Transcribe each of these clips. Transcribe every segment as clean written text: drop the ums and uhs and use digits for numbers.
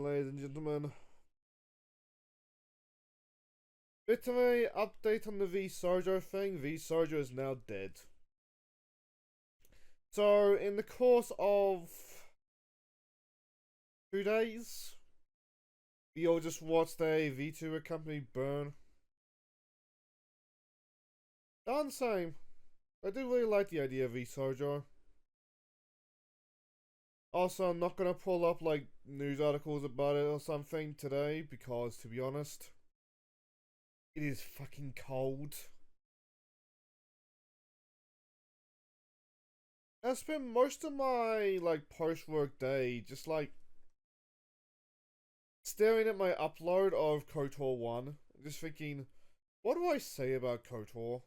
ladies and gentlemen. Bit of a update on the V Sojo thing. V Sojo is now dead. So, in the course of 2 days, we all just watched a VTuber company burn. Darn same. I do really like the idea of V Sojo. Also, I'm not gonna pull up like news articles about it or something today because, to be honest, it is fucking cold. I spent most of my post-work day just staring at my upload of KOTOR 1, just thinking, what do I say about KOTOR?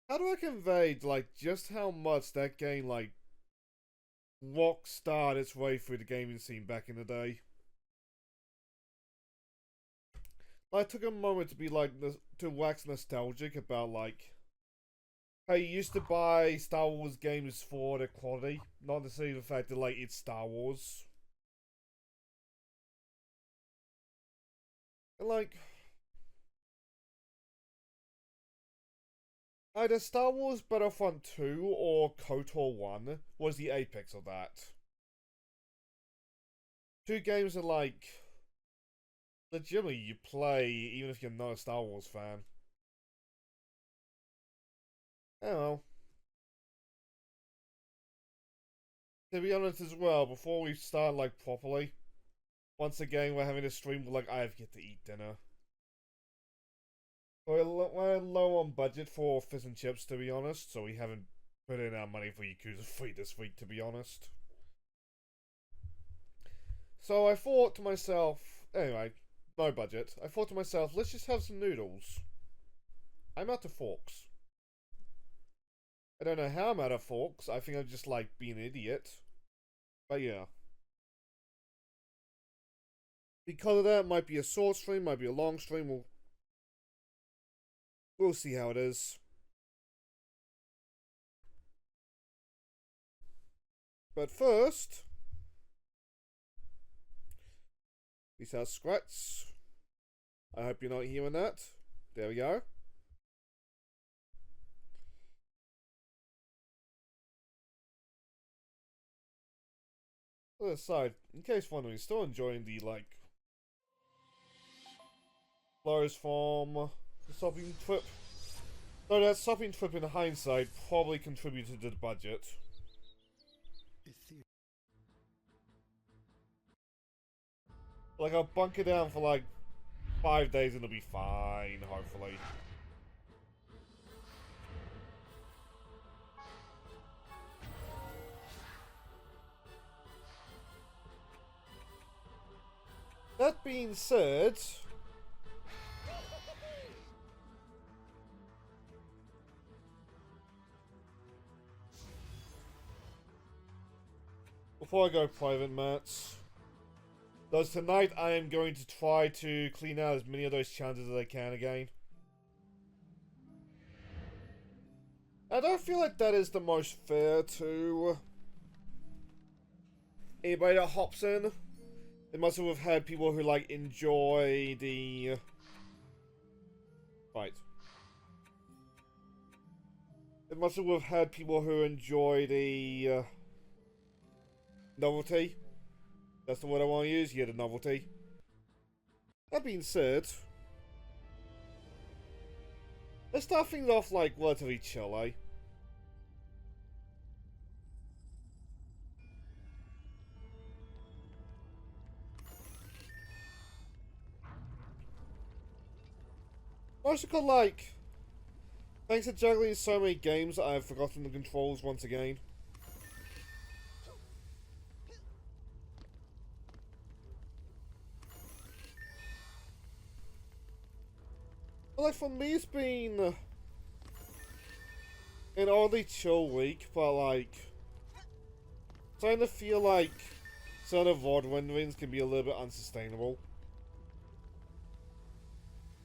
How do I convey just how much that game rock starred its way through the gaming scene back in the day? I took a moment to be to wax nostalgic about how you used to buy Star Wars games for their quality, not necessarily the fact that it's Star Wars. And either Star Wars Battlefront 2 or KOTOR 1 was the apex of that. Two games that legitimately you play even if you're not a Star Wars fan. I don't know. To be honest as well, before we start properly, once again we're having a stream where I have yet to eat dinner. We're low on budget for fish and chips, to be honest, so we haven't put in our money for Yakuza 3 this week, to be honest. So I thought to myself, anyway, no budget. I thought to myself, let's just have some noodles. I'm out of forks. I don't know how I'm out of forks. I think I'm just being an idiot. But yeah. Because of that, it might be a short stream, might be a long stream. We'll see how it is. But first, these are scratch. I hope you're not hearing that. There we go. Other side, in case wondering, still enjoying the flows from the shopping trip. Though that shopping trip in hindsight probably contributed to the budget. I'll bunker down for 5 days and it'll be fine, hopefully. That being said, before I go private, Mats, thus tonight I am going to try to clean out as many of those challenges as I can again. I don't feel like that is the most fair to anybody that hops in. It must have had people who enjoy the right. It must have had people who enjoy the novelty. That's the word I want to use. Yeah, the novelty. That being said, let's start things off relatively chill, eh? Mostly because, thanks to juggling so many games, I've forgotten the controls once again. But, for me, it's been an oddly chill week, but, starting to feel some of the VOD renderings can be a little bit unsustainable.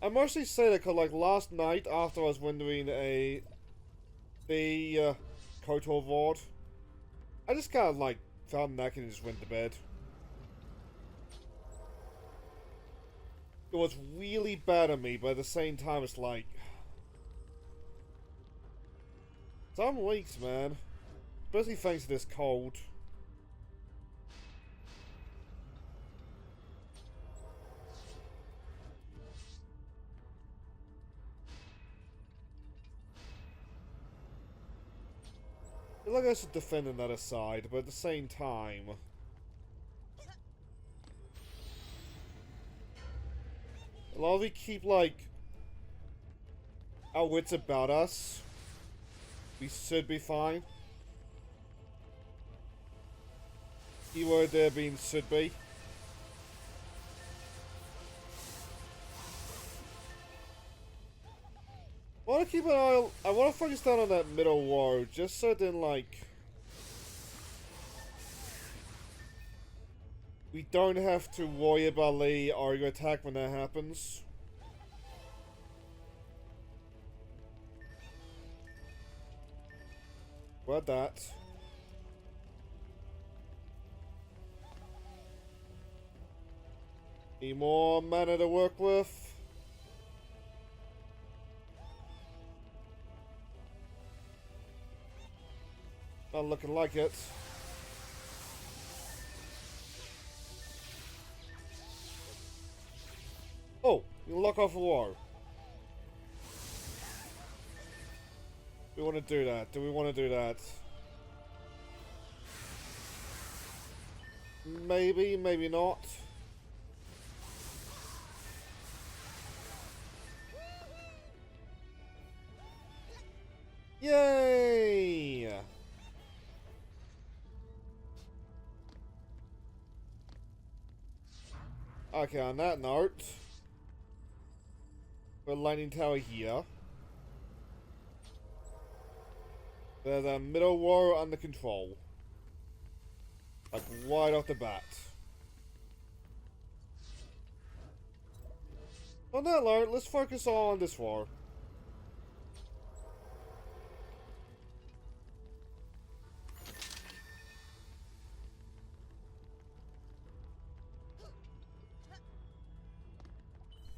I mostly say that because, last night, after I was rendering the KOTOR VOD, I just kind of, felt knackered and just went to bed. It was really bad on me, but at the same time, it's like... Some weeks, man. Especially thanks to this cold. I feel like I should defend another side, but at the same time... A lot of we keep, like... our wits about us. We should be fine. Keyword there being should be. I want to keep an eye. I want to focus down on that middle row, just so then, like, we don't have to worry about Lee or your attack when that happens. What that? Need more mana to work with. Not looking like it. Oh, you lock off a war. Do we want to do that? Do we want to do that? Maybe, maybe not. Yay! Okay, on that note, we're lightning tower here. There's a middle row under control. Like, right off the bat. On that note, let's focus on this row.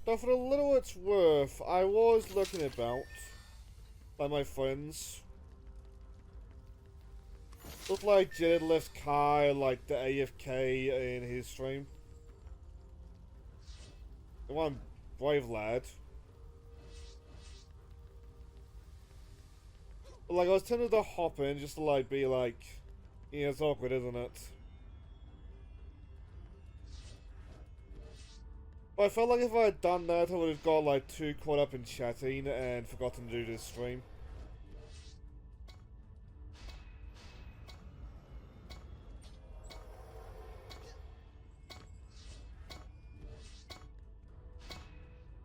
So for the little it's worth, I was looking about by my friends. Looked like Jed left Kai like the AFK in his stream. The one brave lad. But like I was tempted to hop in just to like be like, yeah, it's awkward, isn't it? But I felt like if I had done that, I would have got like too caught up in chatting and forgotten to do this stream.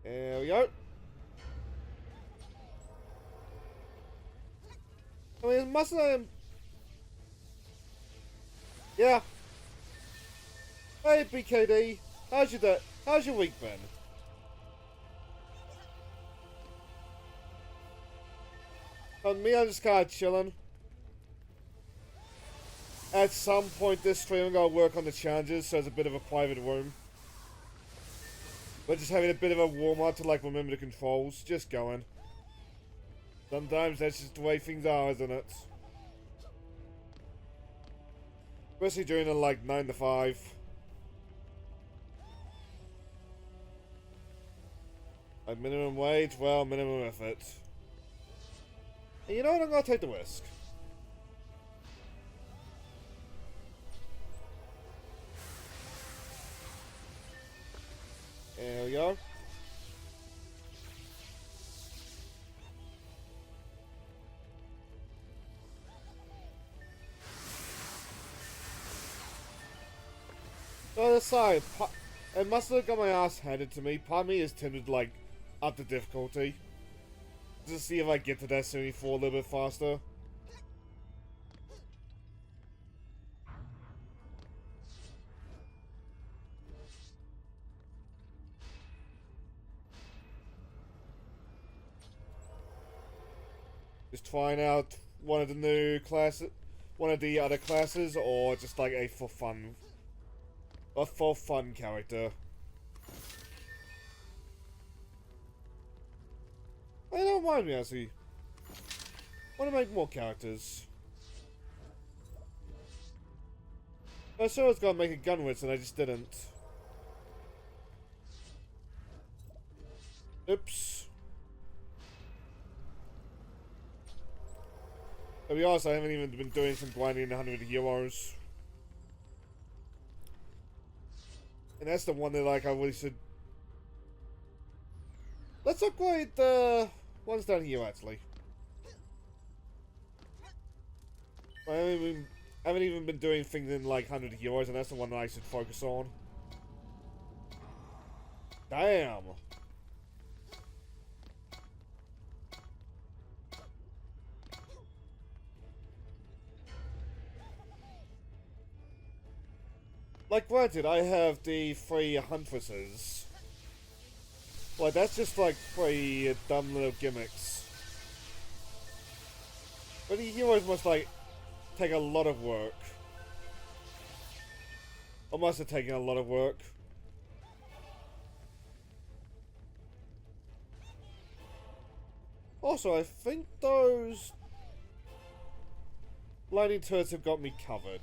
There we go. I mean, mustn't I... Yeah. Hey, BKD. How's your week been? On me, I'm just kind of chilling. At some point this stream, I'm going to work on the challenges, so it's a bit of a private room. But just having a bit of a warm-up to, like, remember the controls. Just going. Sometimes that's just the way things are, isn't it? Especially during the, like, 9 to 5. Like, minimum wage? Well, minimum effort. And you know what? I'm gonna take the risk. There we go. So aside, it must have got my ass handed to me. Part of me is tempted to, like, up the difficulty. Just to see if I get to that 74 a little bit faster. Just trying out one of the new classes, one of the other classes, or just like a for fun character. Hey, don't mind me, actually. Want to make more characters. I sure I was gonna make a gun with, and I just didn't. Oops. To be honest, I haven't even been doing some grinding 100 heroes. And that's the one that, like, I really should... Let's upgrade the ones down here, actually. I haven't even been doing things in, like, 100 heroes, and that's the one that I should focus on. Damn! Like, granted, I have the 3 huntresses. Like, that's just like 3 dumb little gimmicks. But the heroes must, like, take a lot of work. Or must have taken a lot of work. Also, I think those lightning turrets have got me covered.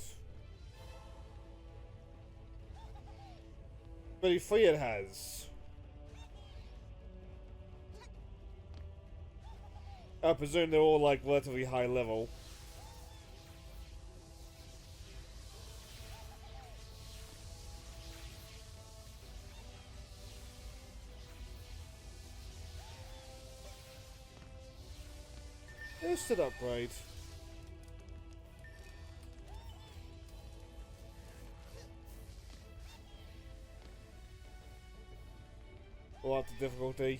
33 it has. I presume they're all, like, relatively high level. Instant upgrade. Or up to difficulty.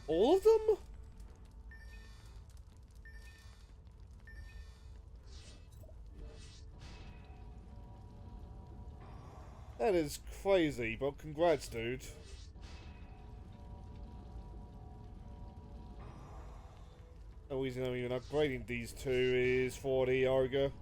All of them? That is crazy, but congrats, dude. The reason I'm even upgrading these 2 is for the Ogre.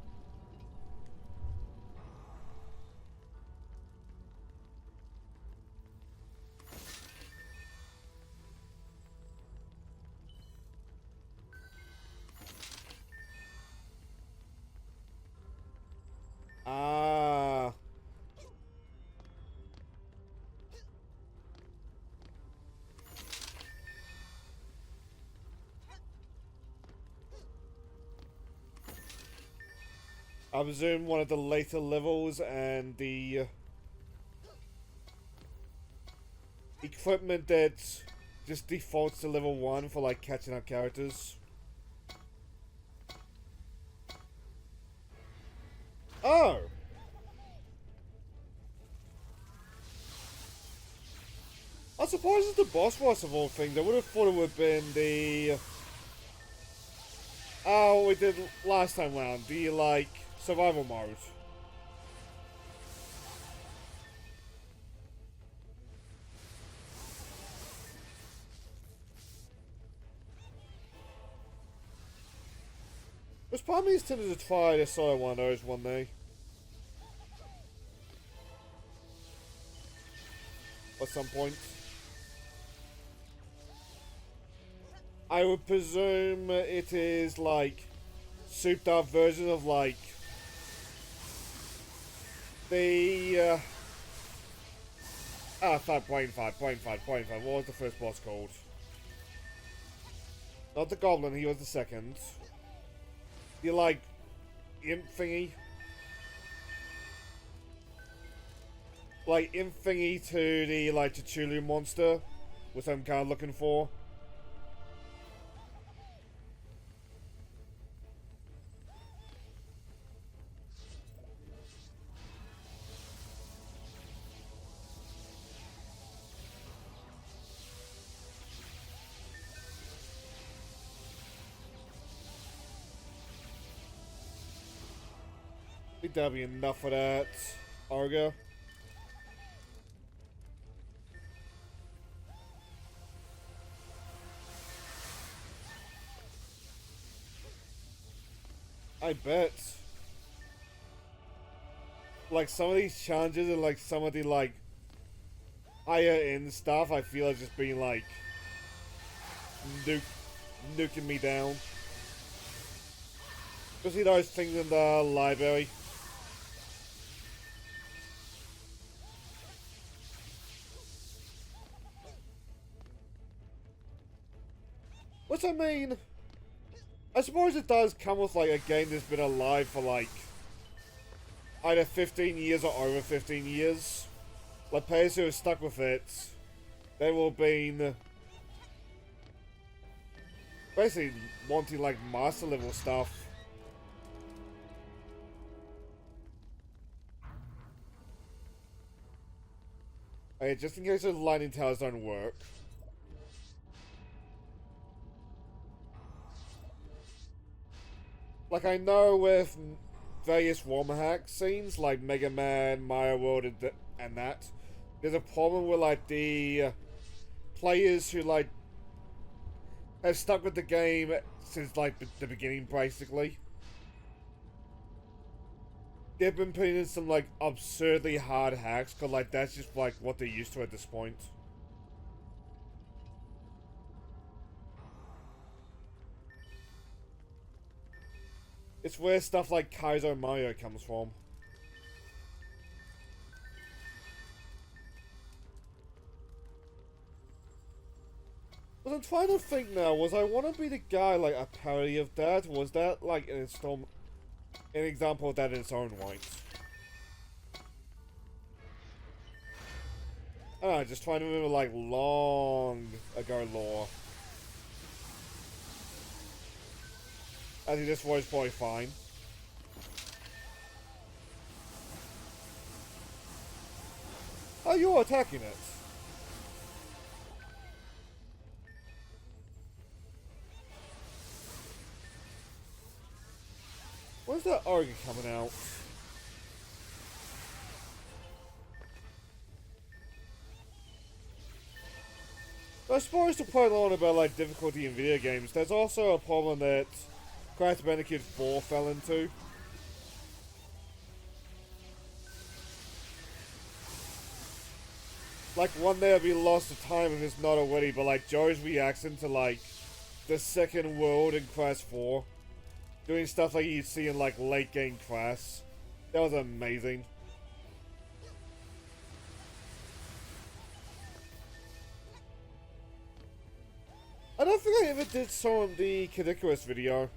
Ah. I presume one of the later levels and the equipment that just defaults to level 1 for, like, catching up characters. Oh! I'm surprised it's the boss rush of all things. I would have thought it would have been the... Oh, we did last time round. The, like, survival mode. There's part of me is tempted to try the solo one of those one day. At some point. I would presume it is like souped up version of like the brain fart. What was the first boss called? Not the goblin, he was the second. The like imp thingy. Like imp thingy to the like Cthulhu monster, which I'm kinda looking for. I think that'll be enough for that, Argo. I bet. like some of these challenges and like some of the like higher end stuff, I feel like just being like nuking me down. Especially those things in the library. Which I mean, I suppose it does come with like a game that's been alive for like either 15 years or over 15 years. Like players who are stuck with it, they will be basically wanting like master level stuff. Okay, just in case the lightning towers don't work. Like I know with various ROM hack scenes like Mega Man, Mario World, and that, there's a problem with like the players who like have stuck with the game since like the beginning basically. They've been putting in some like absurdly hard hacks because like that's just like what they're used to at this point. It's where stuff like Kaizo Mario comes from. But I'm trying to think now, was I want to be the guy like a parody of that? Was that like an example of that in its own right? I don't know, just trying to remember like long ago lore. I think this was probably fine. Oh, you're attacking it. Where's that ogre coming out? I suppose to point on about like difficulty in video games, there's also a problem that Crash Bandicoot 4 fell into. Like one day I'll be lost to time if it's not already, but like Joe's reaction to like the second world in Crash 4, doing stuff like you see in like late game Crash, that was amazing. I don't think I ever did so in the Kid Icarus video.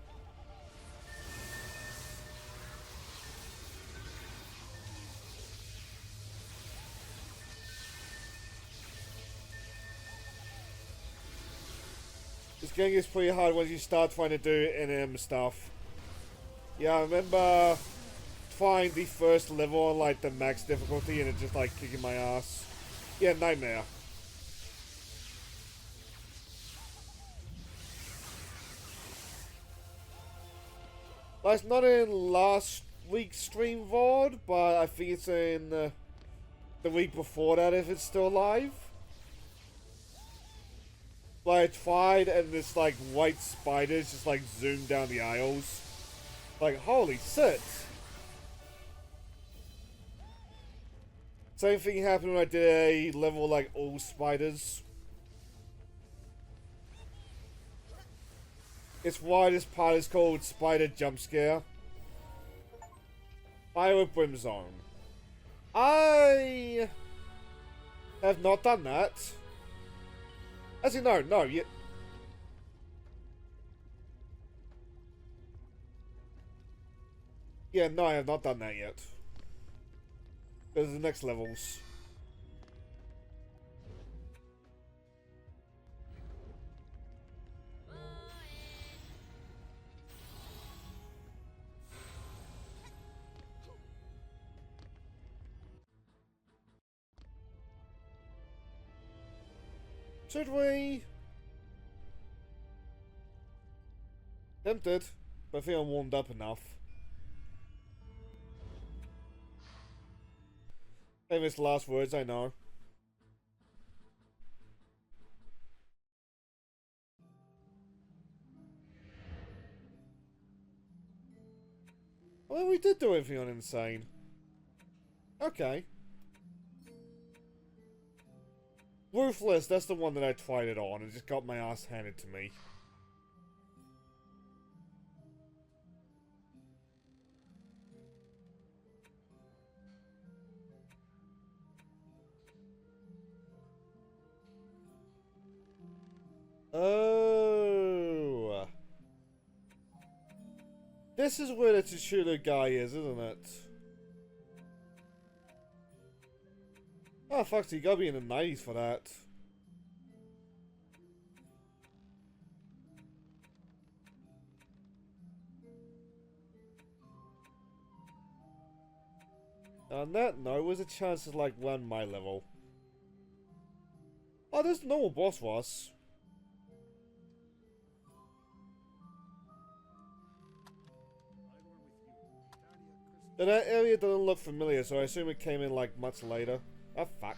This game is pretty hard once you start trying to do NM stuff. Yeah, I remember trying the first level on like the max difficulty and it just like kicking my ass. Yeah, nightmare. Like, it's not in last week's stream VOD, but I think it's in the week before that if it's still live. Like, I tried and this like white spiders just like zoomed down the aisles. Like, holy shit. Same thing happened when I did a level like all spiders. It's why this part is called Spider Jumpscare. Fire with Brimzone. I have not done that. Actually, no, yeah, no, I have not done that yet. Those are the next levels. Should we? Tempted, but I think I'm warmed up enough. Famous last words, I know. Well, we did do everything on Insane. Okay. Ruthless, that's the one that I tried it on and just got my ass handed to me. Oh. This is where the Chishulu guy is, isn't it? Oh, fuck, so you gotta be in the 90s for that. On that note, what's the chances like run my level? Oh, there's normal boss rush. But that area doesn't look familiar, so I assume it came in like much later. Oh, fuck.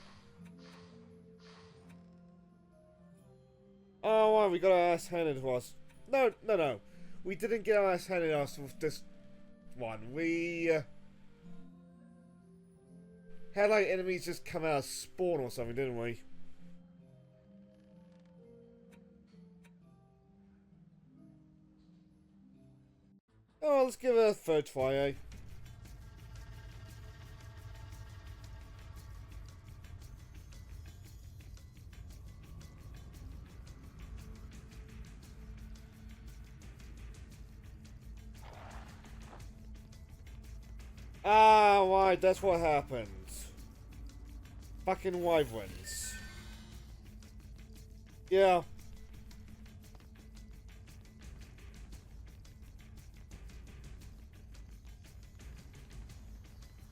Oh, wow, we got our ass handed to us. No. We didn't get our ass handed to us with this one. We had like enemies just come out of spawn or something, didn't we? Oh, let's give it a third try, eh? Ah, right, that's what happened. Fucking wyverns. Yeah.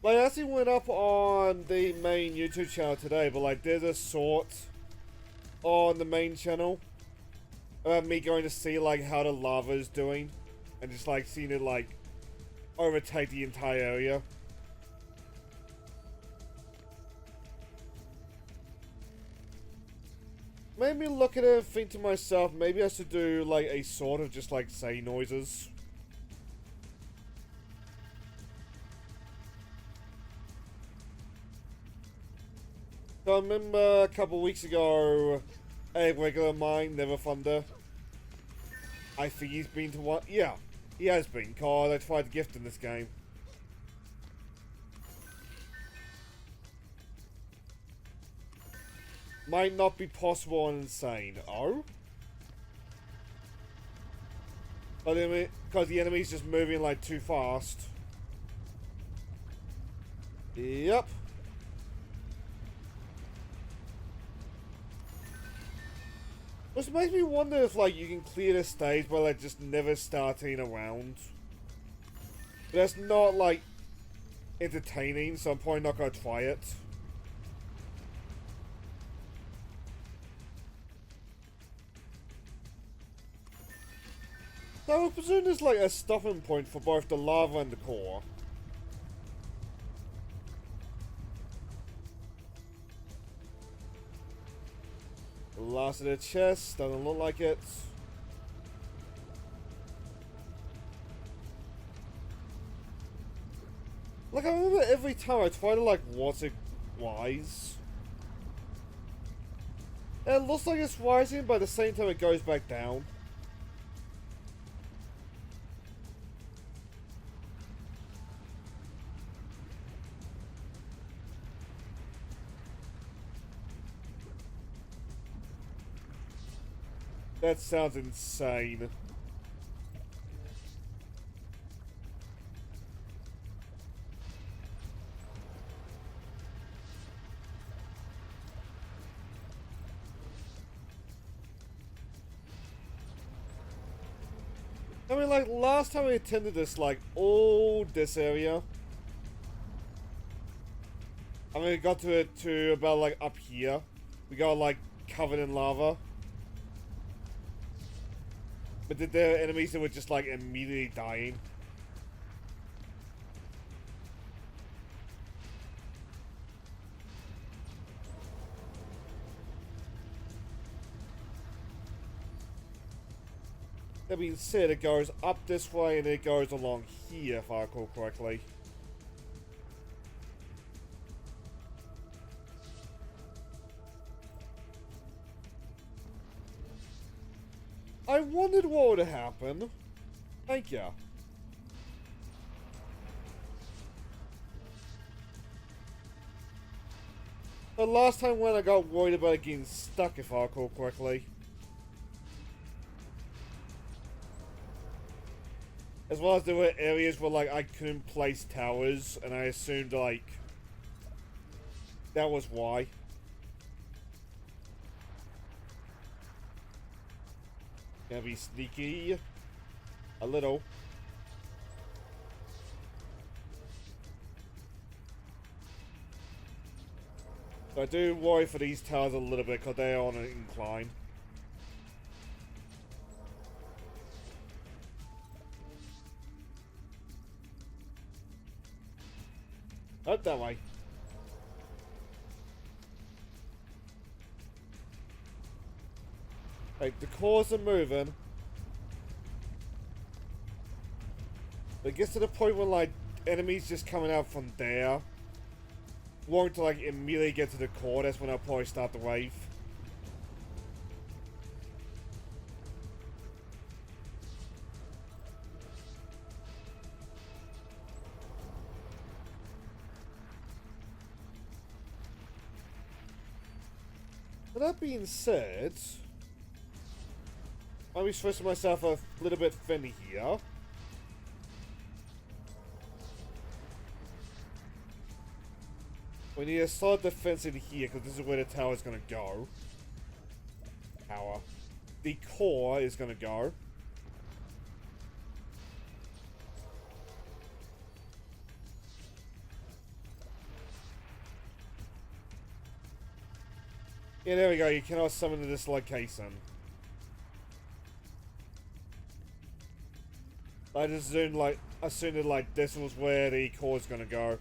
Like, I actually went up on the main YouTube channel today, but like, there's a sort on the main channel about me going to see like how the lava is doing, and just like seeing it like overtake the entire area. Made me look at it and think to myself, maybe I should do like a sort of just like say noises. So I remember a couple weeks ago, a regular mine, Never Thunder. I think he's been to one. Yeah, he has been, cause I tried to gift in this game. Might not be possible and insane. Oh? But because the enemy's just moving like too fast. Yep. Which makes me wonder if like you can clear the stage by like just never starting a round. But that's not like entertaining, so I'm probably not gonna try it. So I would presume there's like a stopping point for both the lava and the core. Last of the chest, doesn't look like it. Like, I remember every time I try to, like, watch it rise. And it looks like it's rising, but at the same time it goes back down. That sounds insane. I mean, like, last time we attended this, like, all this area. I mean, we got to it to about, like, up here. We got, like, covered in lava. But did there enemies that were just, like, immediately dying? That being said, it goes up this way and it goes along here, if I recall correctly. wondered what would happen. Thank ya. The last time when I got worried about it getting stuck, if I recall correctly. As well as there were areas where, like, I couldn't place towers, and I assumed, like, that was why. Gonna be sneaky. A little. So I do worry for these towers a little bit, because they are on an incline. Up that way. Like, the cores are moving. But it gets to the point where, like, enemies just coming out from there want to, like, immediately get to the core. That's when I'll probably start the wave. With that being said, I'll be stretching myself a little bit thin here. We need a solid defense in here, because this is where the tower is going to go. Tower. The core is going to go. Yeah, there we go. You cannot summon to this location. I just assumed, like, this was where the core is going to go.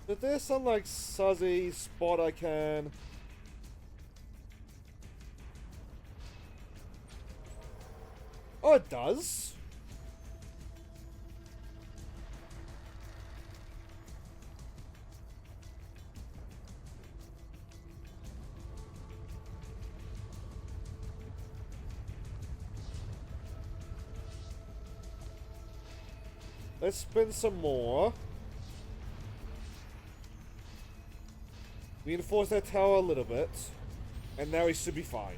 Is there some, like, suzzy spot I can... Oh, it does. Let's spin some more. Reinforce that tower a little bit. And now we should be fine.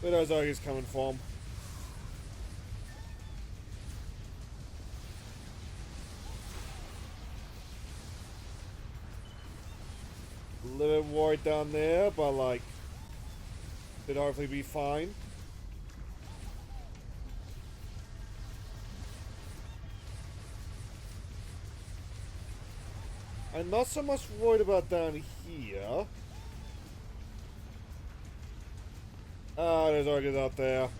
Where those ogres coming from? A little bit worried down there, but like, should hopefully be fine. I'm not so much worried about down here. Ah, there's ogres out there.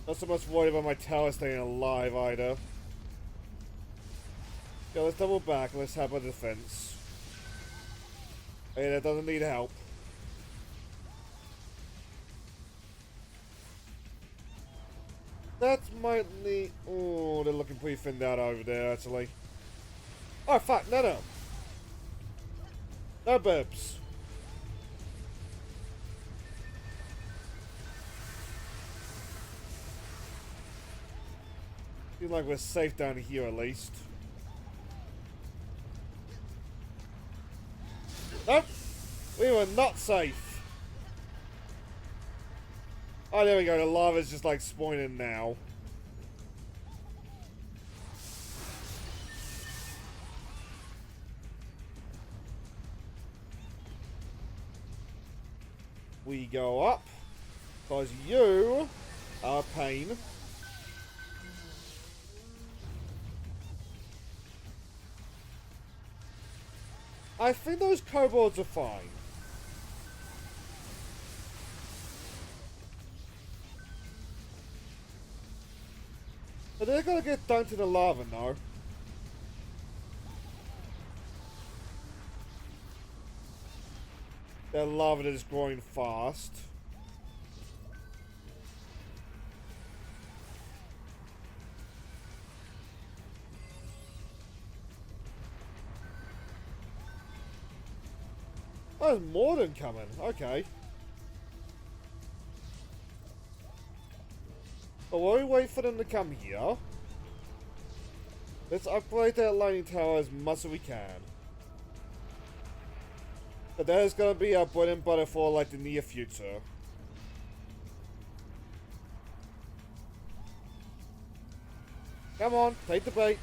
Not so much worried about my tower staying alive either. Yeah, let's double back. Let's have a defense. Hey, that doesn't need help. That might need... Oh, they're looking pretty thinned out over there, actually. Oh, fuck. No, no. No boobs. Seems like we're safe down here, at least. Nope. We were not safe. Oh, there we go. The lava's just like spawning now. We go up. Because you are a pain. I think those kobolds are fine. But they're gonna get dunked in the lava, no? That lava is growing fast. Oh, there's more than coming. Okay. But while we wait for them to come here, let's upgrade that lighting tower as much as we can. But that is going to be our bread and butter for like the near future. Come on, take the bait.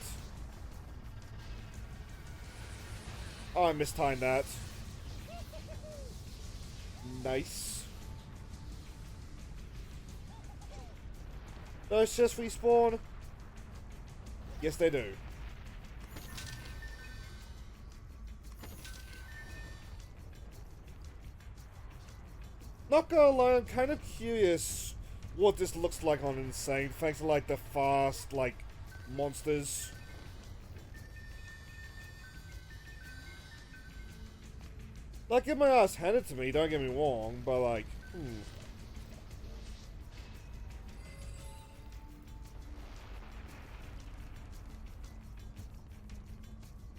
Oh, I mistimed that. Nice. Those just respawn? Yes, they do. Not gonna lie, I'm kind of curious what this looks like on Insane, thanks to like the fast, like, monsters. Like, get my ass handed to me, don't get me wrong, but like,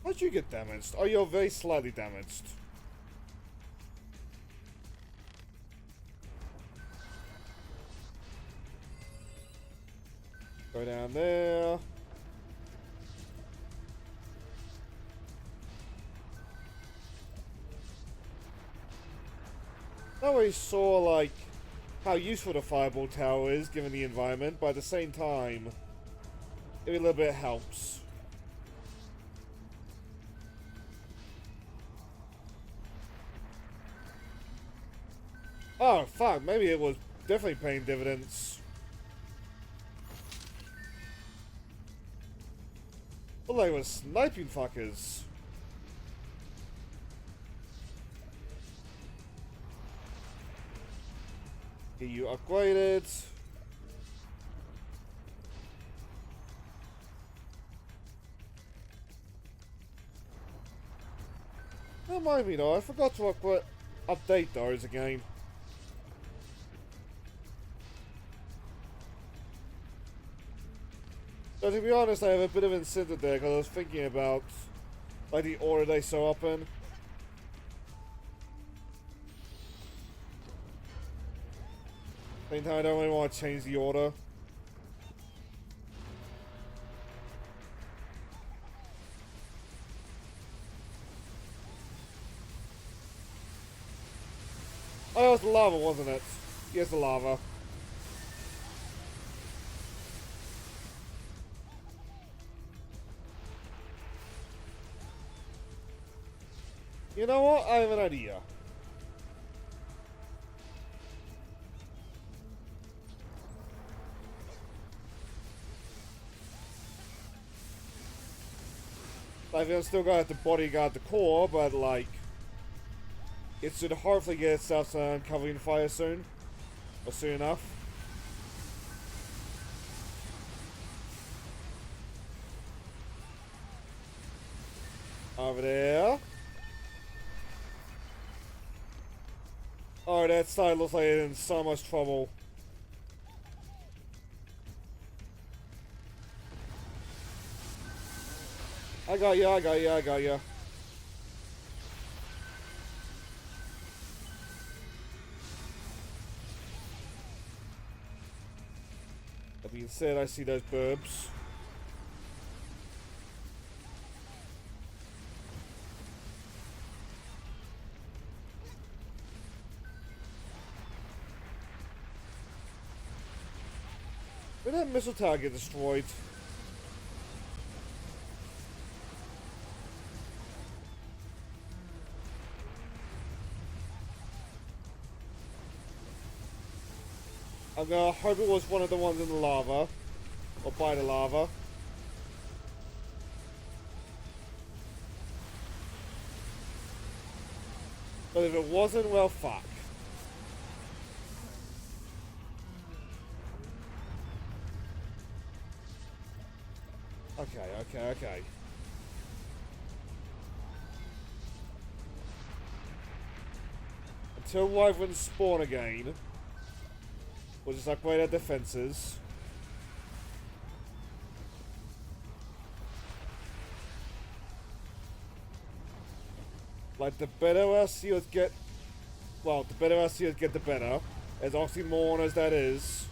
How'd you get damaged? Oh, you're very slightly damaged. Go down there. I always saw, like, how useful the fireball tower is, given the environment, but at the same time, every little bit helps. Oh, fuck, maybe it was definitely paying dividends. Well, they were sniping fuckers. Get you upgraded. Don't mind me though, I forgot to update those again. So to be honest, I have a bit of incentive there because I was thinking about like the order they show up in. Same time, I don't really want to change the order. Oh, it was the lava, wasn't it? Yes, the lava. You know what? I have an idea. Like, I'm still gonna have to bodyguard the core, but like, it should hopefully get itself covered in fire soon, or soon enough. Over there. Oh, that side looks like it's in so much trouble. I got ya, I got ya, I got ya. That being said, I see those burbs. Did that missile tower get destroyed? I'm gonna hope it was one of the ones in the lava. Or by the lava. But if it wasn't, well, fuck. Okay, okay, okay. until wyverns spawn again. We'll just upgrade our defenses. Like, the better our seals get... Well, the better our seals get, the better. As oxymoron as that is.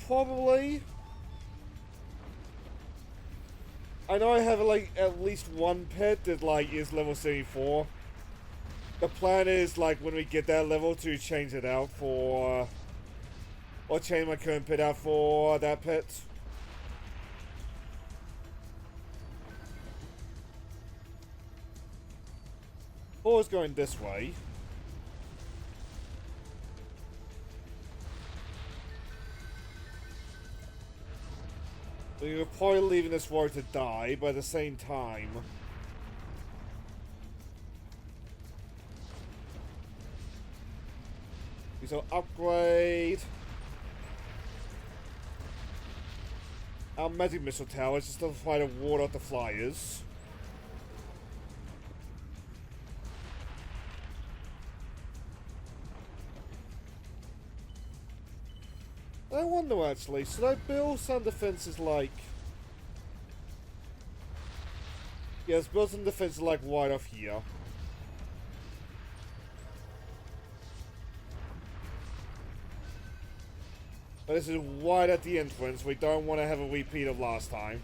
Probably. I know I have, like, at least one pet that, like, is level 74. The plan is, like, when we get that level to change it out for... or change my current pet out for that pet. Or it's going this way. We were probably leaving this road to die, but at the same time... we shall upgrade... our magic missile towers just to try to ward off the flyers. I wonder actually, should I build some defenses like... yes, build some defenses like right off here. But this is right at the entrance, we don't want to have a repeat of last time.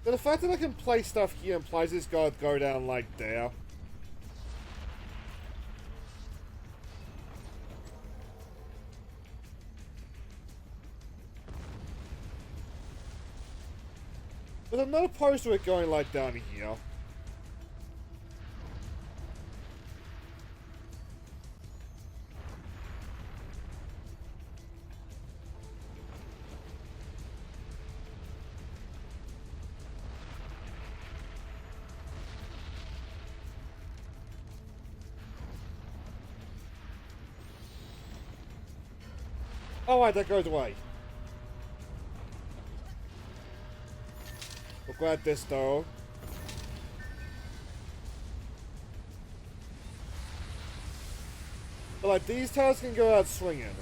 But the fact that I can place stuff here implies this guy would go down like there. But I'm not opposed to it going like down here. Alright, that goes away. We'll grab this though. But like, these towers can go out swinging.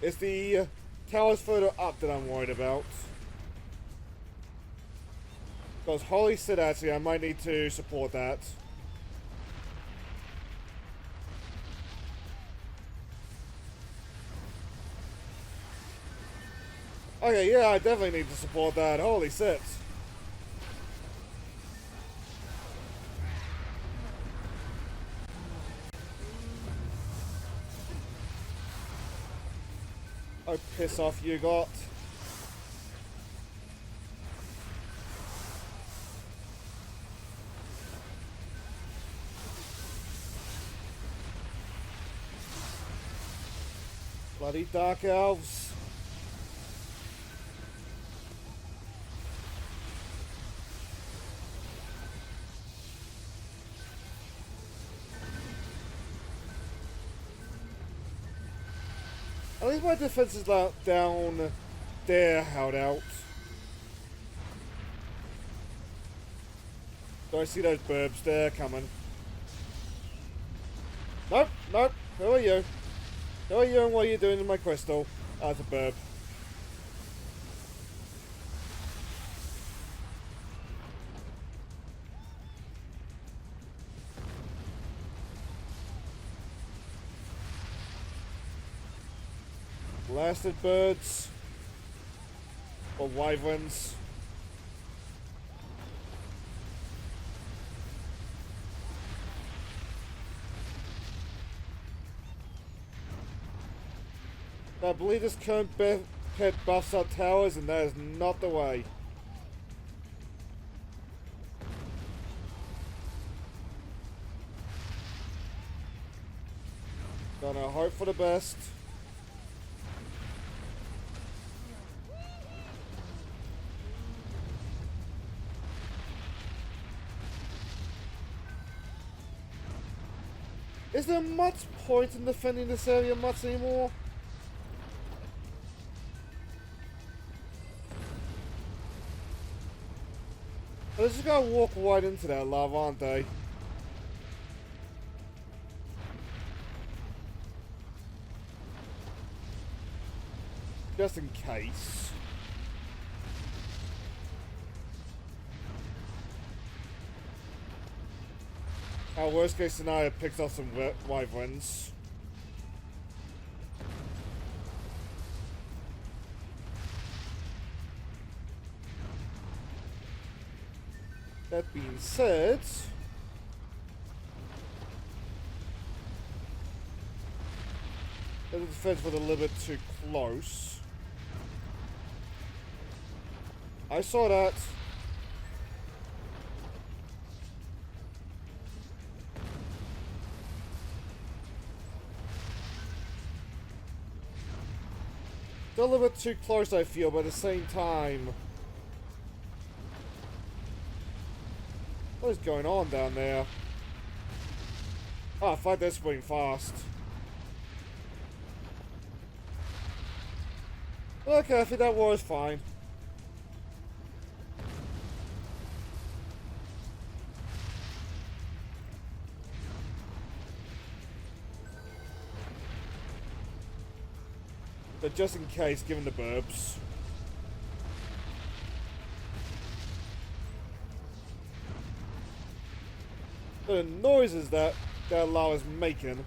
It's the towers further up that I'm worried about. Because holy shit, actually, I might need to support that. Okay, yeah, I definitely need to support that. Holy shit. Oh, piss off, you got. Bloody dark elves. At least my defense is down there, held out. Do I see those burbs there coming? Nope, nope. Who are you? Who are you and what are you doing in my crystal? Ah, it's a burb. Blasted birds. Or wyverns. I believe this current pet buffs up towers, and that is not the way. Gonna hope for the best. Is there much point in defending this area much anymore? They're just gonna walk right into that lava, aren't they? Just in case. Our worst case scenario picks up some wyverns. That being said, the defense was a little bit too close. I saw that. Still a little bit too close, I feel, but at the same time, what is going on down there? Ah, fight this swing fast. Okay, I think that war is fine. But just in case, given the burbs. The noises that lava's making.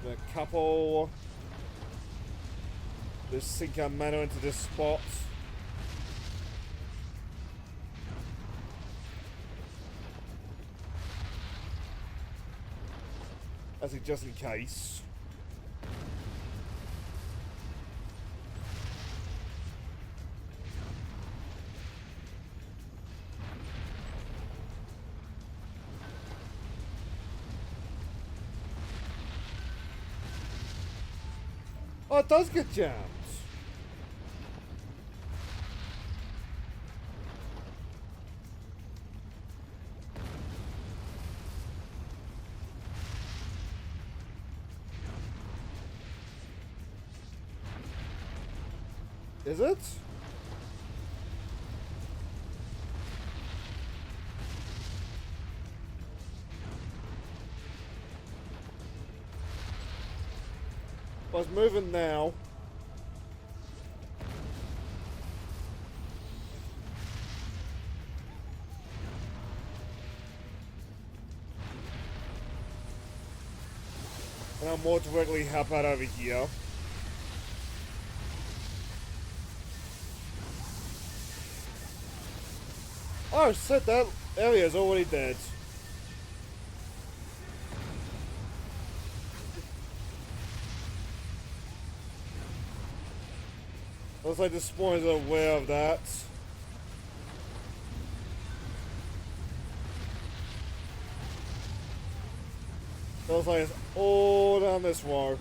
A couple. Just sink our mana into this spot. As it just in case. Oh, it does get jammed. Is it? Well, it's moving now. And I'll more directly help out over here. Oh shit, that area is already dead. Looks like the spawners are aware of that. Looks like it's all down this row.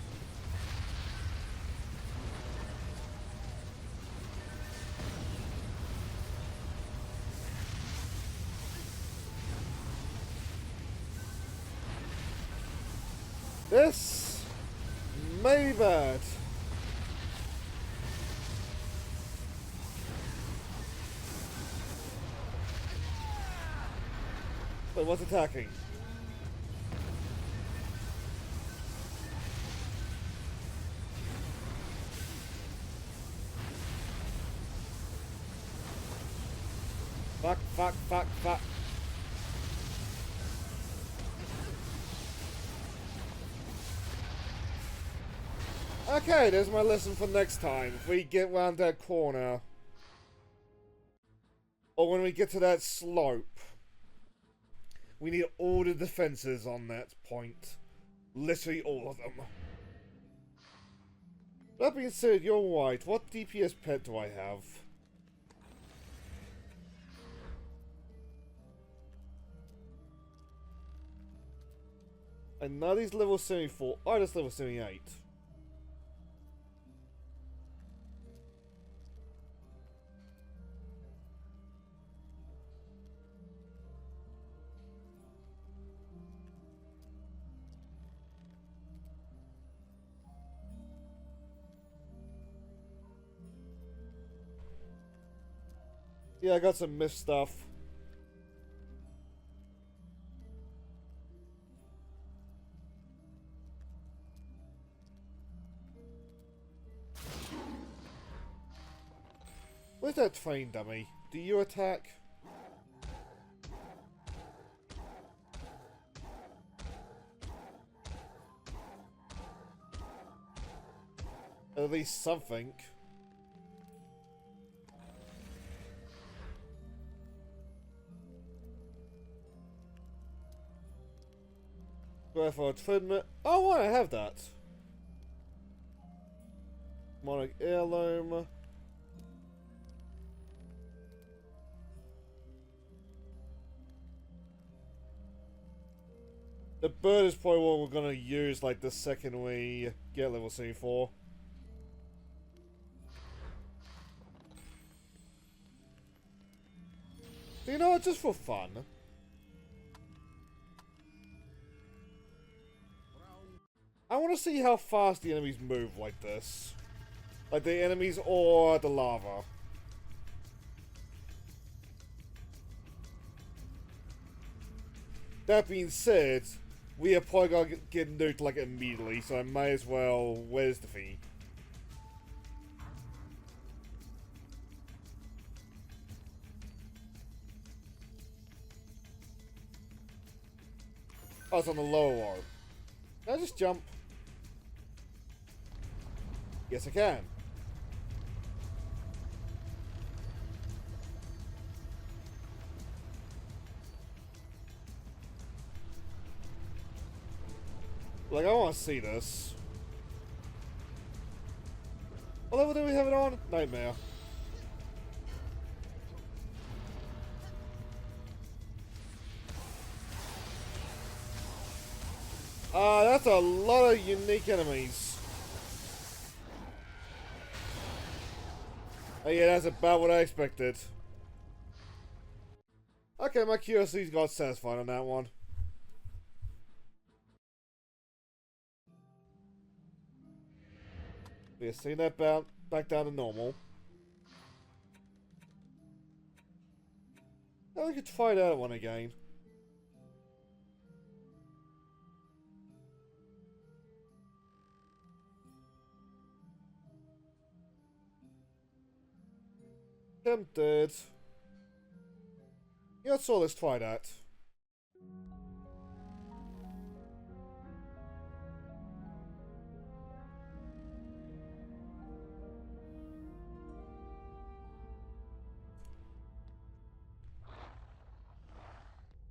This may be bad. Wait, what's attacking? Fuck, fuck, fuck, fuck. Okay, there's my lesson for next time. If we get round that corner, or when we get to that slope, we need all the defenses on that point. Literally all of them. That being said, you're right. What DPS pet do I have? And now he's level 74. Oh, that's level 78. Yeah, I got some myth stuff. Where's that train dummy? Do you attack? At least something. Go for a treadmill. Oh, why I have that? Monarch heirloom. The bird is probably what we're gonna use like the second we get level 74. You know what, just for fun. I want to see how fast the enemies move like this. Like the enemies or the lava. That being said, we are probably gonna get nuked like immediately, so I might as well. Where's the fee? Oh, it's on the lower wall. Can I just jump? Yes, I can. Like, I want to see this. What level do we have it on? Nightmare. That's a lot of unique enemies. Oh yeah, that's about what I expected. Okay, my curiosity's got satisfied on that one. We're seeing that back down to normal. Now we could try that one again. Tempted. Yeah, so let's try that.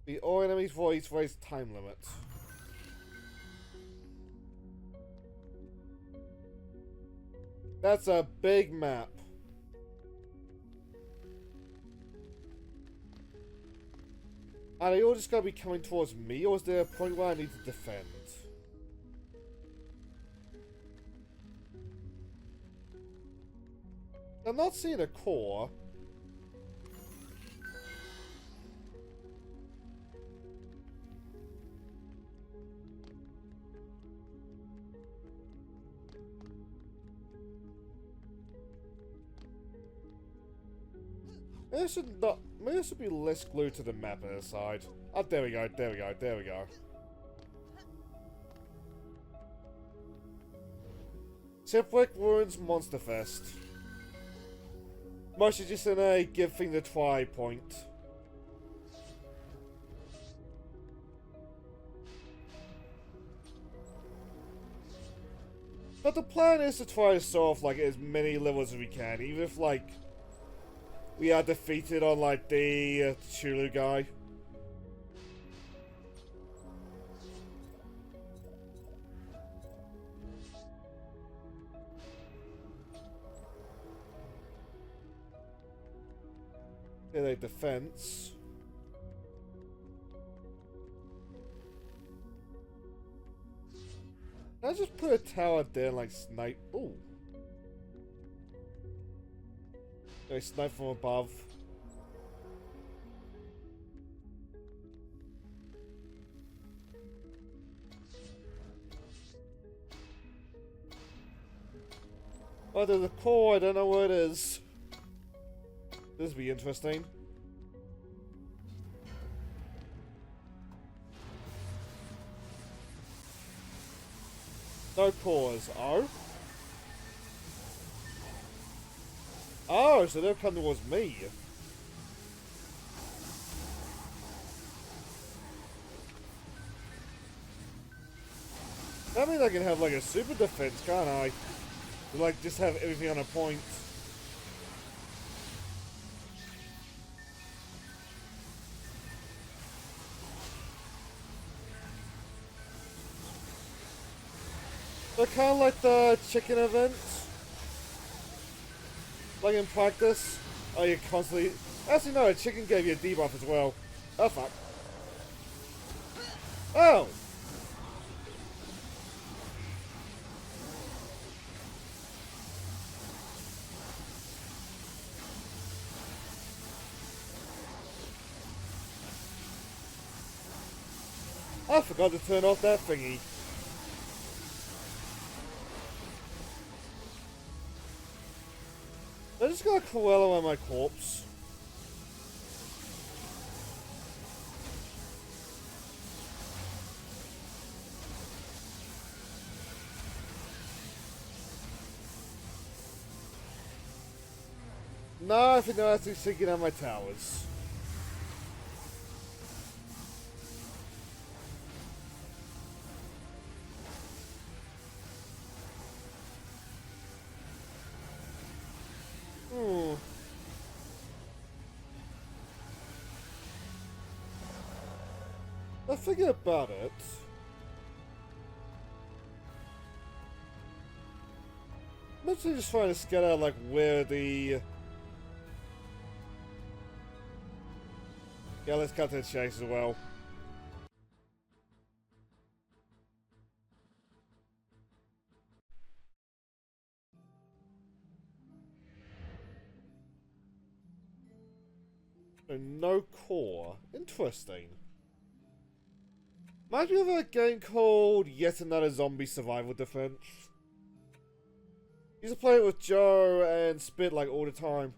The all enemies voice raise time limit. That's a big map. Are they all just gonna be coming towards me, or is there a point where I need to defend? I'm not seeing a core. Maybe there should be less glue to the map on the side. Oh, there we go, there we go, there we go. Shipwreck Ruins Monster Fest. Mostly just in a give thing the try point. But the plan is to try to solve like as many levels as we can, even if like we are defeated on like the Chulu guy. Get a defense. Can I just put a tower there and like snipe? Ooh. Okay, snipe from above. Oh, there's a core, I don't know where it is. This will be interesting. No cause. Oh? Oh, so they'll come towards me. That means I can have like a super defense, can't I? Like, just have everything on a point. So kind of like the chicken event. Like in practice. Oh, you constantly... Actually, no, a chicken gave you a debuff as well. Oh, fuck. Oh! I forgot to turn off that thingy. I just got a Cruella on my corpse. No, I think they're actually sinking on my towers. I figure about it. I'm actually just trying to scout out like where the... Yeah, let's cut to the chase as well. No core. Interesting. Reminds me of a game called Yet Another Zombie Survival Defense. Used to play it with Joe and Spit like all the time.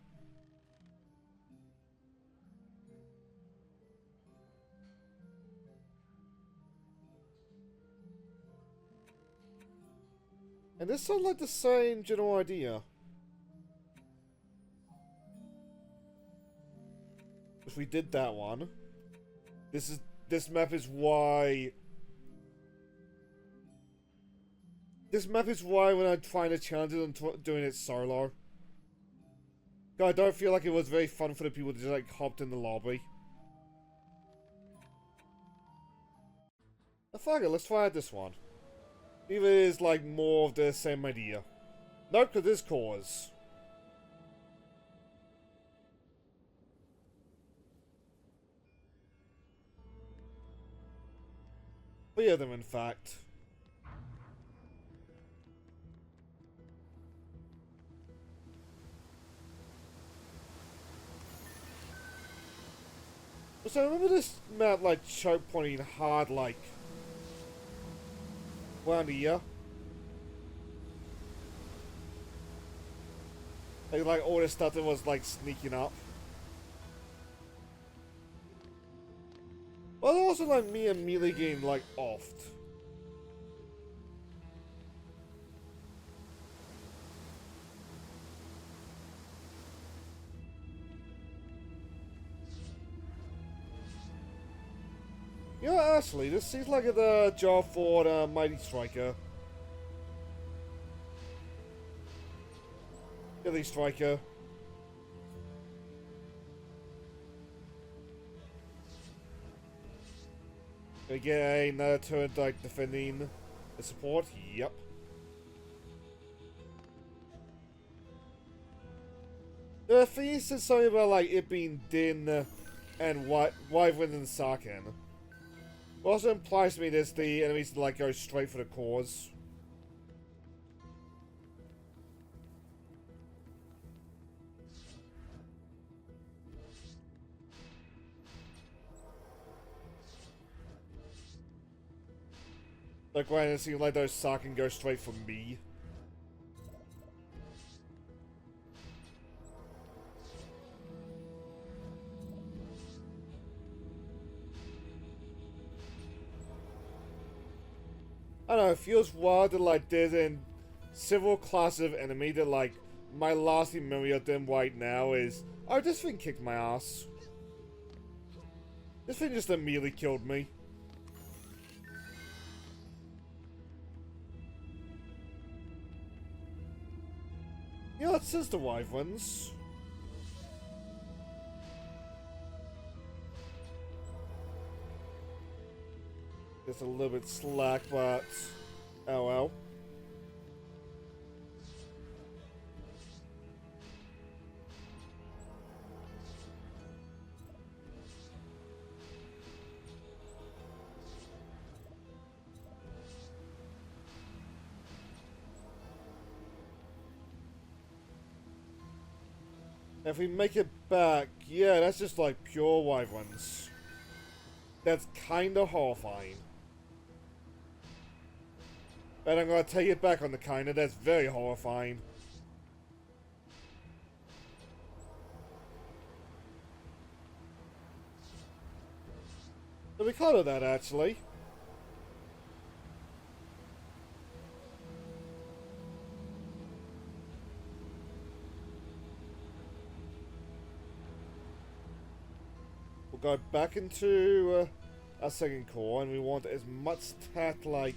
And this sounds like the same general idea. If we did that one, this map is why. This map is why when I'm trying to challenge it, I'm doing it solo. I don't feel like it was very fun for the people to just like hopped in the lobby. Oh, fuck it, let's try out this one. Even it is like more of the same idea. Nope, because this cause. Three of them, in fact. So I remember this map like choke pointing hard like around here. Like all the stuff that was like sneaking up. But also like me immediately getting like offed. You know, actually, this seems like the job for the Mighty Striker. Billy Striker. Gonna get another turn like defending the support. Yep. The thing said something about like it being Din and Wyvern and Sarkin. It also implies to me that the enemies like go straight for the cause. Like when it seems like those Sarkin go straight for me. I don't know, it feels wild that like there's in several classes of enemy that like my lasting memory of them right now is, oh, this thing kicked my ass. This thing just immediately killed me. You know, it says the wyverns. Just a little bit slack, but oh well. If we make it back, yeah, that's just like pure wyverns. That's kinda horrifying. But I'm gonna take it back on the kinda, that's very horrifying. So we call it that actually. We'll go back into our second core, and we want as much stat like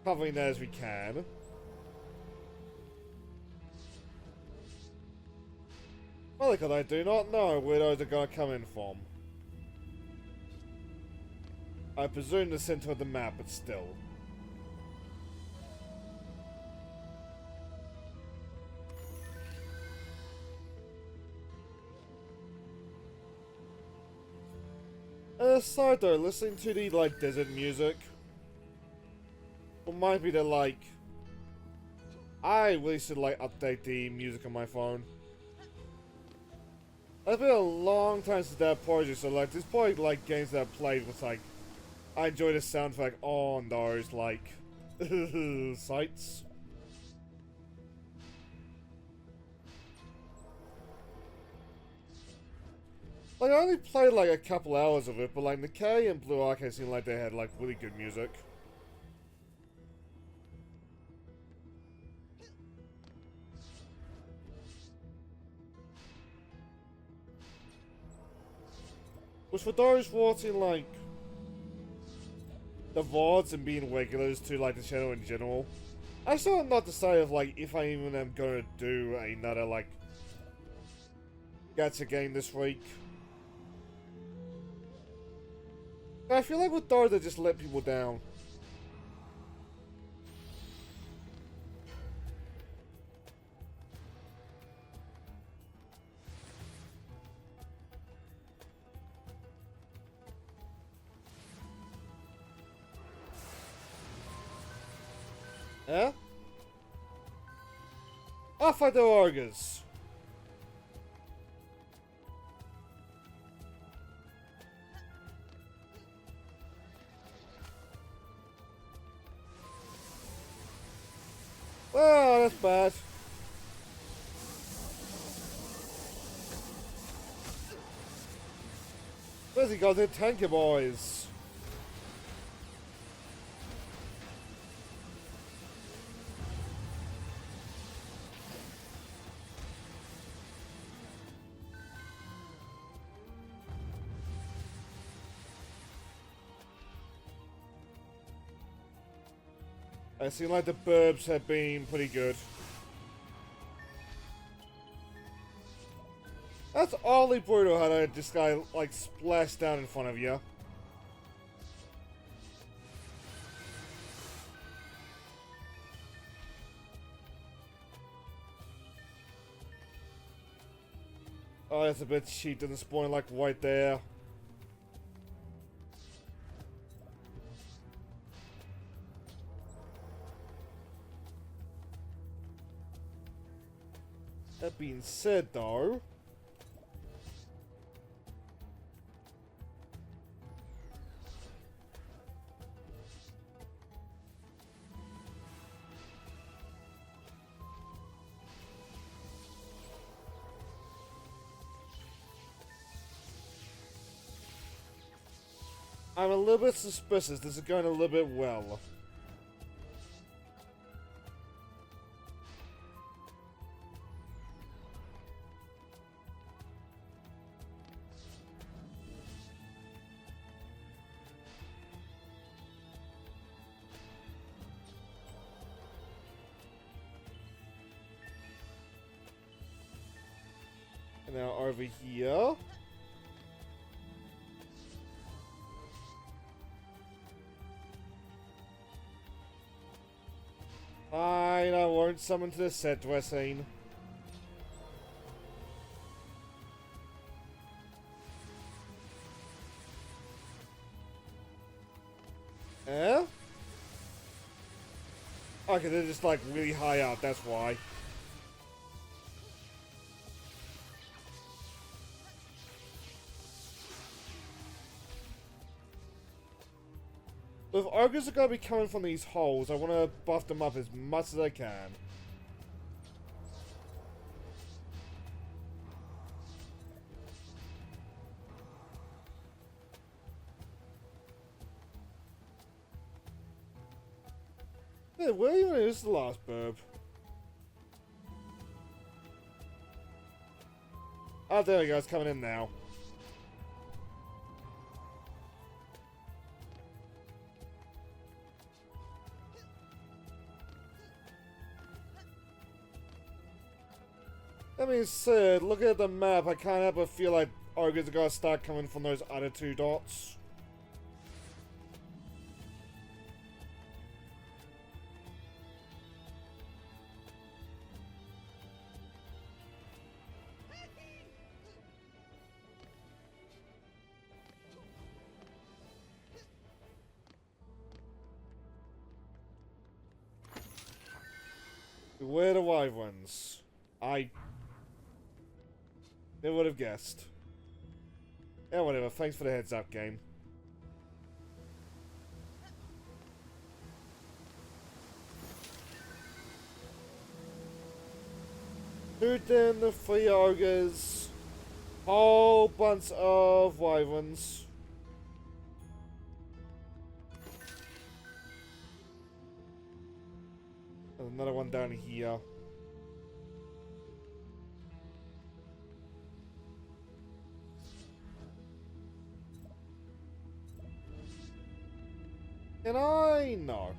covering that as we can. Well, because I do not know where those are going to come in from. I presume the center of the map, but still. Aside though, listening to the like desert music reminds me that like I really should like update the music on my phone. It's been a long time since that project, so like there's probably like games that I've played with like I enjoy the soundtrack on those like sites. Like I only played like a couple hours of it, but like Nikkei and Blue Arcade seemed like they had like really good music. Which for those watching like the VODs and being regulars to like the channel in general, I still have not decided like if I even am gonna do another like gacha game this week. I feel like with those, they just let people down. Yeah? I'll fight the Orcs. Oh, that's bad. Where's he got the tanker boys? I seem like the burbs have been pretty good. That's oddly brutal how this guy like splashed down in front of you. Oh, that's a bit cheap. Doesn't spawn like right there. That being said, though, I'm a little bit suspicious this is going a little bit well. And now over here. Fine, I won't summon to the set dressing. Eh? Okay, they're just like really high up, that's why. If ogres are going to be coming from these holes, I want to buff them up as much as I can. Yeah, where even is the last burb? Oh, there we go, it's coming in now. That being said, looking at the map, I can't help but feel like ogres are going to start coming from those other two dots. Where the wyverns? I never would have guessed. Yeah, whatever. Thanks for the heads up, game. Shoot in the 3 ogres. Whole bunch of wyverns. There's another one down here. And I know.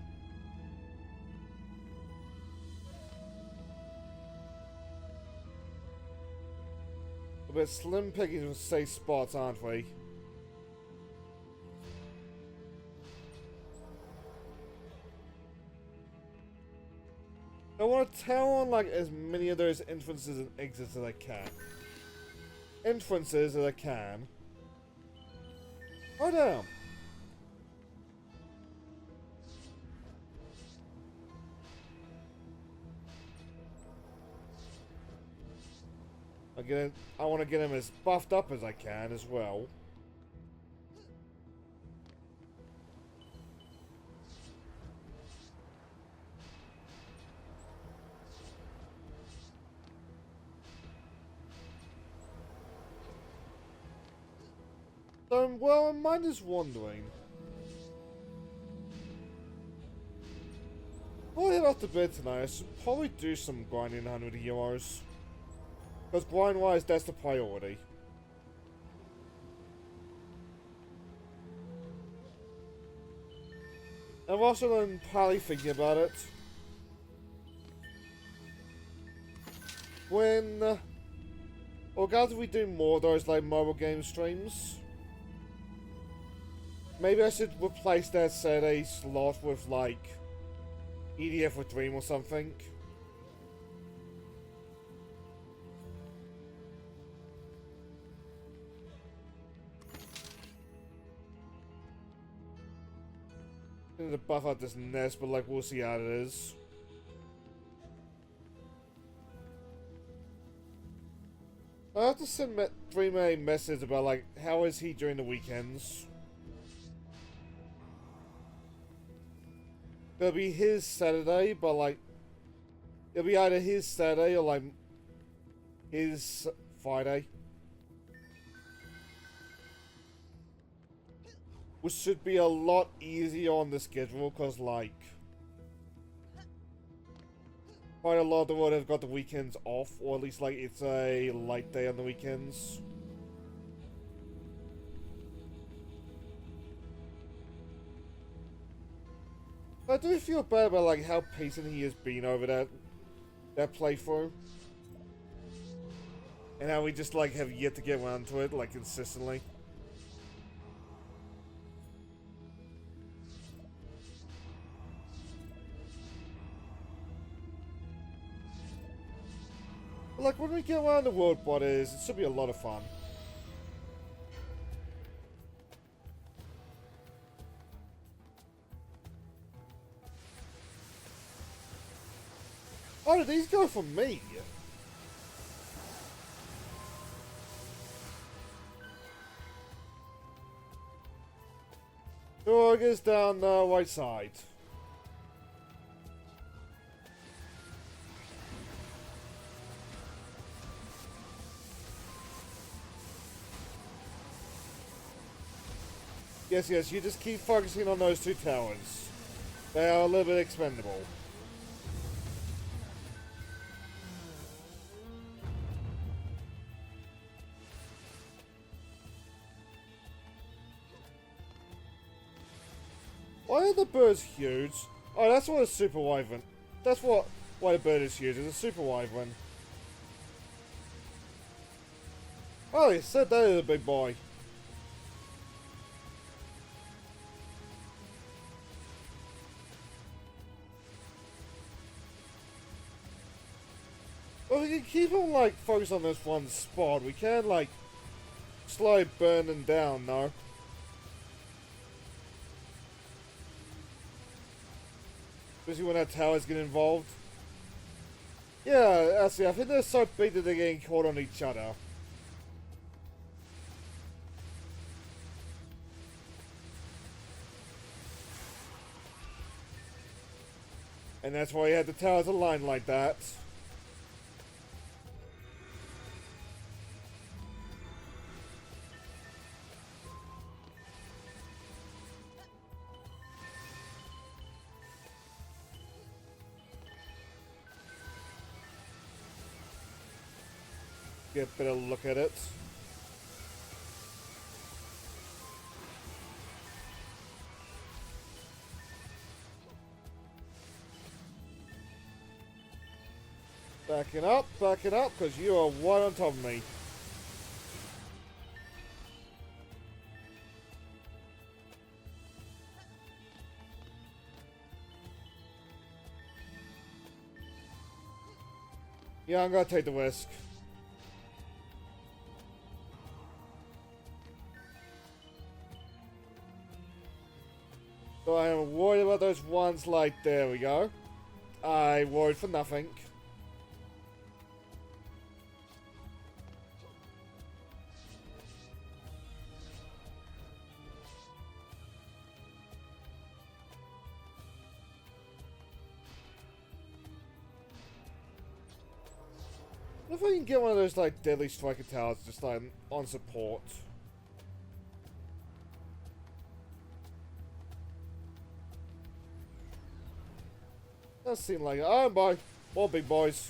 A bit slim pickings with safe spots, aren't we? I want to tell on like as many of those entrances and exits as I can. Entrances as I can. Oh damn. I want to get him as buffed up as I can as well. So, well, my mind is wandering. Before I head off to bed tonight, I should probably do some grinding 100 heroes. Because grind-wise, that's the priority. I've also been partly thinking about it. When... or guys, if we do more of those like mobile game streams, maybe I should replace that Saturday slot with like EDF with Dream or something. To buff out this nest, but like we'll see how it is. I have to send Dream a message about like how is he during the weekends. It'll be his Saturday, but like it'll be either his Saturday or like his Friday. Which should be a lot easier on the schedule, because, like, quite a lot of the world have got the weekends off, or at least, like, it's a light day on the weekends. I do feel bad about, like, how patient he has been over that playthrough. And how we just, like, have yet to get around to it, like, consistently. But, like, when we get around the world borders, it should be a lot of fun. Oh, did these go for me? The Orcs down the right side. Yes, yes, you just keep focusing on those two towers. They are a little bit expendable. Why are the birds huge? Oh, that's what a super wyvern. That's why the bird is huge. It's a super wyvern. Oh, you said that is a big boy. Well, we can keep on, like, focused on this one spot. We can, like, slowly burn them down, no? Especially when our towers get involved. Yeah, actually, I think they're so big that they're getting caught on each other. And that's why you had the towers aligned like that. Get a better look at it. Backing up, because you are right on top of me. Yeah, I'm gonna take the risk. So I am worried about those ones like, there we go. I worried for nothing. If I can get one of those, like, deadly striker towers just, like, on support. Does seem like it. Oh, boy. More big boys.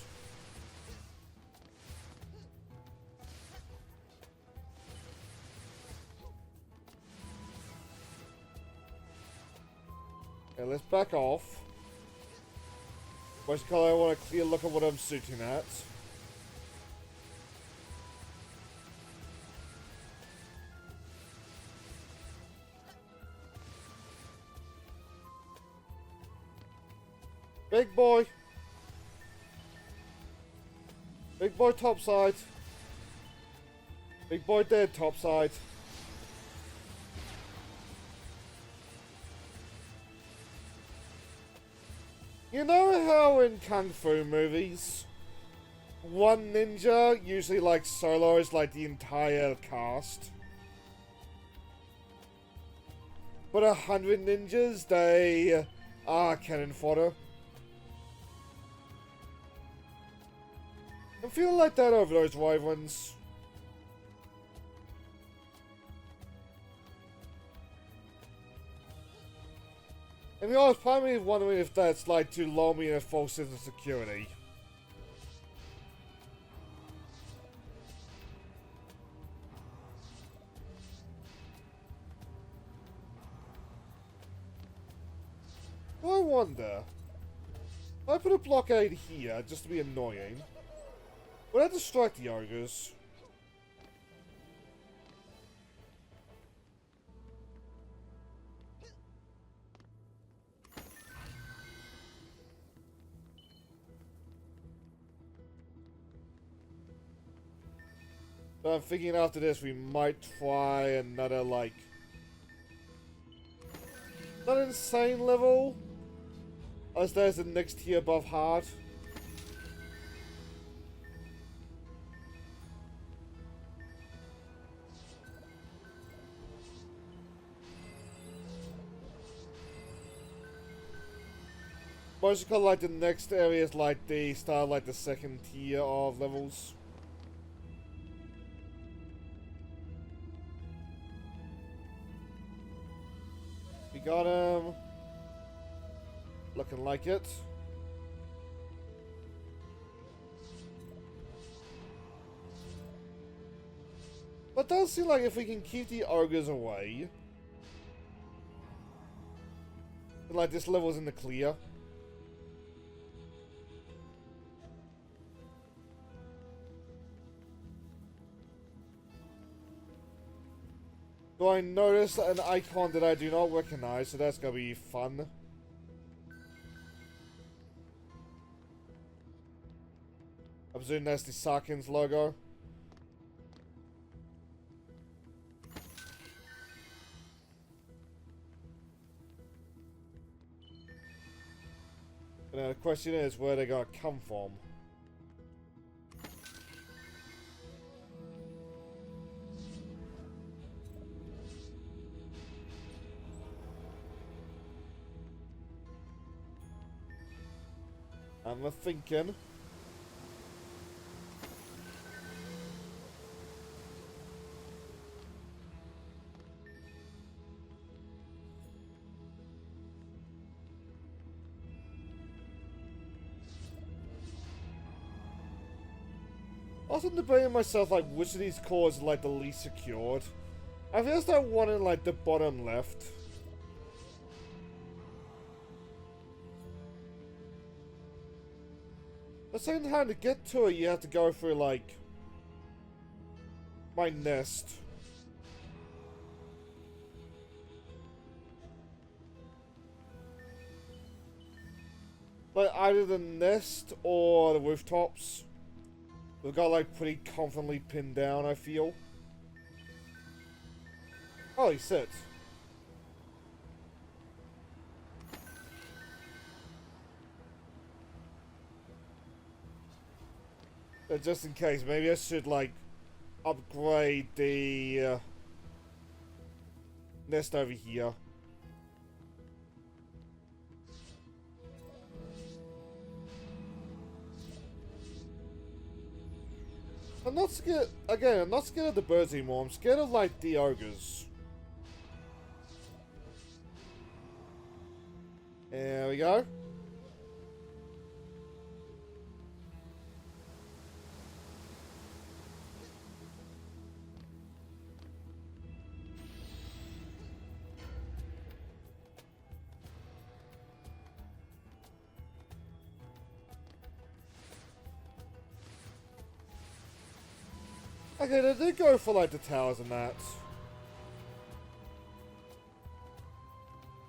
Okay, let's back off. Basically, I want a clear look at what I'm shooting at. Big boy. Big boy topside. Big boy dead topside. You know how in Kung Fu movies, one ninja usually like solos like the entire cast? But 100 ninjas, they are cannon fodder. I feel like that over those wyverns. And I was primarily wondering if that's like to lull me in a false sense of security. I wonder, if I put a blockade here just to be annoying, would that distract the ogres? But I'm thinking after this we might try another, like, not insane level, as there's the next tier above hard. Mostly called like the next area is like the start, like the second tier of levels. We got him. Looking like it. But it does seem like if we can keep the ogres away, like this level's in the clear. So I noticed an icon that I do not recognize, so that's gonna be fun. I presume that's the Sarkins logo. And now the question is where they gonna come from. I'm thinking. I was debating myself, like, which of these cores is, like, the least secured. I think it's that one in, like, the bottom left. At the same time, to get to it, you have to go through, like, my nest. Like, either the nest or the rooftops. We've got, like, pretty confidently pinned down, I feel. Holy shit. Just in case, maybe I should, like, upgrade the nest over here. I'm not scared, again, I'm not scared of the birds anymore, I'm scared of, like, the ogres. There we go. Okay, they did go for, like, the towers and that.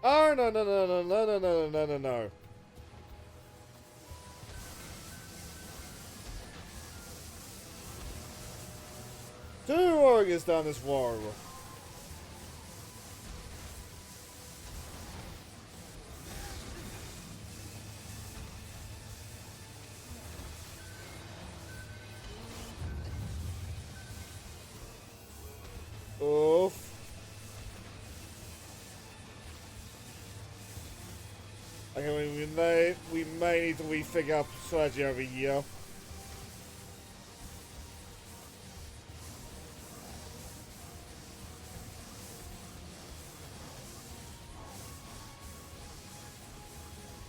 Oh, no, no, no, no, no, no, no, no, no, no. Two warriors down this wall. Oof. Okay, we may need to refigure up strategy over here.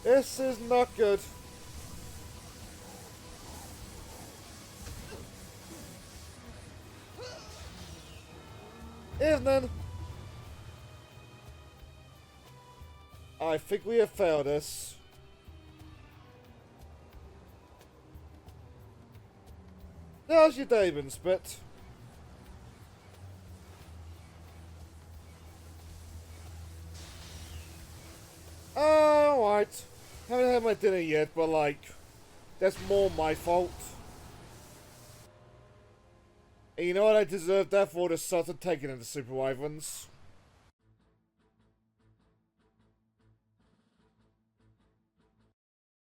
This is not good. Evening. I think we have failed this. How's your day been, Spit? Alright. Haven't had my dinner yet, but like, that's more my fault. And you know what I deserve that for? The sort of taking into Super Wyverns.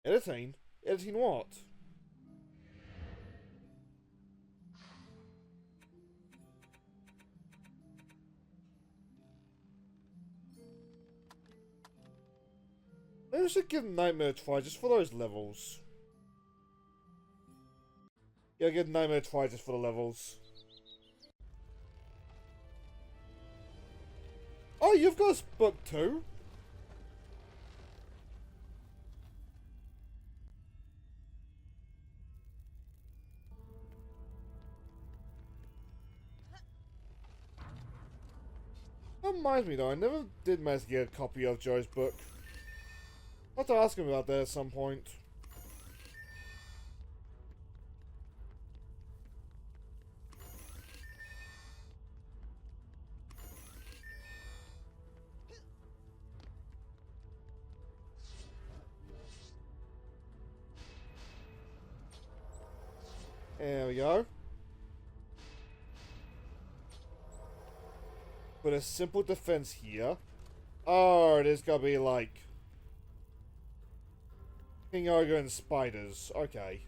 Editing? Editing what? Maybe I should give Nightmare a try just for those levels. Yeah, give Nightmare a try just for the levels. Oh, you've got a book too? That reminds me though, I never did manage to get a copy of Joe's book. I'll have to ask him about that at some point. There we go. Put a simple defense here. Oh, there's gotta be like King Ogre and spiders. Okay.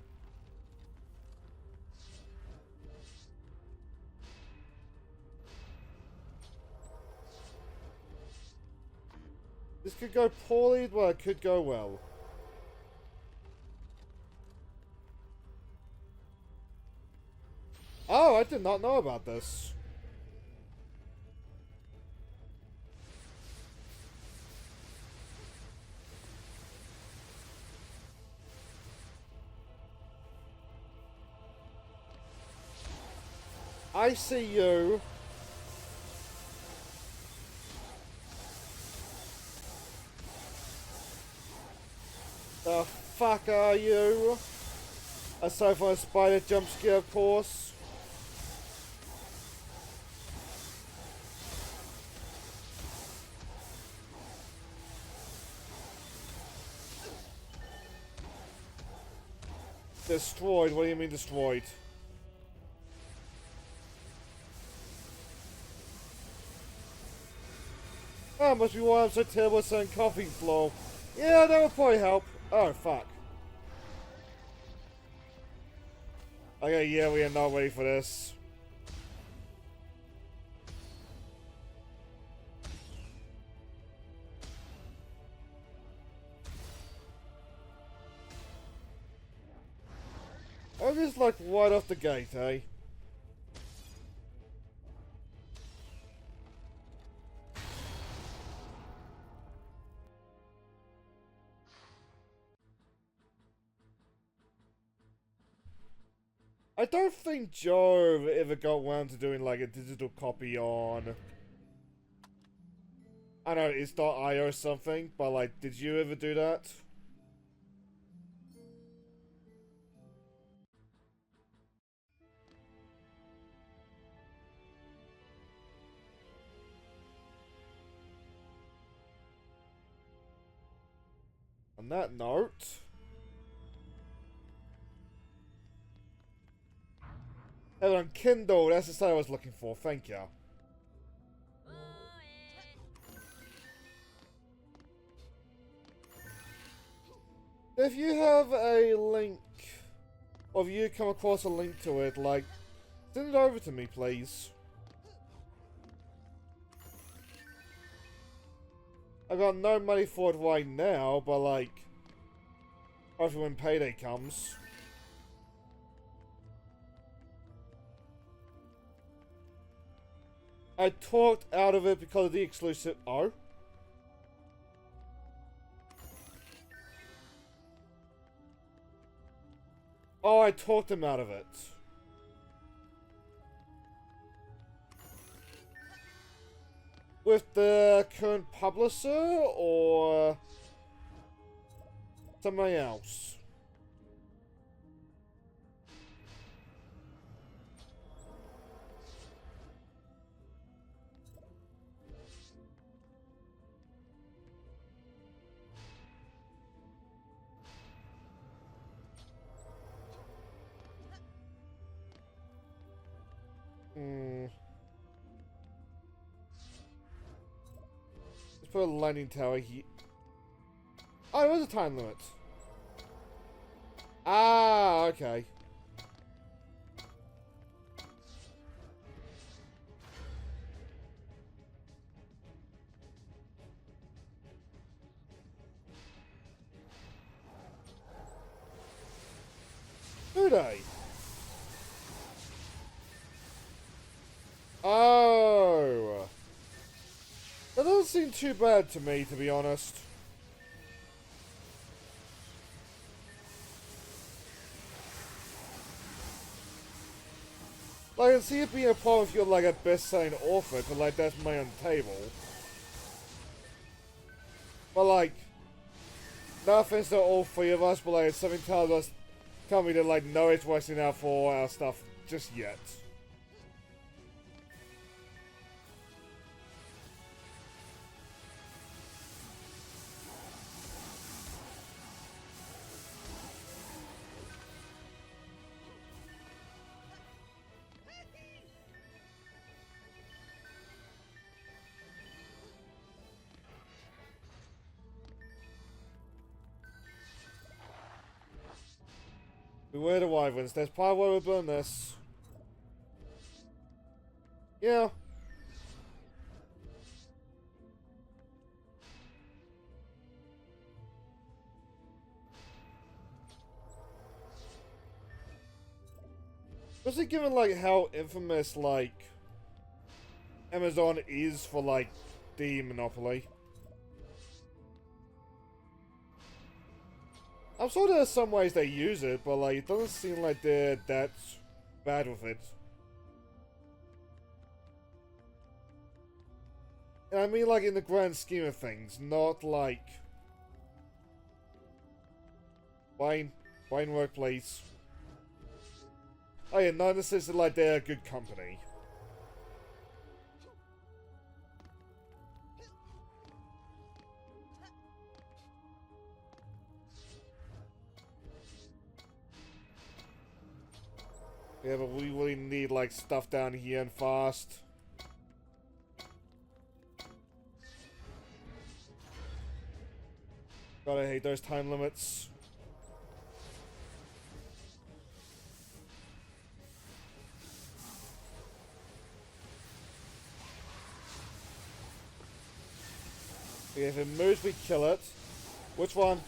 This could go poorly, but it could go well. Oh, I did not know about this. I see you. The fuck are you? Aside from a spider jump scare, of course. Destroyed? What do you mean destroyed? Oh, must be why I'm so terrible at selling coffee flow. Yeah, that would probably help. Oh, fuck. Okay, yeah, we are not ready for this. I'm just like right off the gate, eh? I don't think Joe ever got around to doing like a digital copy on, I don't know, it's .io or something, but like, did you ever do that? On that note, and on Kindle, that's the site I was looking for, thank you. If you have a link, or if you come across a link to it, like, send it over to me, please. I got no money for it right now, but like, hopefully when payday comes. I talked out of it because of the exclusive. Oh? Oh, I talked him out of it. With the current publisher or somebody else? Hmm. Let's put a lightning tower here. Oh, there was a time limit. Ah, okay. Do they? Oh. That doesn't seem too bad to me, to be honest. Like, I can see it being a problem if you're like a best-selling author, but like that's money on the table. But like, no offense to all three of us, but like something tells us, tell me that like no it's wasting out for our stuff just yet. Beware the wyverns. That's probably why we're doing this. Yeah. Especially given like how infamous like Amazon is for like the monopoly. I'm sure there's some ways they use it, but like it doesn't seem like they're that bad with it. And I mean like in the grand scheme of things, not like fine work please. Oh yeah, not necessarily like they're a good company. Yeah, but we really need like stuff down here and fast. Gotta hate those time limits. Okay, if it moves, we kill it. Which one?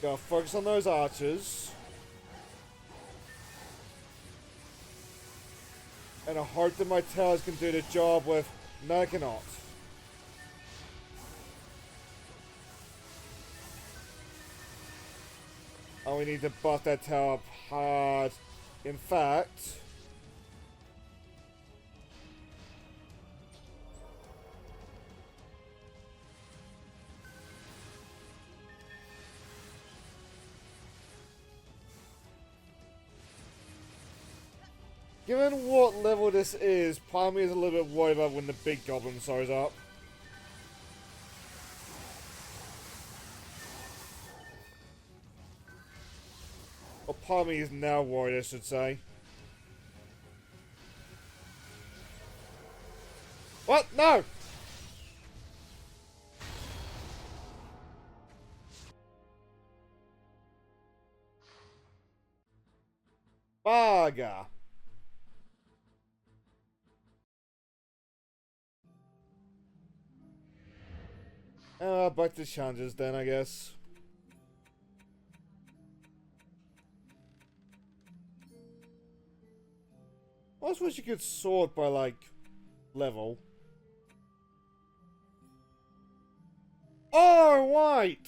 Gotta focus on those archers. And I hope that my towers can do the job with... No, I cannot. Oh, we need to buff that tower up hard. In fact... Given what level this is, part of me is a little bit worried about when the big goblin shows up. Or part of me is now worried, I should say. What? No! Baga. Back to challenges then, I guess. I just wish you could sort by, like, level. Oh, white!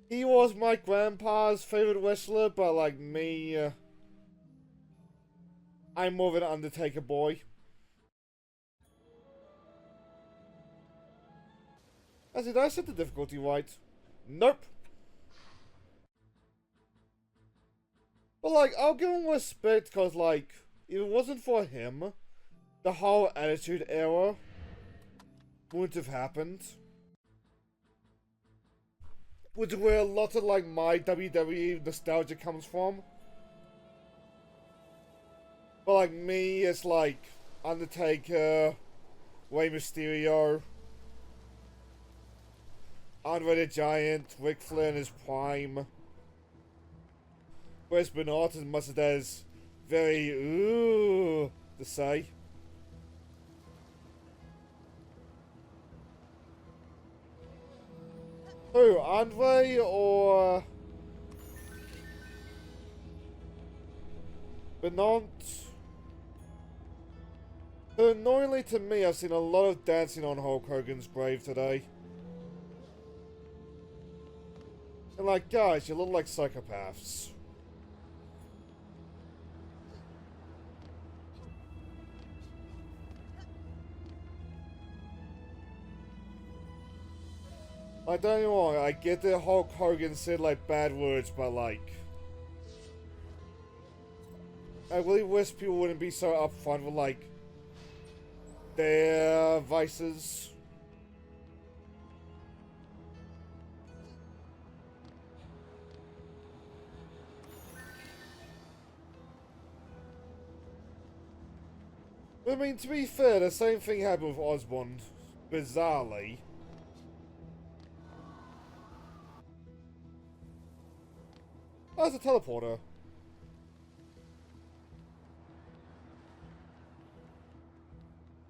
He was my grandpa's favorite wrestler, but like me, I'm more of an Undertaker boy. Did I set the difficulty right? Nope. But, like, I'll give him respect because, like, if it wasn't for him, the whole Attitude Era wouldn't have happened. Which is where a lot of, like, my WWE nostalgia comes from. But, like, me, it's like Undertaker, Rey Mysterio, Andre the Giant, Ric Flair in his prime. Whereas Bernard, as much as that is very ooh to say. Who, Andre or Bernard? Annoyingly to me, I've seen a lot of dancing on Hulk Hogan's grave today. And like, guys, you look like psychopaths. Like, don't get me wrong, I get that Hulk Hogan said, like, bad words, but, like, I really wish people wouldn't be so upfront with, like, their vices. I mean, to be fair, the same thing happened with Osborn, bizarrely. Oh, it's a teleporter.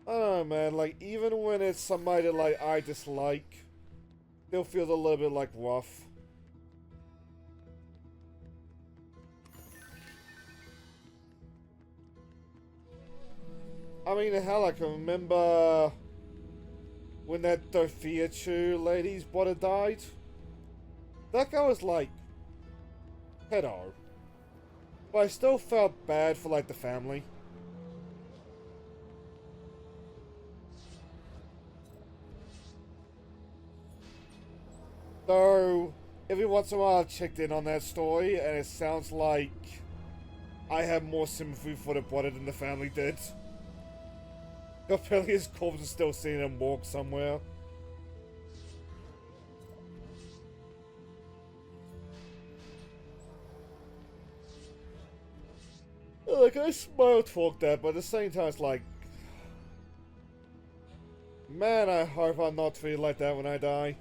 I don't know, man, like, even when it's somebody that, like, I dislike, still feels a little bit, like, rough. I mean, hell, I can remember when that Dorothea Chu lady's brother died. That guy was, like, pedo. But I still felt bad for, like, the family. So, every once in a while I've checked in on that story, and it sounds like I have more sympathy for the brother than the family did. Apparently his corpse is still seen in a morgue somewhere. Like, I smile talk that, but at the same time it's like, man, I hope I'm not feeling like that when I die.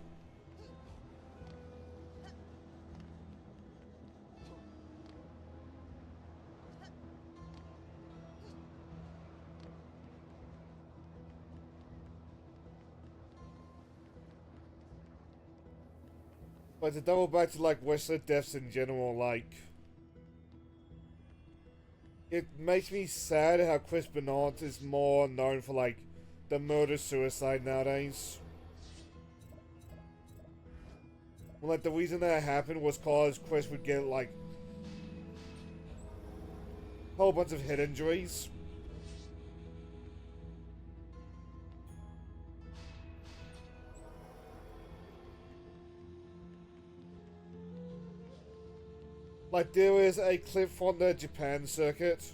But to double back to, like, Wrestler deaths in general, like, it makes me sad how Chris Benoit is more known for, like, the murder-suicide nowadays. Well, like, the reason that happened was cause Chris would get, like, a whole bunch of head injuries. Like, there is a clip from the Japan circuit,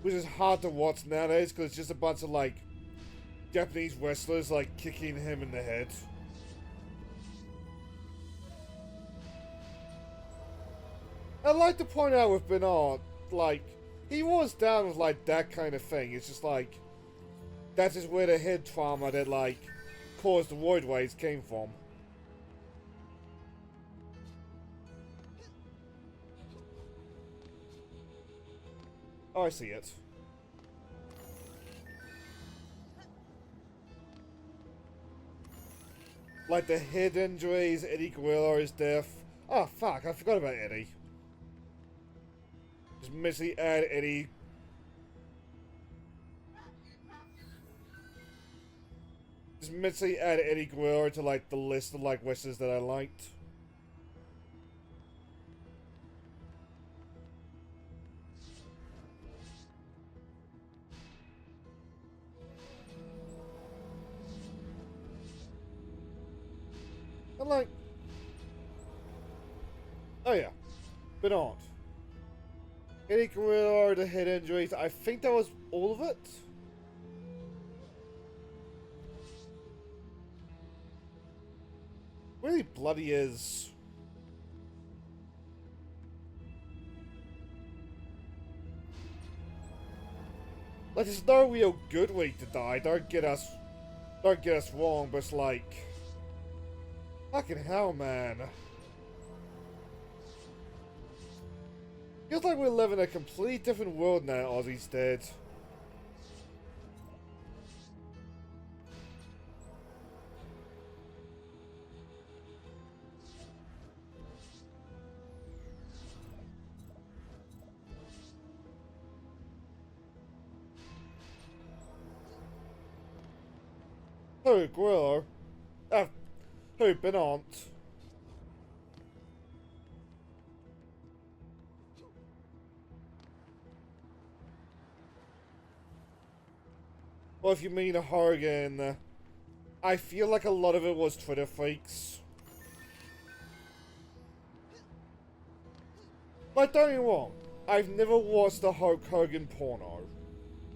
which is hard to watch nowadays because it's just a bunch of, like, Japanese wrestlers, like, kicking him in the head. I'd like to point out with Bernard, like, he was down with, like, that kind of thing. It's just, like, that's just where the head trauma that, like, caused the roid rage came from. Oh, I see it. Like the head injuries, Eddie Guerrero's death. Oh, fuck, I forgot about Eddie. Just mentally add Eddie. Just mentally add Eddie Guerrero to, like, the list of, like, wrestlers that I liked. And like, oh yeah, Bernard. Any gorilla to head injuries. I think that was all of it. Really bloody is. Like, there's no real good way to die. Don't get us wrong, but it's like, fucking hell, man. Feels like we're living in a completely different world now. Ozzy's dead. Who, Grillo? Who, Benant? Well, if you mean a Hogan, I feel like a lot of it was Twitter fakes. Like, don't get me wrong, I've never watched a Hulk Hogan porno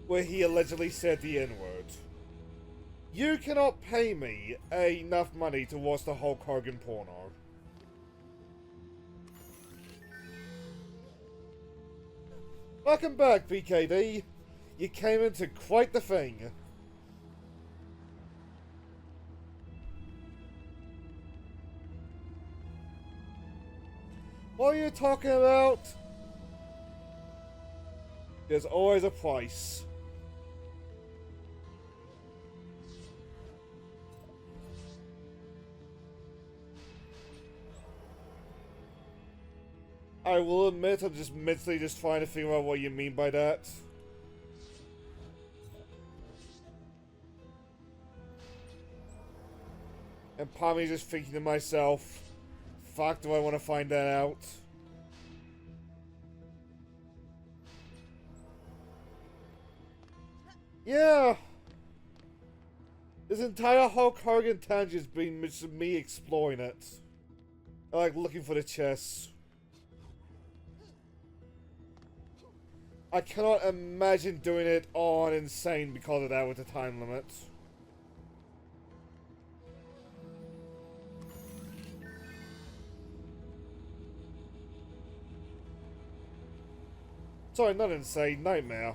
where he allegedly said the N-word. You cannot pay me enough money to watch the Hulk Hogan porno. Welcome back, BKD. You came into quite the thing. What are you talking about? There's always a price. I will admit, I'm just mentally just trying to figure out what you mean by that. And part of me just thinking to myself, fuck, do I want to find that out? Yeah. This entire Hulk Hogan tangent's been just me exploring it. I like looking for the chests. I cannot imagine doing it on Insane because of that with the time limit. Sorry, not Insane, Nightmare.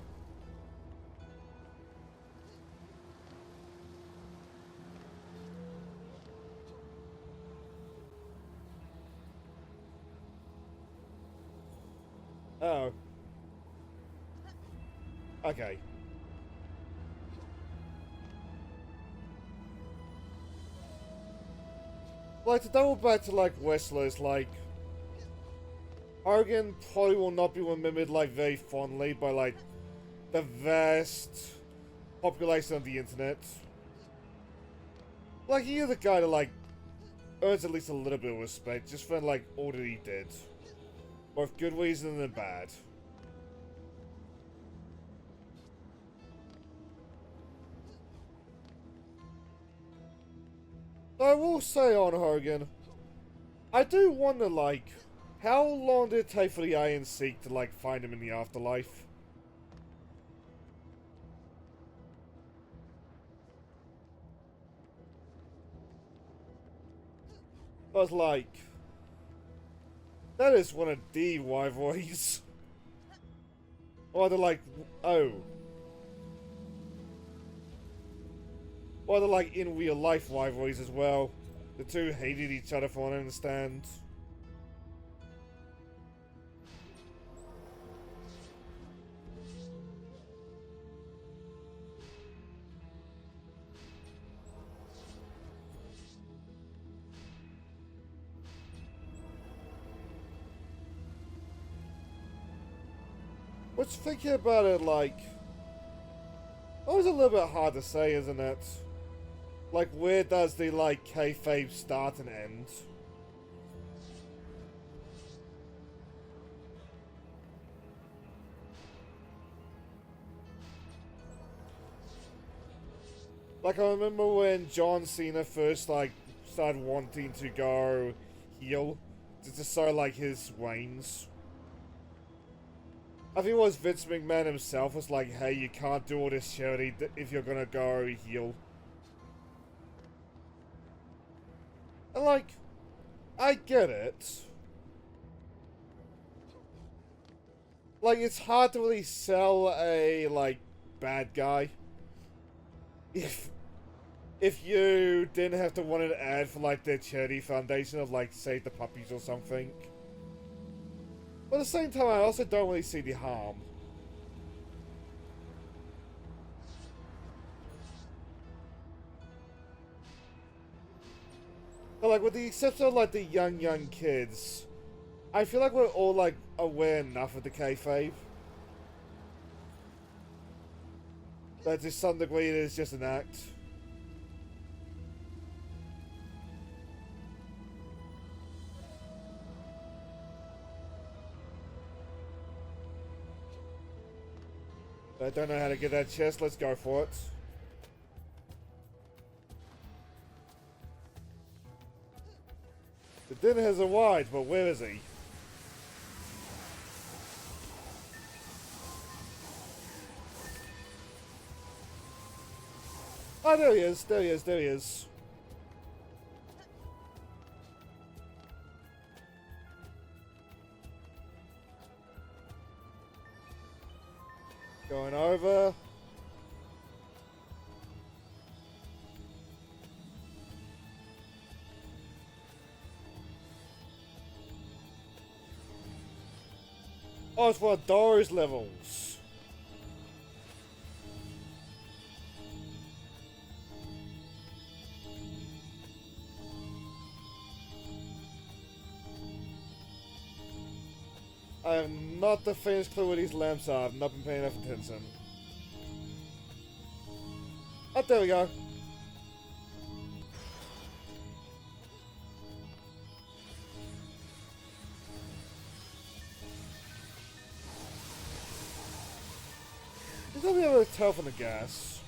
Oh. Okay. Like, to double back to, like, wrestlers, like, Hogan probably will not be remembered, like, very fondly by, like, the vast population of the internet. Like, he is a guy that, like, earns at least a little bit of respect, just for, like, all that he did. Both good reason and bad. I will say on Hogan, I do wonder, like, how long did it take for the Iron Seek to, like, find him in the afterlife? I was like, that is one of the rivalries. Or they're like, oh. Or they're like in real life rivalries as well. The two hated each other from what I understand. Which, thinking about it, like, always a little bit hard to say, isn't it? Like, where does the, like, kayfabe start and end? Like, I remember when John Cena first, like, started wanting to go heel. Just so, like, his reigns. I think it was Vince McMahon himself was like, hey, you can't do all this charity if you're gonna go heel. And, like, I get it. Like, it's hard to really sell a, like, bad guy. If you didn't have to run an ad for, like, their charity foundation of, like, Save the Puppies or something. But at the same time, I also don't really see the harm. But, like, with the exception of, like, the young kids, I feel like we're all, like, aware enough of the kayfabe. That to some degree it is just an act. I don't know how to get that chest, let's go for it. The dinner has arrived, but where is he? Oh, there he is, there he is, there he is. Going over. Oh, it's for those levels. I have not the faintest clue where these lamps are. I've not been paying enough attention. Oh, there we go. There's nothing able to tell from the gas.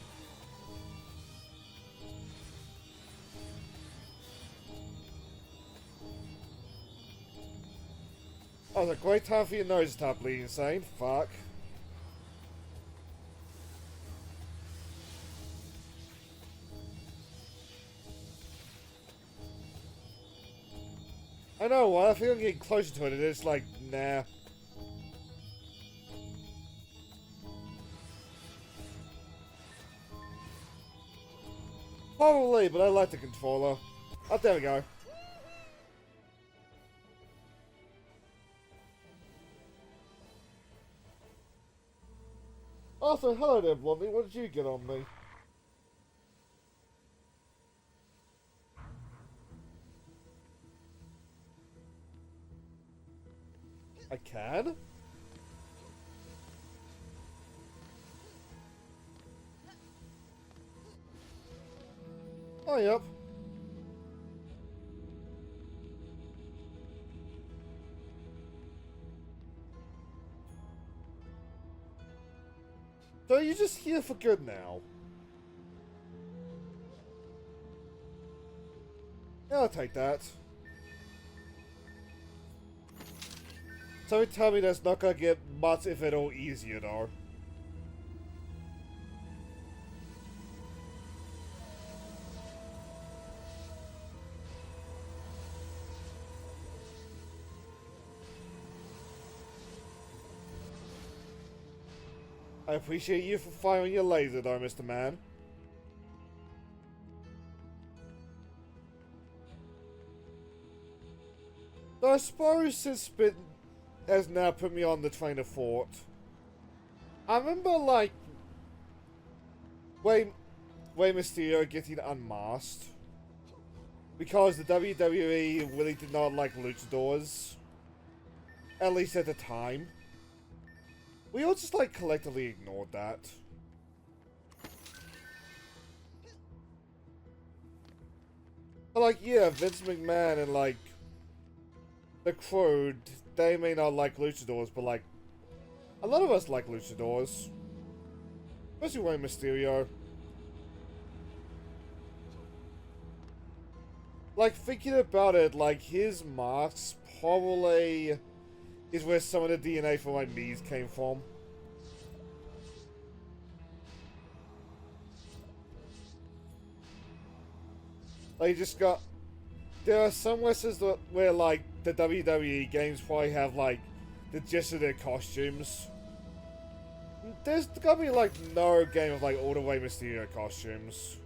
Oh, it's a great time for your nose to stop bleeding insane. Fuck. I know what, I think I'm getting closer to it and it's like, nah. Probably, but I like the controller. Oh, there we go. Also, hello there, Blondie. What did you get on me? I can? Oh, yep. So you're just here for good now? Yeah, I'll take that. So you tell me that's not gonna get much, if at all, easier, though. I appreciate you for firing your laser, though, Mr. Man. So I suppose since Spit has now put me on the train of thought, I remember, like, Rey Mysterio getting unmasked. Because the WWE really did not like luchadors. At least at the time. We all just, like, collectively ignored that. But, like, yeah, Vince McMahon and, like, the crew, they may not like luchadors, but, like, a lot of us like luchadors. Especially Rey Mysterio. Like, thinking about it, like, his marks probably is where some of the DNA from my knees came from. Like, you just got... There are some wrestlers where, like, the WWE games probably have, like, the gist of their costumes. There's gotta be, like, no game of, like, all the way Mysterio costumes.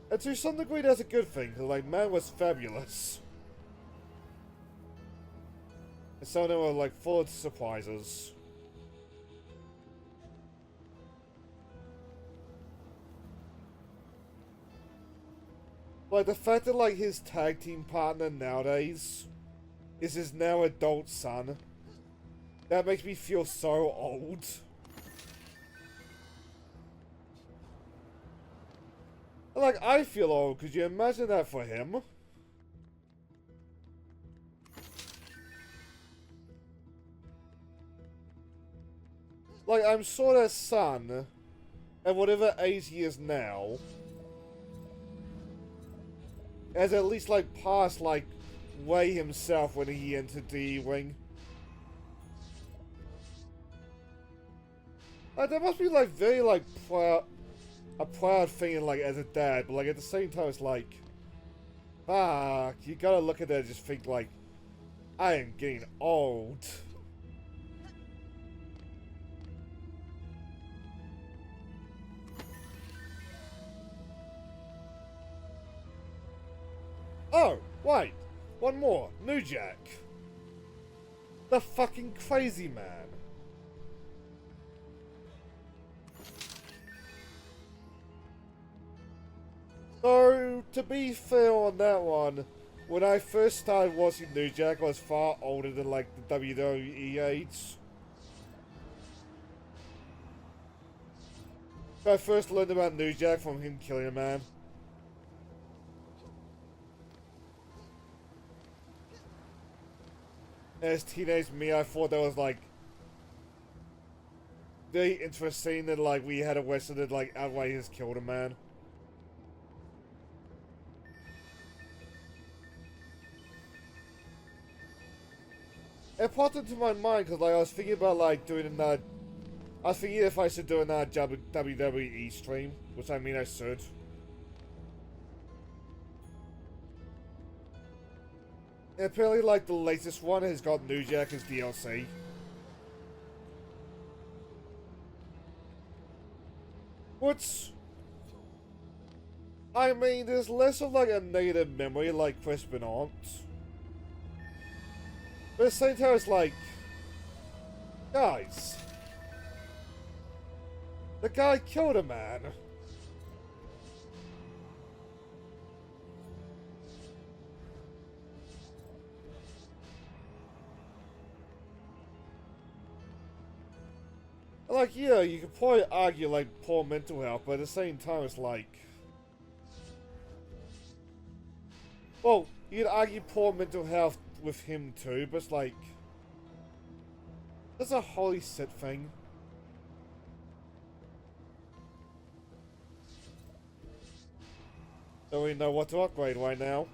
And to some degree, that's a good thing, because, like, man was fabulous. And some of them were, like, full of surprises. Like, the fact that, like, his tag team partner nowadays is his now adult son, that makes me feel so old. Like, I feel old. Could you imagine that for him? Like, I'm sure that son, at whatever age he is now, has at least, like, passed, like, way himself when he entered the ring. Like, that must be, like, very, like, a proud thing, like, as a dad, but, like, at the same time, it's like, you gotta look at that and just think, like, I am getting old. Oh, wait, one more, New Jack. The fucking crazy man. So, to be fair on that one, when I first started watching New Jack, I was far older than, like, the WWE age. I first learned about New Jack from him killing a man. As teenage me, I thought that was, like, very interesting that, like, we had a wrestler that, like, outright has killed a man. It popped into my mind because, like, I was thinking about, like, doing another... I was thinking if I should do another WWE stream, which I mean I should. And apparently, like, the latest one has got New Jack as DLC. Which... I mean, there's less of, like, a negative memory like Chris Benoit. But at the same time, it's like... Guys... The guy killed a man. Like, yeah, you could probably argue, like, poor mental health, but at the same time, it's like... Well, you could argue poor mental health with him too, but it's like... That's a holy shit thing. Don't really know what to upgrade right now.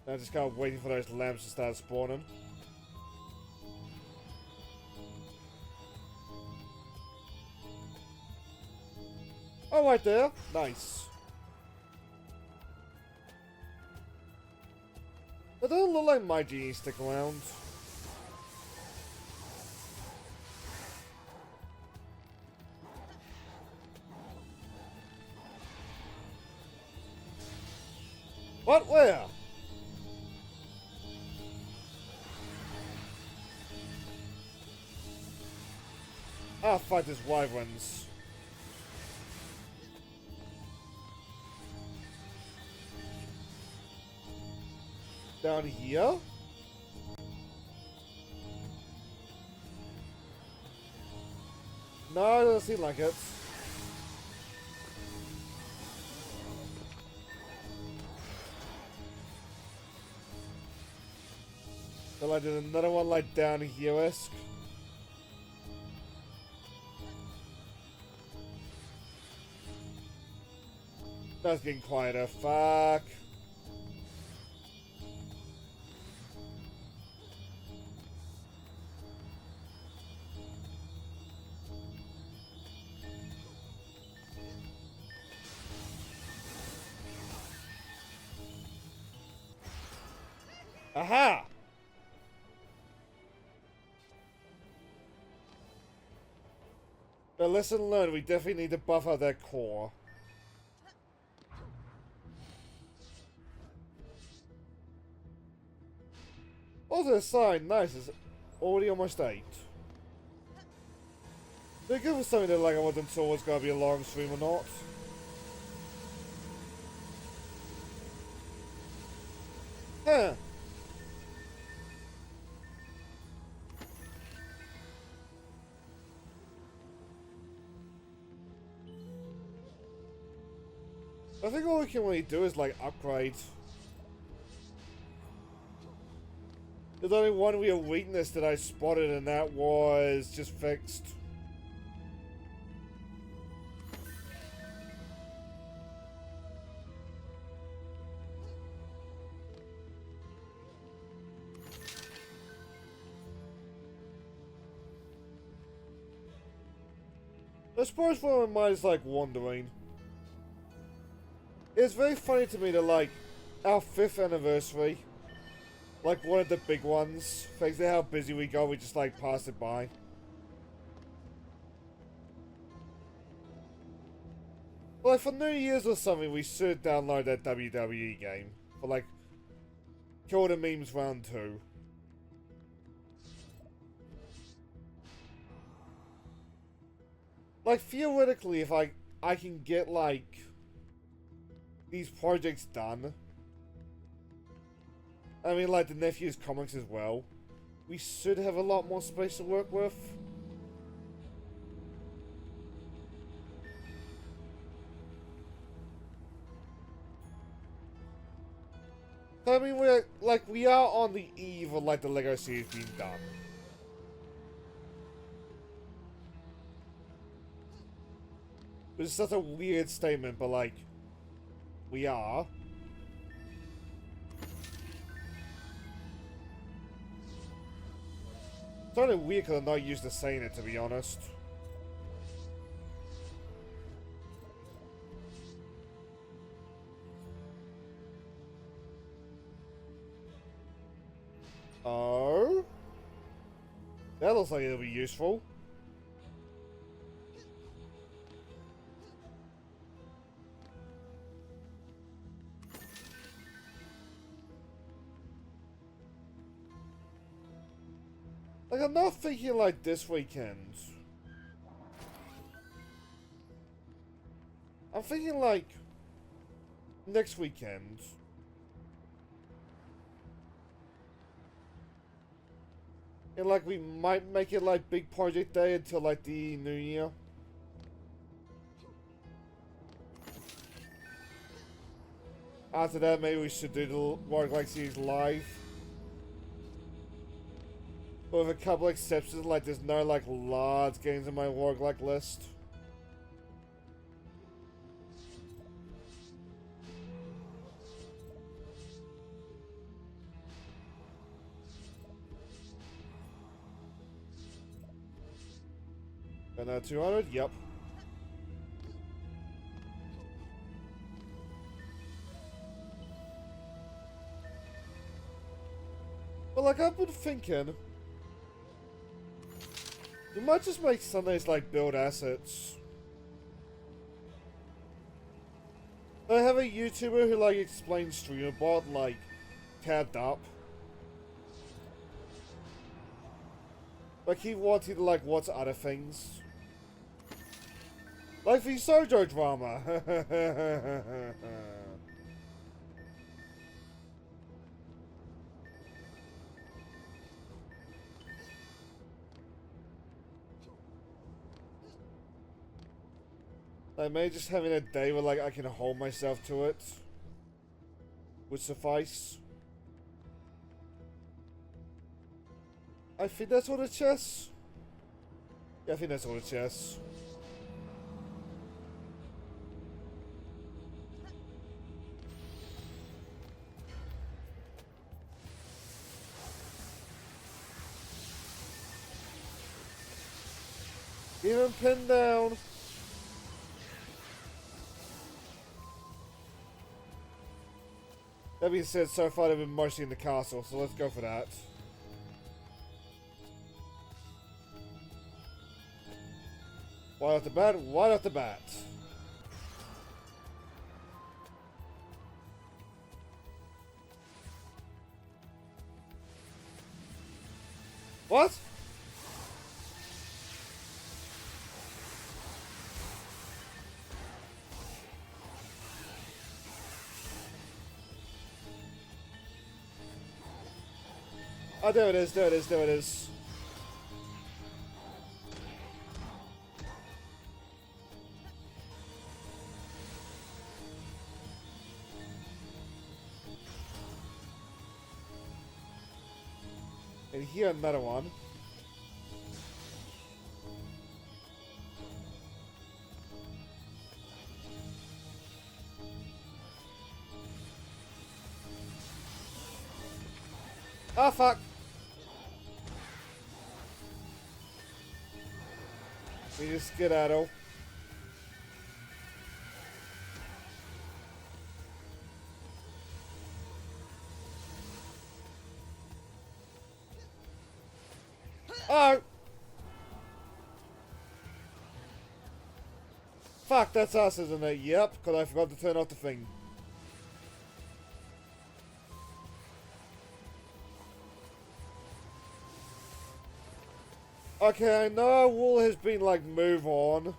I'm just kind of waiting for those lamps to start spawning. Oh, right there. Nice. It doesn't look like my genie stick around. What? Where? I'll fight these wyverns. Down here? No, it doesn't seem like it. So like there's another one like down here-esque. That's getting quieter. Fuck. Aha! But lesson learned, we definitely need to buff out that core. Also, a sign, nice, it's already almost 8. They're good for something that like I wasn't sure was gonna be a long stream or not. Huh. I think all we can really do is like upgrade. There's only one real weakness that I spotted, and that was just fixed. I suppose where my mind is like wandering. It's very funny to me that like our 5th anniversary, like one of the big ones, thanks to how busy we go, we just like pass it by. Like for New Year's or something, we should download that WWE game for like Kill the Memes Round 2. Like theoretically, if I can get like these projects done, I mean like the Nephew's comics as well, we should have a lot more space to work with. I mean we are on the eve of like the Lego series being done. Which is such a weird statement, but like we are. It's only weird because I'm not used to saying it, to be honest. Oh? That looks like it'll be useful. Like, I'm not thinking like this weekend. I'm thinking like next weekend. And like we might make it like big project day until like the new year. After that, maybe we should do the roguelike series live. With a couple exceptions, like there's no like large games on my roguelike list. And 200? Yep. But like I've been thinking, we might just make Sundays like build assets. I have a YouTuber who like explains StreamerBot like tabbed up. Like he wanted to like watch other things. Like the Sojo drama. Like maybe just having a day where like I can hold myself to it would suffice. I think that's all the chests. Yeah, I think that's all the chests. Get him pinned down. That being said, so far they've been mostly in the castle, so let's go for that. Right off the bat, right off the bat. What? Oh, there it is, there it is, there it is. And here another one. Ah, fuck. We just skedaddle. Oh! Fuck, that's us, isn't it? Yep, because I forgot to turn off the thing. Okay, I know Wool has been like, move on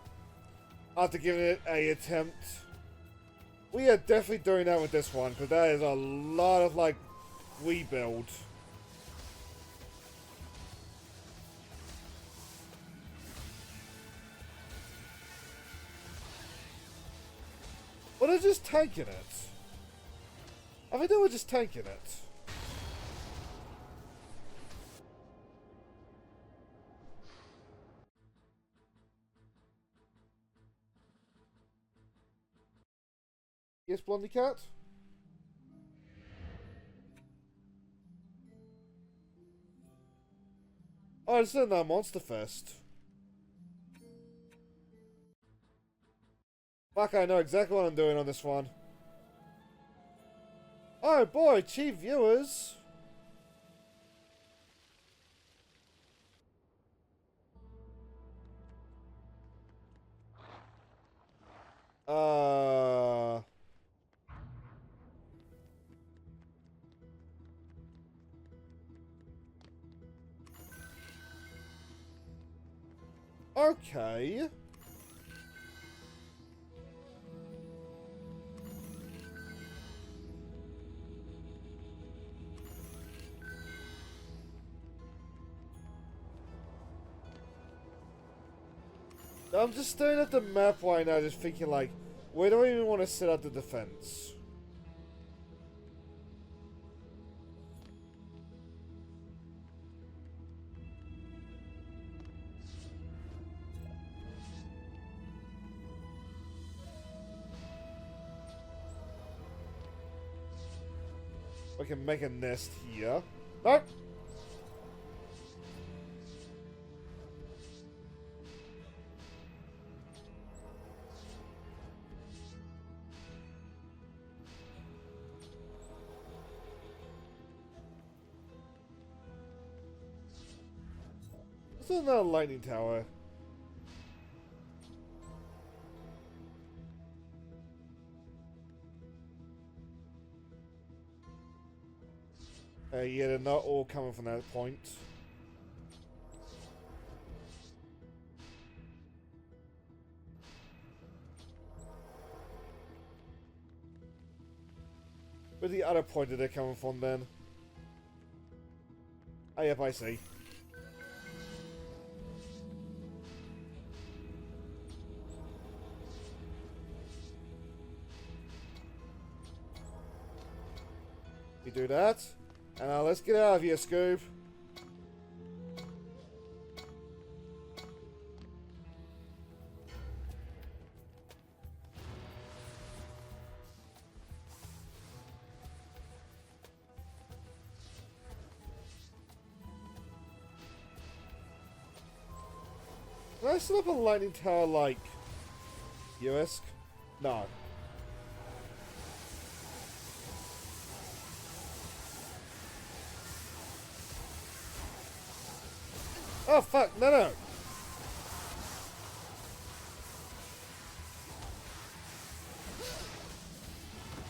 after giving it a attempt. We are definitely doing that with this one, because that is a lot of, like, rebuild. But they're just tanking it. I think they were just tanking it. Yes, Blondie Cat? Oh, it's in that Monster Fest. Fuck, I know exactly what I'm doing on this one. Oh boy, chief viewers. Okay. I'm just staring at the map right now, just thinking like, where do I even want to set up the defense? I can make a nest here. Nope. This is another lightning tower. Yeah, they're not all coming from that point. Where's the other point that they're coming from then? Oh, yep, I see. You do that. And now let's get out of here, Scoob. Can I set up a lightning tower like US? No. Oh fuck, no.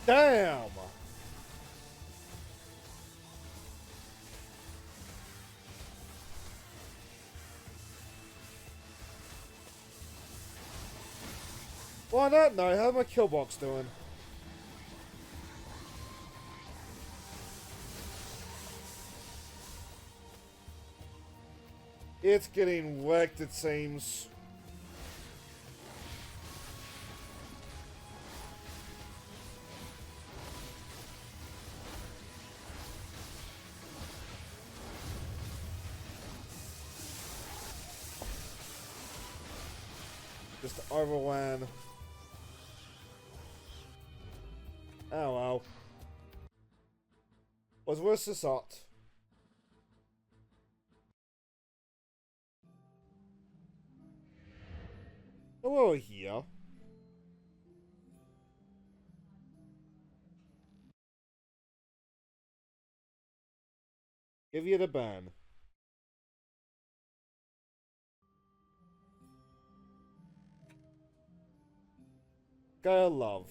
Damn! Why not? No, how's my kill box doing? It's getting wrecked, it seems. Just overran. Oh well. Was worse this art? Oh, we're here. Give you the ban. Gotta love.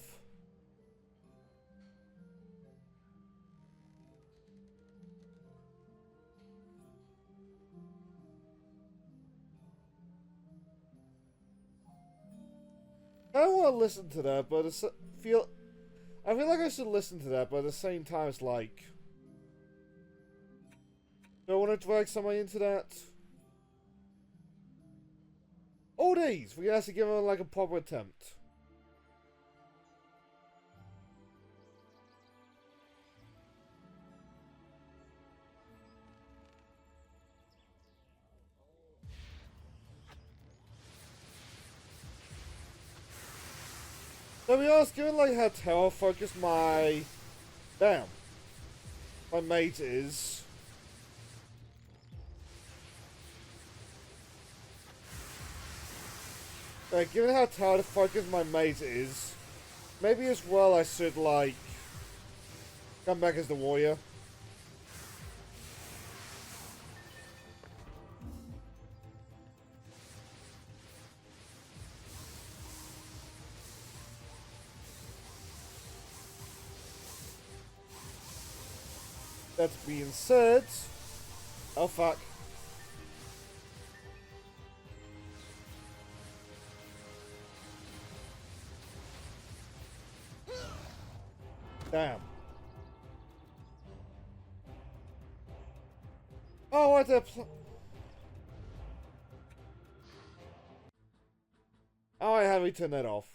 I don't want to listen to that, but I feel like I should listen to that, but at the same time, it's like, do I want to drag somebody into that? All these, we have to give them like a proper attempt. To be honest, given like how tower focused my mate is, given how tower focused my mate is, maybe as well I should like come back as the warrior. That being said, oh fuck. Damn. Oh, I did. Oh, I have to turn that off.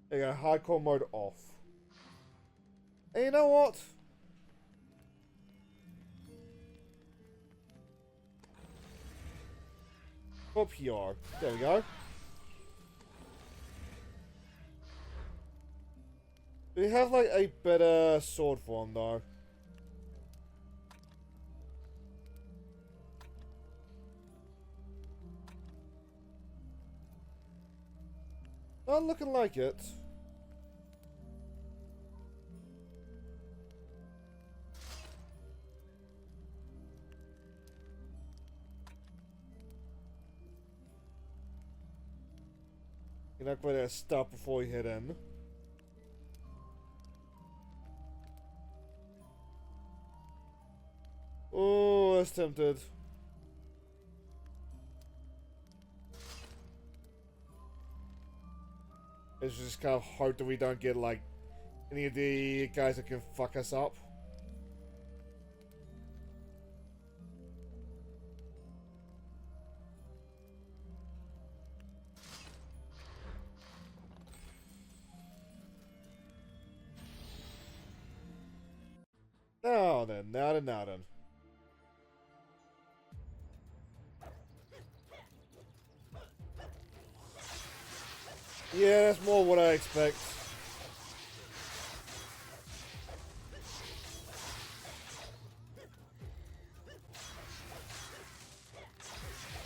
There you go, hardcore mode off. And you know what? Up here. There we go. We have like a better sword form though. Not looking like it. You're not going to stop before you hit in. Oh, that's tempted. It's just kind of hope that we don't get like any of the guys that can fuck us up. Now then. Yeah, that's more what I expect.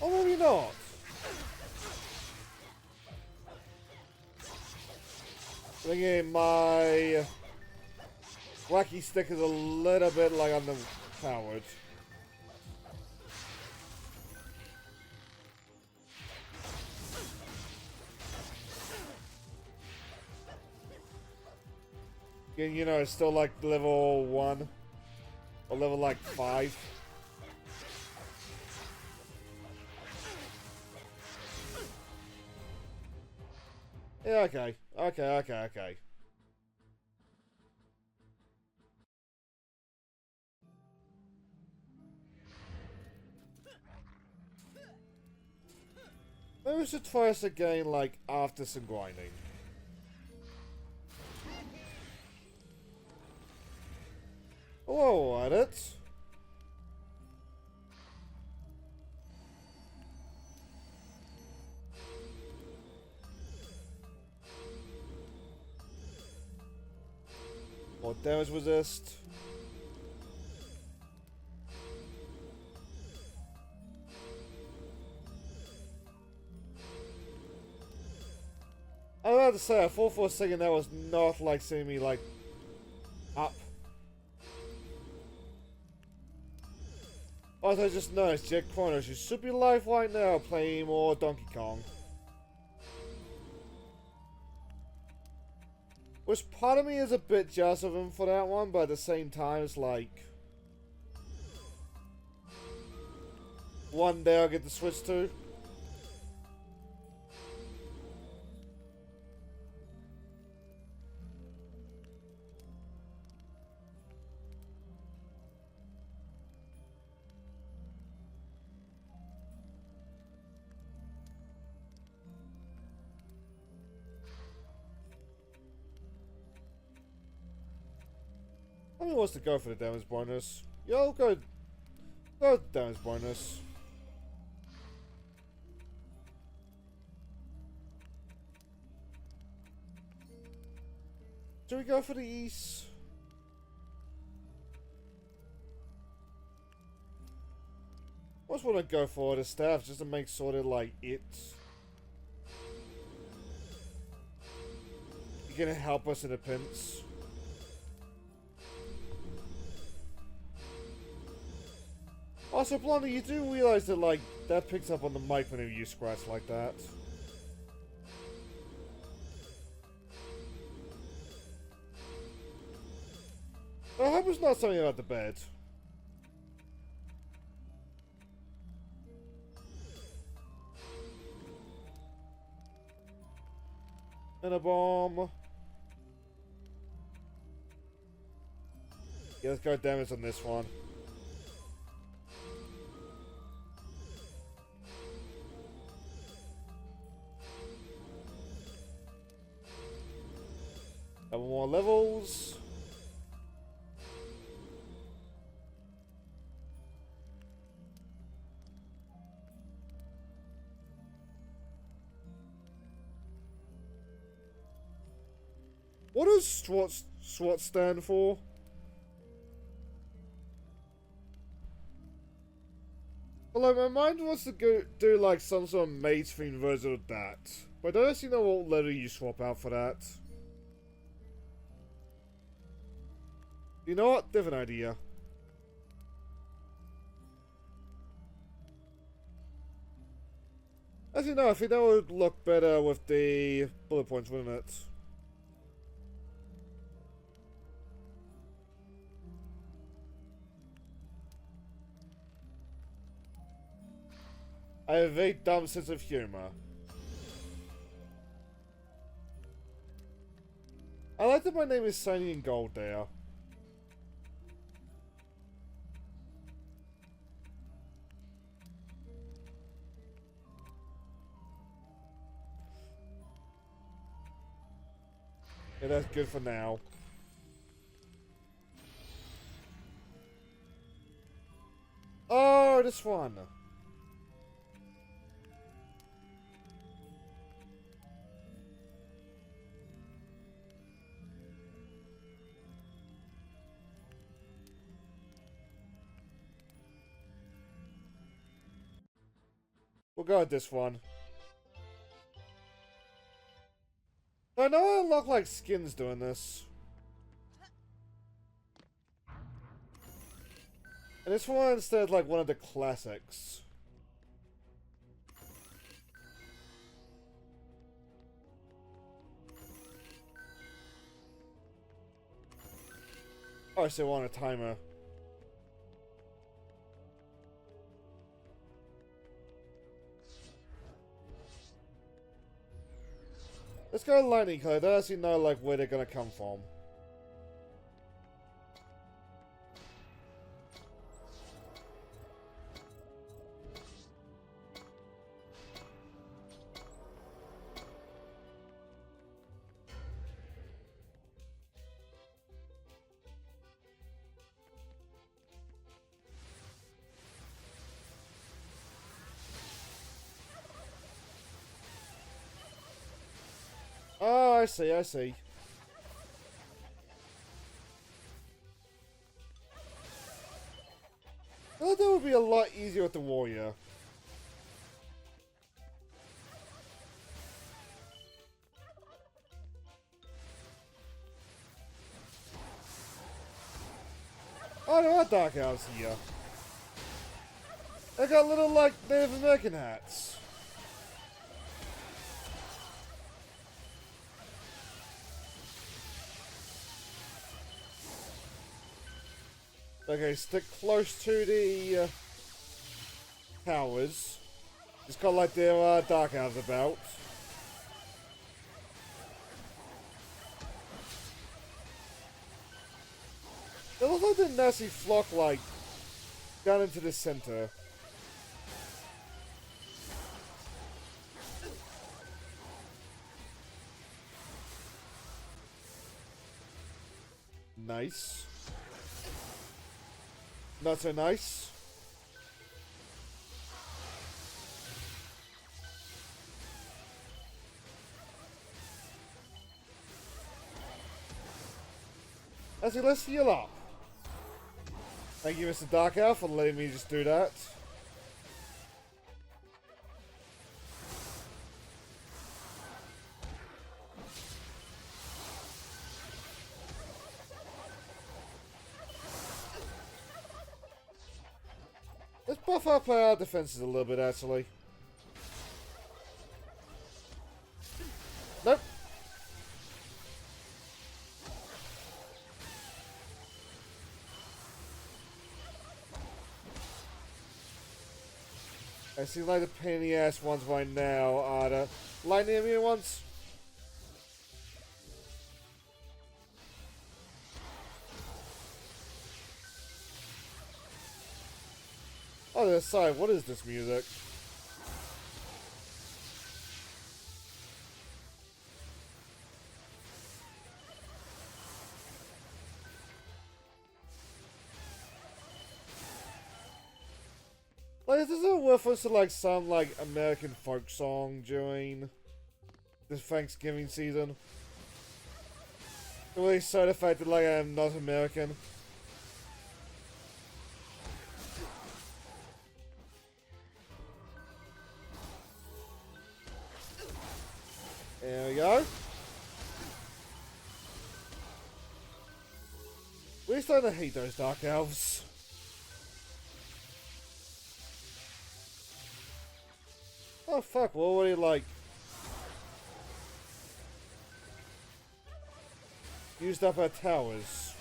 Or maybe not. Thinking my wacky stick is a little bit like underpowered. And you know, it's still like level 1 or level like 5. Yeah, okay. Okay. Maybe we should try this again, like, after some grinding. Oh, at it. More damage resist. I was about to say, I thought for a second that was not like seeing me like up. Also, I just noticed Jack Kronos, you should be live right now playing more Donkey Kong. Which part of me is a bit jealous of him for that one, but at the same time, it's like one day I'll get the Switch to. Who wants to go for the damage bonus? Yo, go damage bonus. Should we go for the east? I just want to go for the staff just to make sure that like it's gonna help us in the pinch. Also, Blondie, you do realize that, like, that picks up on the mic whenever you scratch like that. I hope it's not something about the bed. And a bomb. Yeah, let's go damage on this one. Couple more levels. What does SWAT stand for? Well, like, my mind wants to go do like some sort of mage themed version of that, but I don't actually know what letter you swap out for that. You know what? Different idea. Actually, no, I think that would look better with the bullet points, wouldn't it? I have a very dumb sense of humor. I like that my name is Shiny in Gold there. Yeah, that's good for now. Oh, this one. We'll go with this one. I know I unlock like skins doing this. And this one instead of like one of the classics. Oh, I still want a timer. Let's go lightning because I don't actually know like where they're gonna come from. Oh, I see, I see. I thought that would be a lot easier with the warrior. Oh, there are dark elves here. They got little, like, Native American hats. Okay, stick close to the towers. Just got like there are dark elves about. It looks like the nasty flock like down into the center. Nice. Not so nice. Actually, let's heal up. Thank you, Mr. Dark Elf, for letting me just do that. Let's buff up our defenses a little bit, actually. Nope. I see like the pain in the ass ones right now are the lightning immune ones. Oh, sorry, what is this music? Like, is this a reference to like some like American folk song during the Thanksgiving season? Really so the fact that like I'm not American. There we go. We're starting to hate those dark elves. Oh fuck, we're already like used up our towers.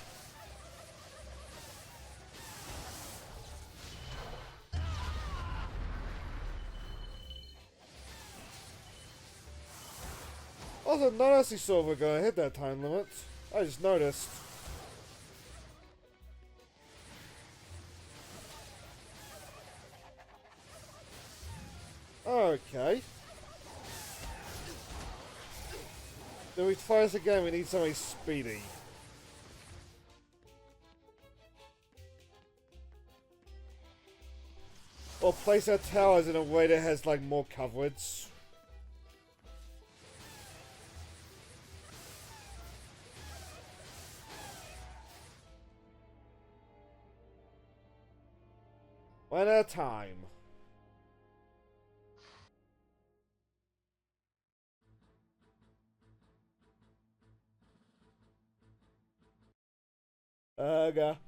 Also, not actually sure if we're gonna hit that time limit. I just noticed. Okay. Then we try this again, we need something speedy. Or place our towers in a way that has like more coverage. One at a time. God.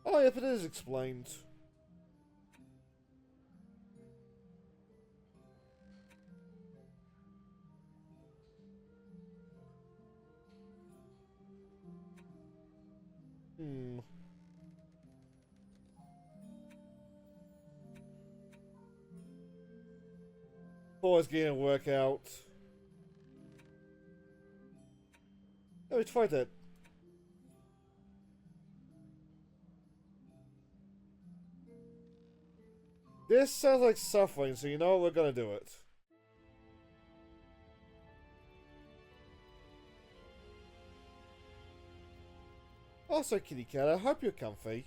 Oh, yep, it is explained. Hmm. Always getting a workout. Oh, we tried that. This sounds like suffering, so you know what, we're gonna do it. Also, kitty cat, I hope you're comfy.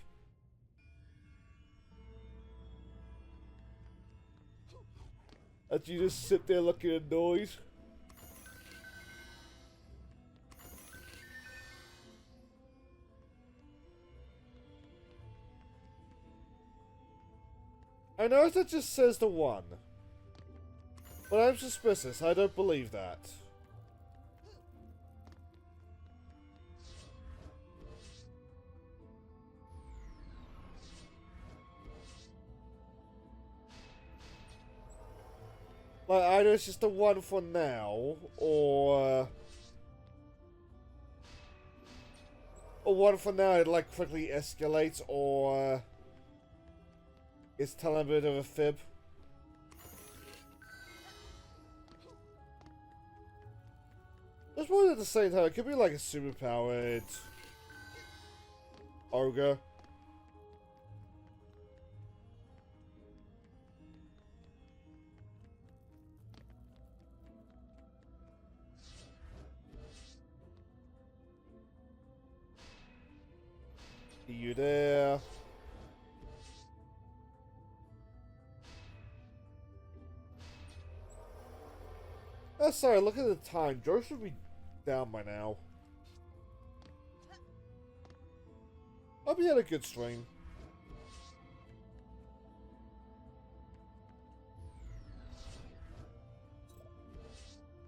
As you just sit there looking at noise. I know that just says the one. But I'm suspicious, I don't believe that. Like, either it's just the one for now, or one for now it like quickly escalates, or it's telling a bit of a fib. There's one at the same time, it could be like a superpowered ogre. See you there. Oh, sorry, look at the time. Joe should be down by now. Hope you had a good stream.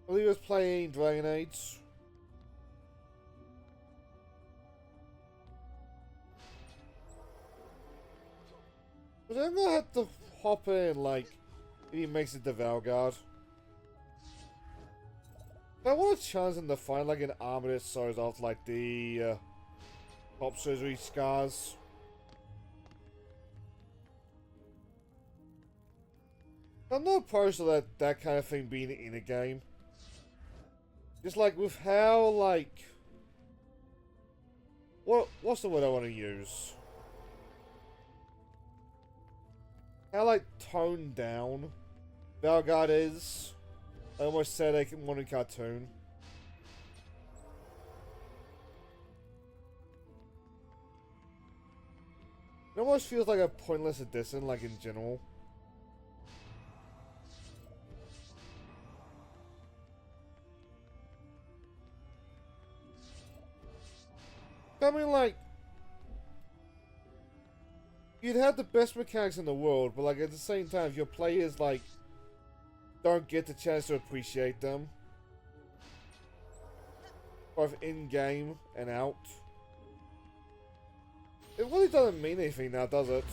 I believe he was playing Dragon Age. But I'm gonna have to hop in, like, if he makes it to Valgard. I want to challenge him to find, like, an armor that shows off, like, the top surgery scars. I'm not opposed to that kind of thing being in a game. Just, like, with how, like... What's the word I want to use? How, like, toned down Valgard is. I almost said I want a cartoon. It almost feels like a pointless addition, like, in general. I mean, like... You'd have the best mechanics in the world, but, like, at the same time, if your players, like... don't get the chance to appreciate them, both in-game and out, it really doesn't mean anything now, does it?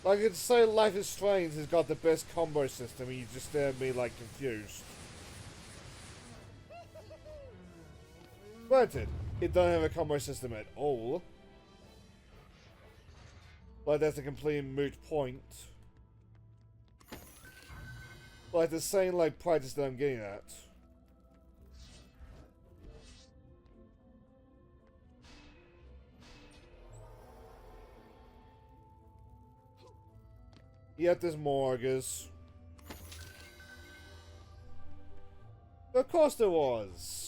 Like, it's say Life is Strange has got the best combo system, and you just stare at me, like, confused. Granted, it doesn't have a combo system at all. Like, that's a complete moot point. Like, the same, like, practice that I'm getting at. Yet there's more ogres. Of course there was.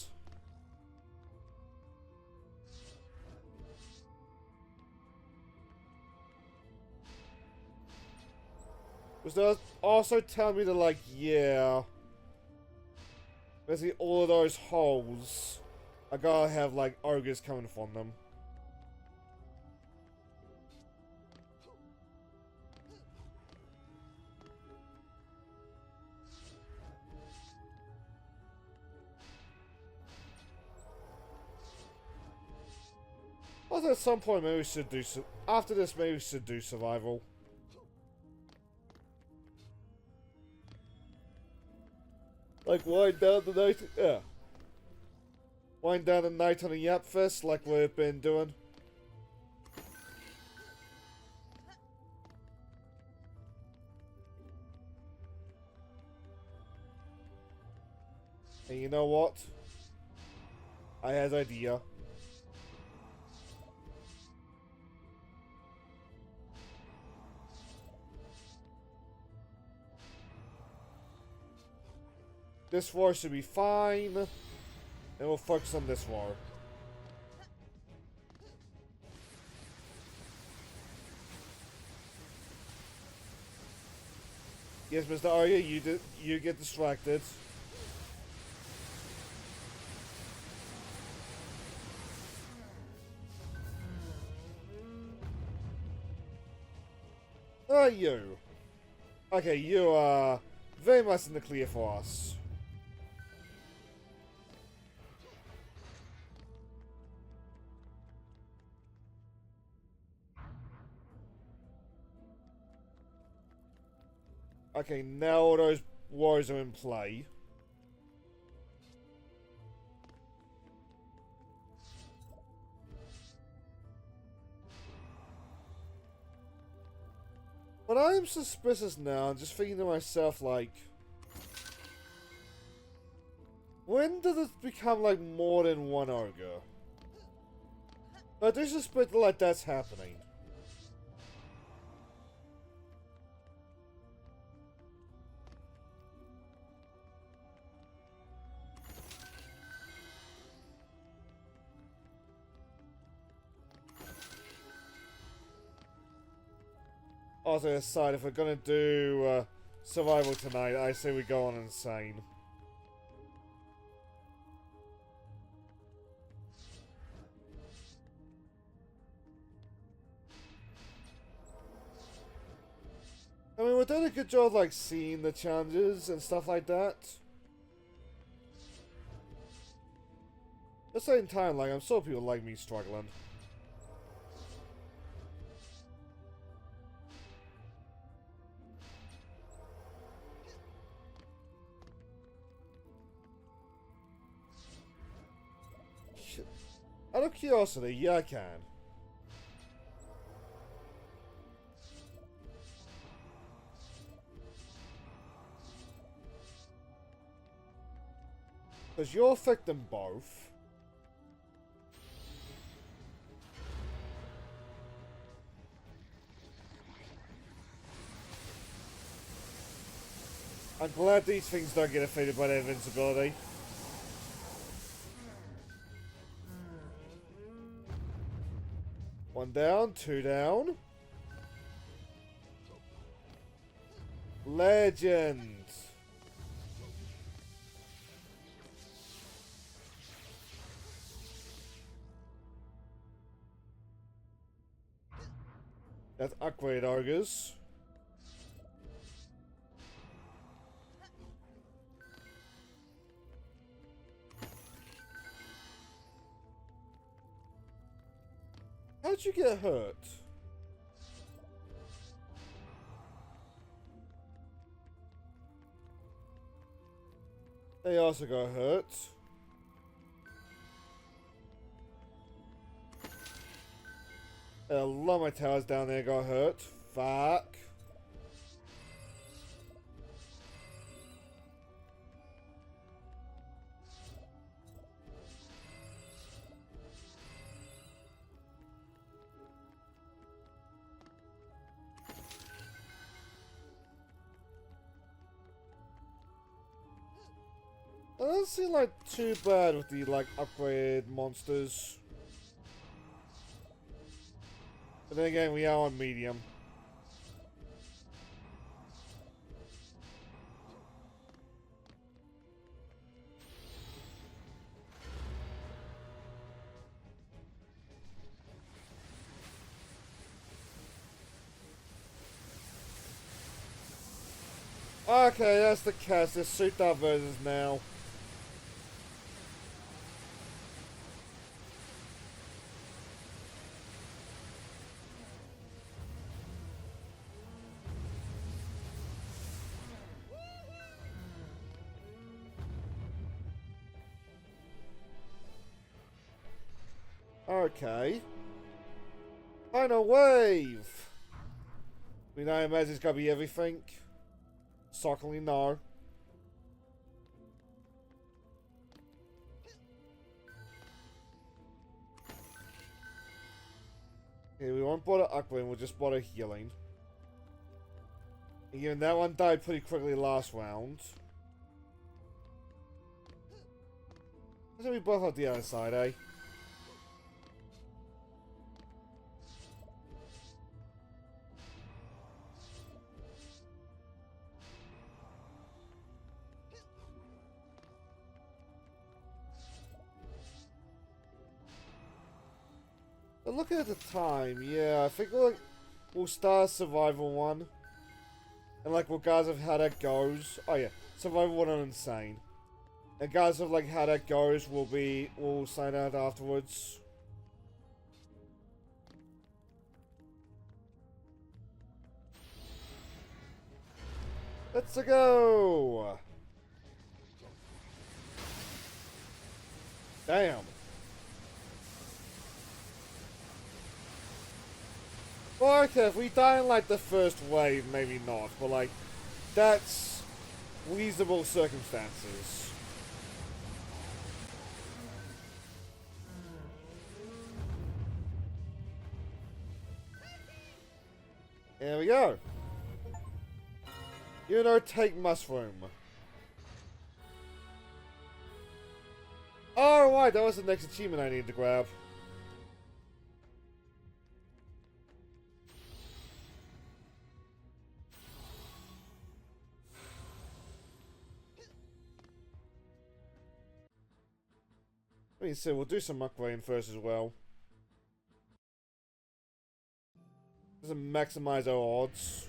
Was there also telling me that, like, yeah, Basically, all of those holes are gonna have, like, ogres coming from them. Also, at some point, maybe we should do... After this, maybe we should do survival. Like, wind down the night... Yeah. Wind down the night on a Yap Fest, like we've been doing. And you know what? I had an idea. This war should be fine. And we'll focus on this war. Yes, Mr. Arya, you get distracted. You. Okay, you are very much in the clear for us. Okay, now all those wars are in play. But I am suspicious now, I'm just thinking to myself, like... When does it become, like, more than one ogre? I do suspect, like, that's happening. Also, aside, if we're gonna do survival tonight, I say we go on insane. I mean, we're doing a good job, like, seeing the challenges and stuff like that. At the same time, like, I'm sure people like me struggling. Out of curiosity, yeah, I can. Because you'll affect them both. I'm glad these things don't get affected by their invincibility. One down, two down. Legend. That's upgrade ogres. How'd you get hurt? They also got hurt. A lot of my towers down there got hurt. Fuck. It doesn't seem like too bad with the, like, upgrade monsters. But then again, we are on medium. Okay, that's the cast. There's suit up versions now. Okay. Final wave! I mean, I imagine it's gonna be everything. Shockingly, no. Okay, we won't bother upgrading, we'll just bother healing. Again, that one died pretty quickly last round. I think we both have the other side, eh? But looking at the time, yeah, I think we'll start survival one. And like regardless of how that goes. Oh yeah, survival one on insane. And regardless of like how that goes, we'll sign out afterwards. Let's go! Damn. Well, okay, if we die in like the first wave, maybe not, but like, that's reasonable circumstances. There we go. You know, take mushroom. Oh, right, that was the next achievement I needed to grab. I mean, so we'll do some upgrading first as well. Just to maximize our odds.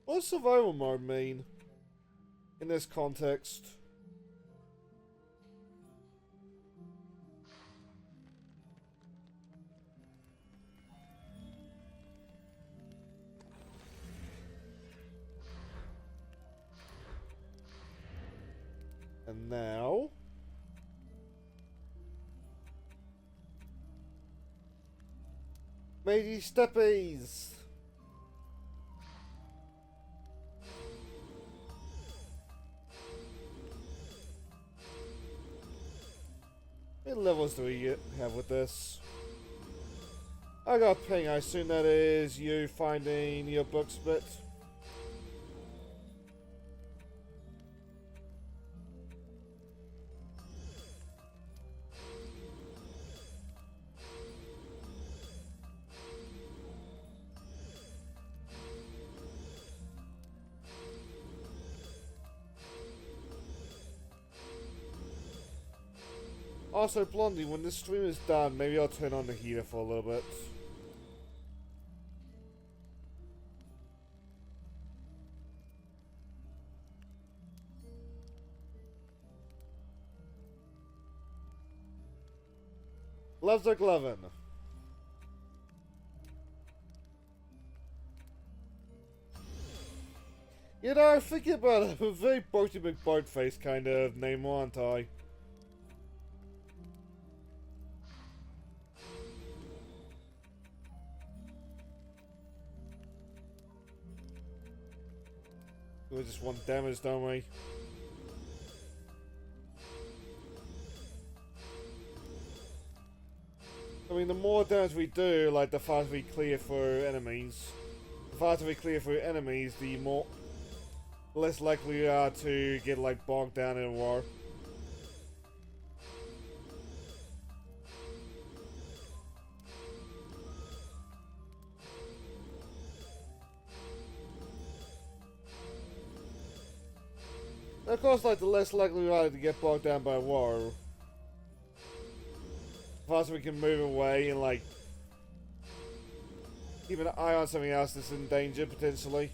What does survival mode mean in this context? And now... Matey steppies! What levels do we have with this? I got a ping, I assume that is you finding your books bit. Also, Blondie, when this stream is done, maybe I'll turn on the heater for a little bit. Loves are glovin'. You know, thinking about it, I'm a very Boaty McBoatface kind of name, aren't I? We just want damage, don't we? I mean, the more damage we do, like, the faster we clear through enemies. The faster we clear through enemies, the less likely we are to get, like, bogged down in a war. Of course, like, the less likely we are to get bogged down by woe. The faster we can move away and, like, keep an eye on something else that's in danger, potentially.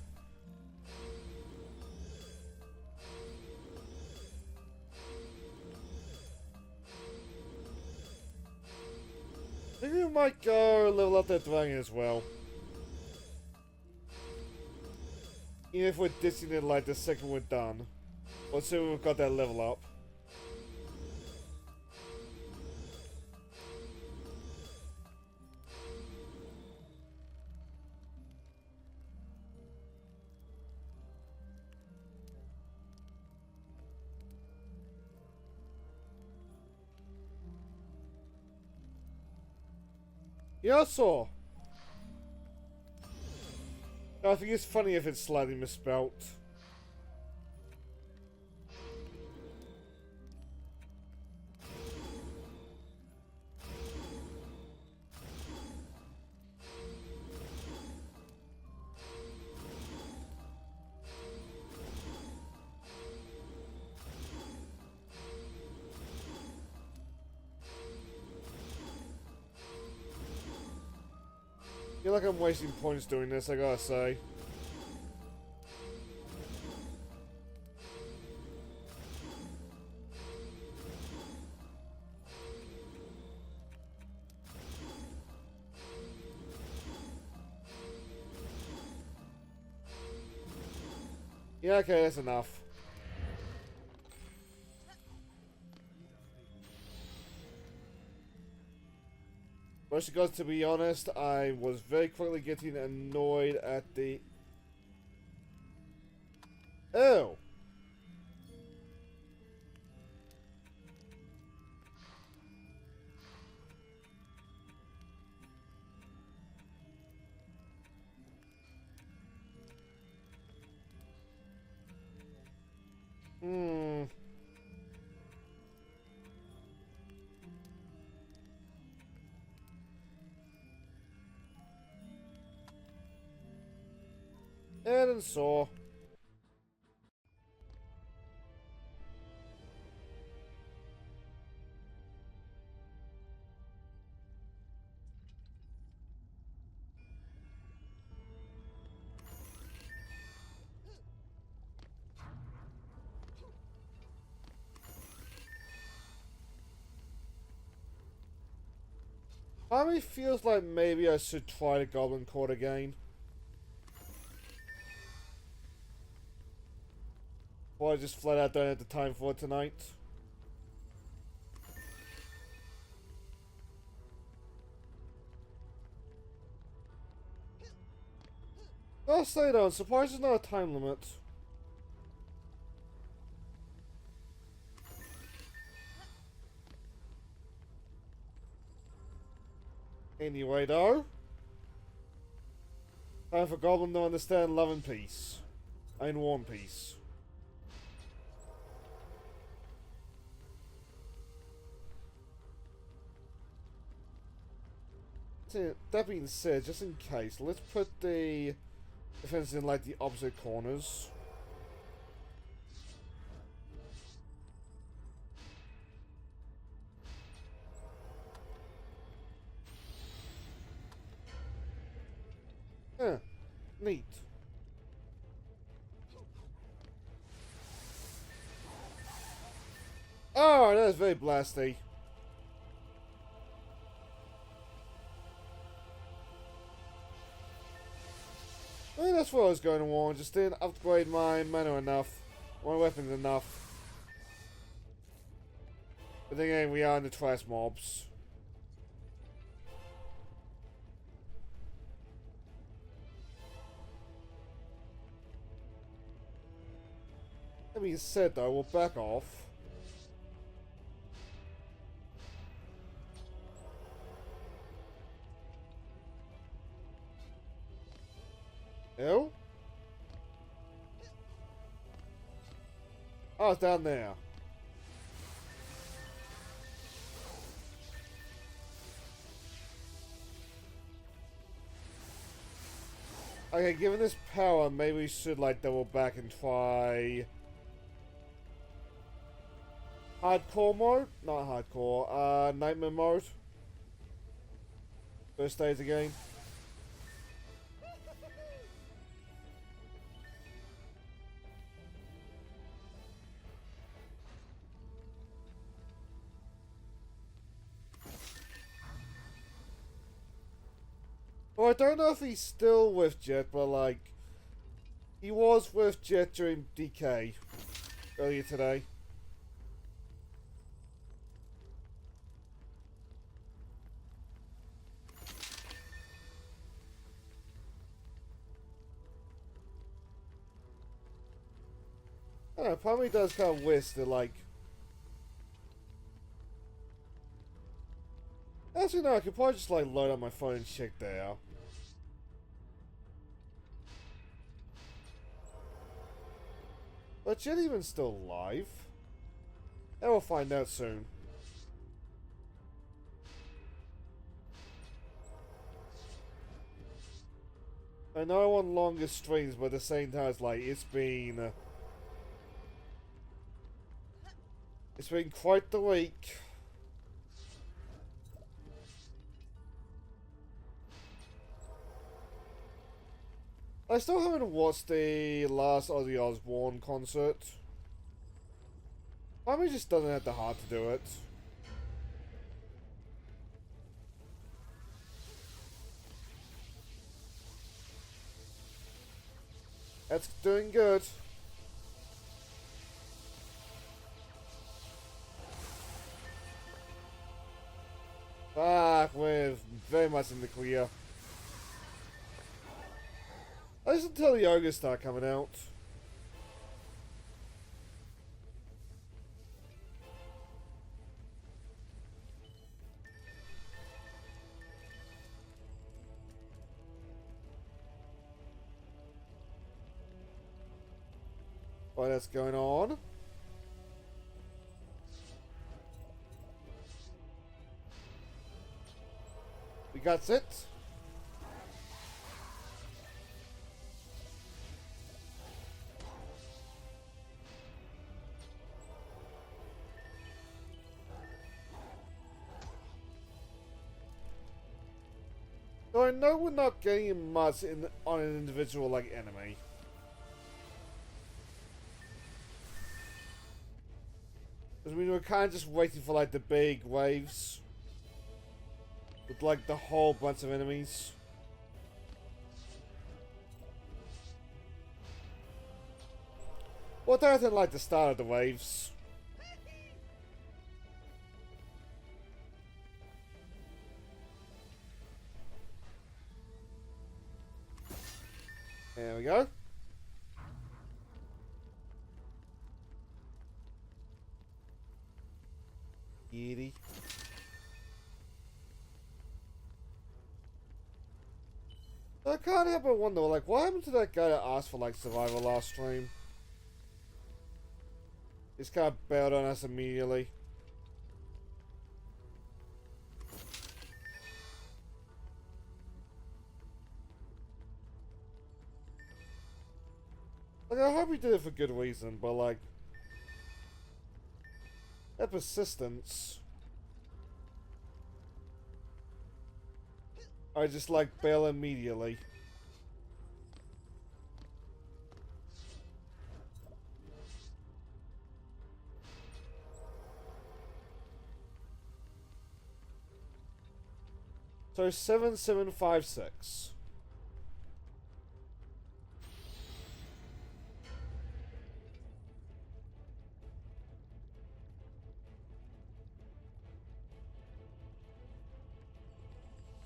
I think we might go level up that dragon as well. Even if we're ditching it like the second we're done. Or soon we've got that level up. Yeah, I saw. I think it's funny if it's slightly misspelt. I feel like I'm wasting points doing this, I gotta say. Yeah, okay, that's enough. Mostly because, to be honest, I was very quickly getting annoyed at the... Oh! And saw. Part of me feels like maybe I should try the Goblin Court again. Or I just flat out don't have the time for it tonight. I'll say though, I'm surprised there's not a time limit. Anyway though, time for Goblin to understand love and peace. And war and peace. That being said, just in case, let's put the defense in like the opposite corners. Huh, neat. Oh, that is very blasty. I think that's what I was going to want. Just didn't upgrade my mana enough. My weapons enough. But then again, we are in the trash mobs. That being said though, we'll back off. Ew? Oh, it's down there. Okay, given this power, maybe we should like double back and try hardcore mode? Not hardcore. Nightmare mode. First day of the game. Well, I don't know if he's still with Jet, but like, he was with Jet during DK earlier today. I don't know, part of me does kind of wish that like... Actually no, I could probably just like load up my phone and check that out. But Jet even still alive? And we'll find out soon. I know I want longer streams, but at the same time it's like, it's been quite the week. I still haven't watched the last Ozzy Osbourne concert. Probably just doesn't have the heart to do it. That's doing good. Ah, we're very much in the clear. At least until the ogres start coming out. While that's going on. We got it. So I know we're not getting much on an individual like enemy. Because we were kind of just waiting for like the big waves. With like the whole bunch of enemies. Well, that than like the start of the waves. There we go. Giddy. I can't help but wonder, like, what happened to that guy that asked for, like, survival last stream? He's kind of bailed on us immediately. Like, I hope he did it for good reason, but, like... that persistence... I just, like, bail immediately. So, 7756.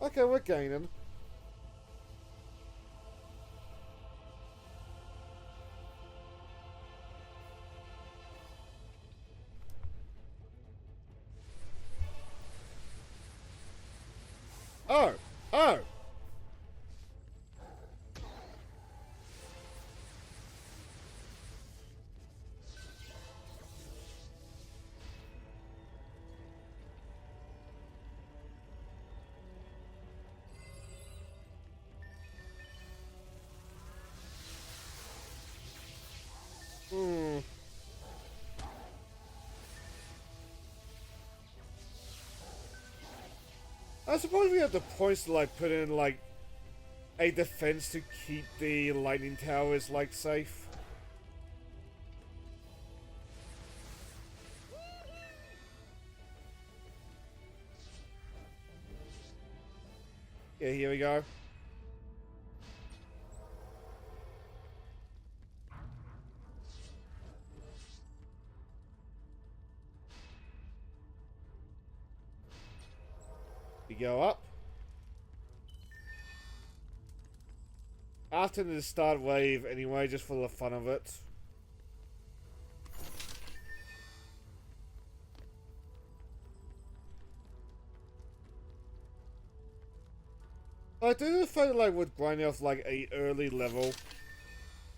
Okay, we're gaining. Oh! Oh! Hmm. I suppose we have the points to like put in like a defense to keep the lightning towers like safe. Yeah, here we go. We go up. After the start wave anyway, just for the fun of it. I do feel like with grinding off like a early level,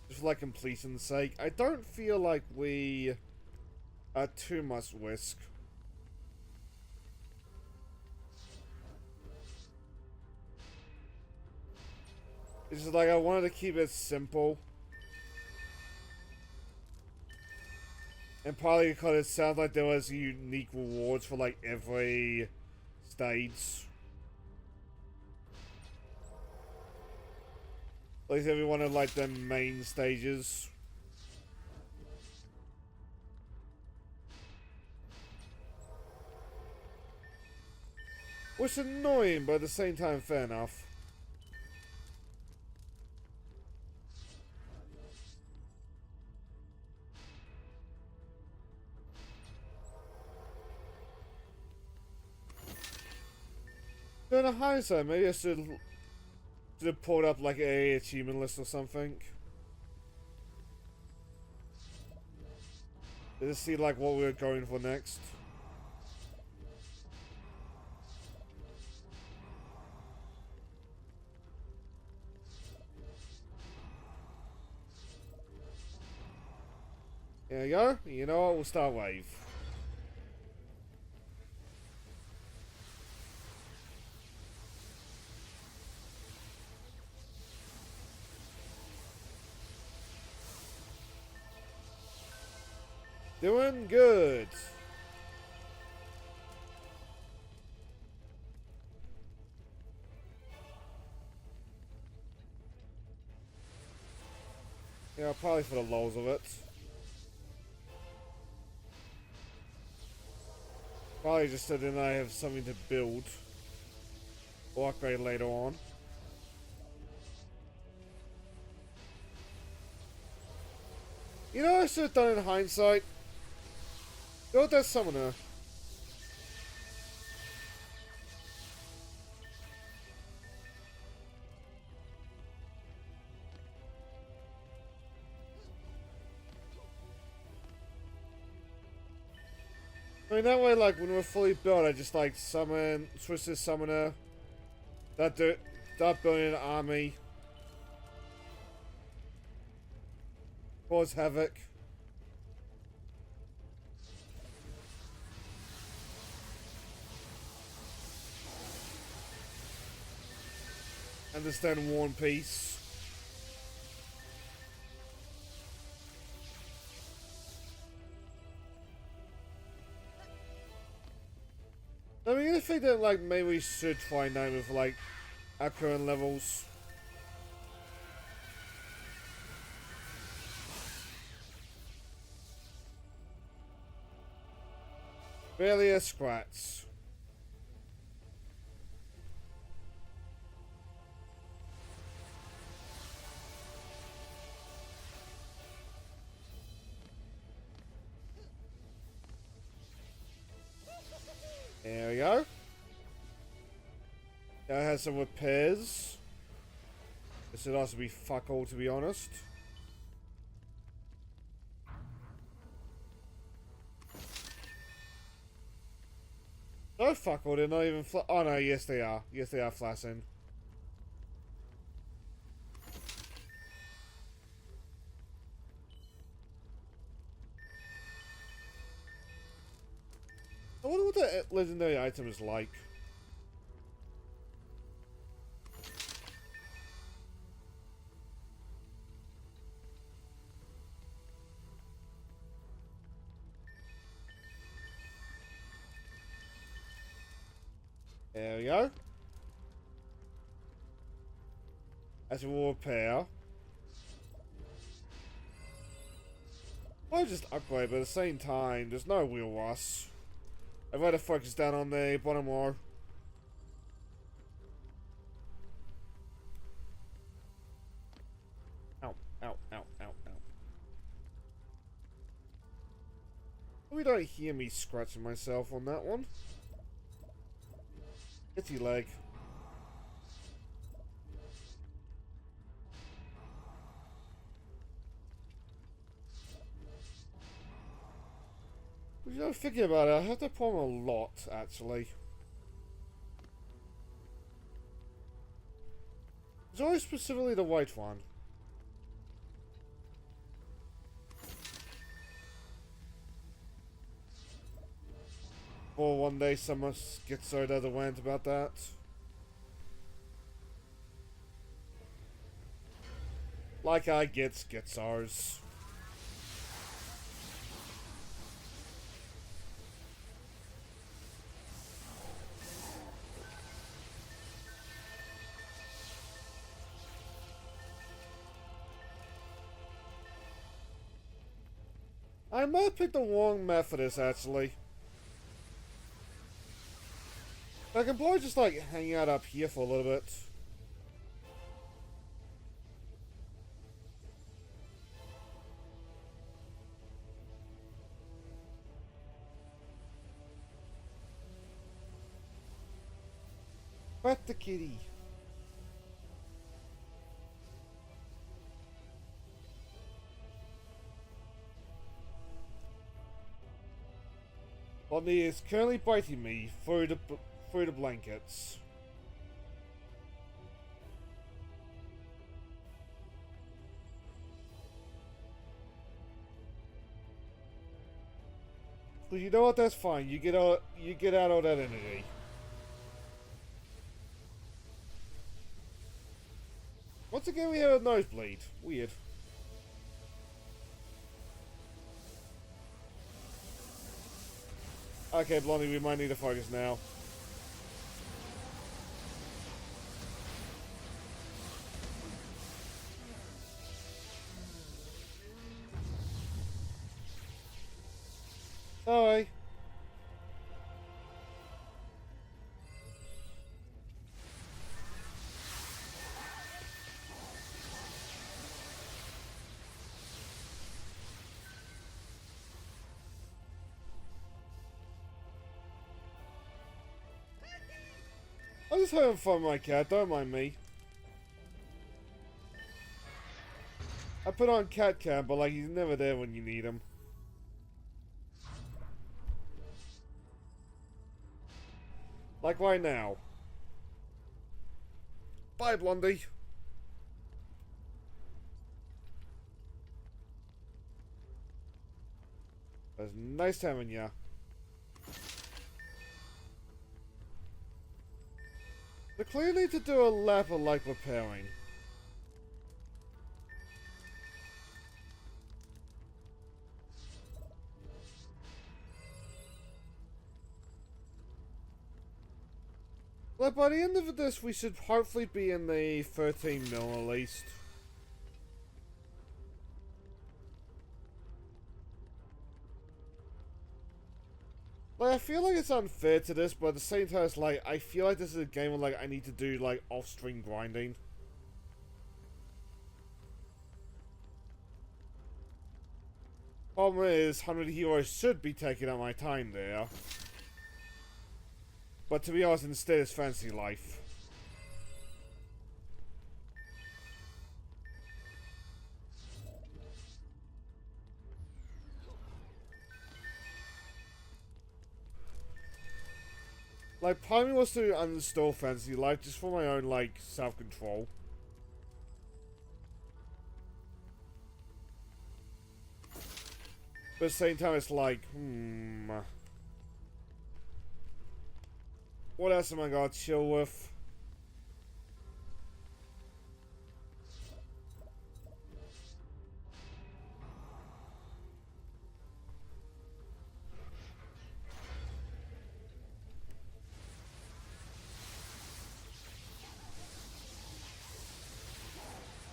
just for like completion's sake, I don't feel like we are too much risk. It's just like I wanted to keep it simple. And partly because it sounds like there was unique rewards for like every stage. At least every one of like the main stages. Which is annoying, but at the same time fair enough. But in hindsight, maybe I should have pulled up like a achievement list or something. Just see like what we were going for next. There we go. You know what? We'll start wave. Doing good. Yeah, probably for the lulz of it. Probably just so then I have something to build or upgrade later on. You know what I should have done in hindsight? Build that summoner. I mean, that way, like, when we're fully built, I just, like, switch to summoner. Start building an army. Cause havoc. Understand War and Peace. I mean, I think that, like, maybe we should try now with, like, our current levels. Barely a scratch. There we go. Now it has some repairs. This would also be fuck all, to be honest. No fuck all, they're not even oh no, yes they are. Yes they are flashing. I wonder what that legendary item is like. There we go. as it will repair. I'll just upgrade, but at the same time, there's no real rush. I'd rather focus down on the bottom row. Ow, ow, ow, ow, ow. We don't hear me scratching myself on that one. Itchy leg. You know, thinking about it, I have that problem a lot, actually. It's always specifically the white one. Or one day someone gets so the other went about that. Like I get schizos. I might have picked the wrong Methodist, actually. I can probably just, like, hang out up here for a little bit. Pet the kitty. Bonnie is currently biting me through the blankets. Well, you know what? That's fine. You get out of that energy. Once again, we have a nosebleed. Weird. Okay, Blondie, we might need to focus now. Sorry. I'm just having fun with my cat, don't mind me. I put on cat cam, but like he's never there when you need him. Like right now. Bye, Blondie. It was nice having ya. We clearly need to do a lap of like repairing. Like by the end of this, we should hopefully be in the 13 mil at least. Like, I feel like it's unfair to this, but at the same time, it's like, I feel like this is a game where, like, I need to do, like, off-stream grinding. Problem is, 100 Heroes should be taking up my time there. But to be honest, instead it's Fantasy Life. Like, part of me wants to uninstall Fantasy Life just for my own, like, self-control. But at the same time, it's like, what else am I gonna chill with?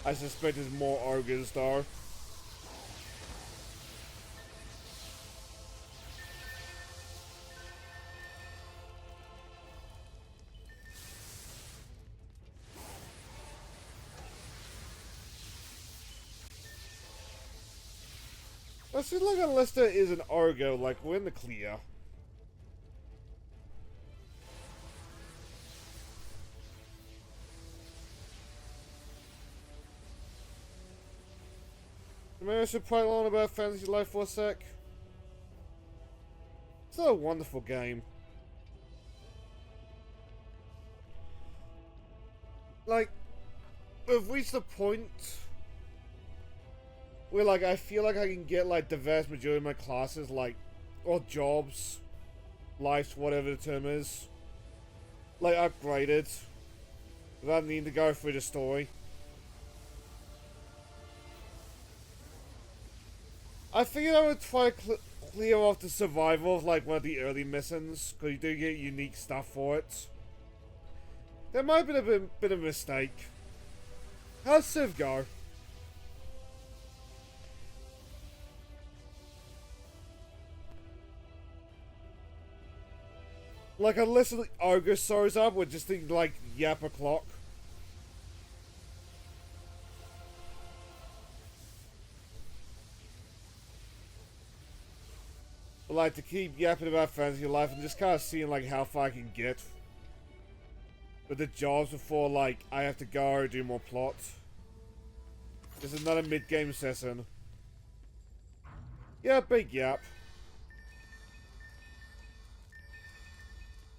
I suspect there's more ogres though. It seems like unless there is an ogre, like, we're in the clear. Maybe I should play along about Fantasy Life for a sec. It's a wonderful game. Like, we've reached the point where, like, I feel like I can get, like, the vast majority of my classes, like, or jobs, lives, whatever the term is, like, upgraded without needing to go through the story. I figured I would try to clear off the survival of, like, one of the early missions, because you do get unique stuff for it. That might have been a bit of a mistake. How's Civ go? Like, unless the ogre shows up, we're just thinking, like, yap o'clock. But, like, to keep yapping about Fantasy Life and just kind of seeing, like, how far I can get with the jobs before, like, I have to go do more plot. This is another mid-game session. Yeah, big yap.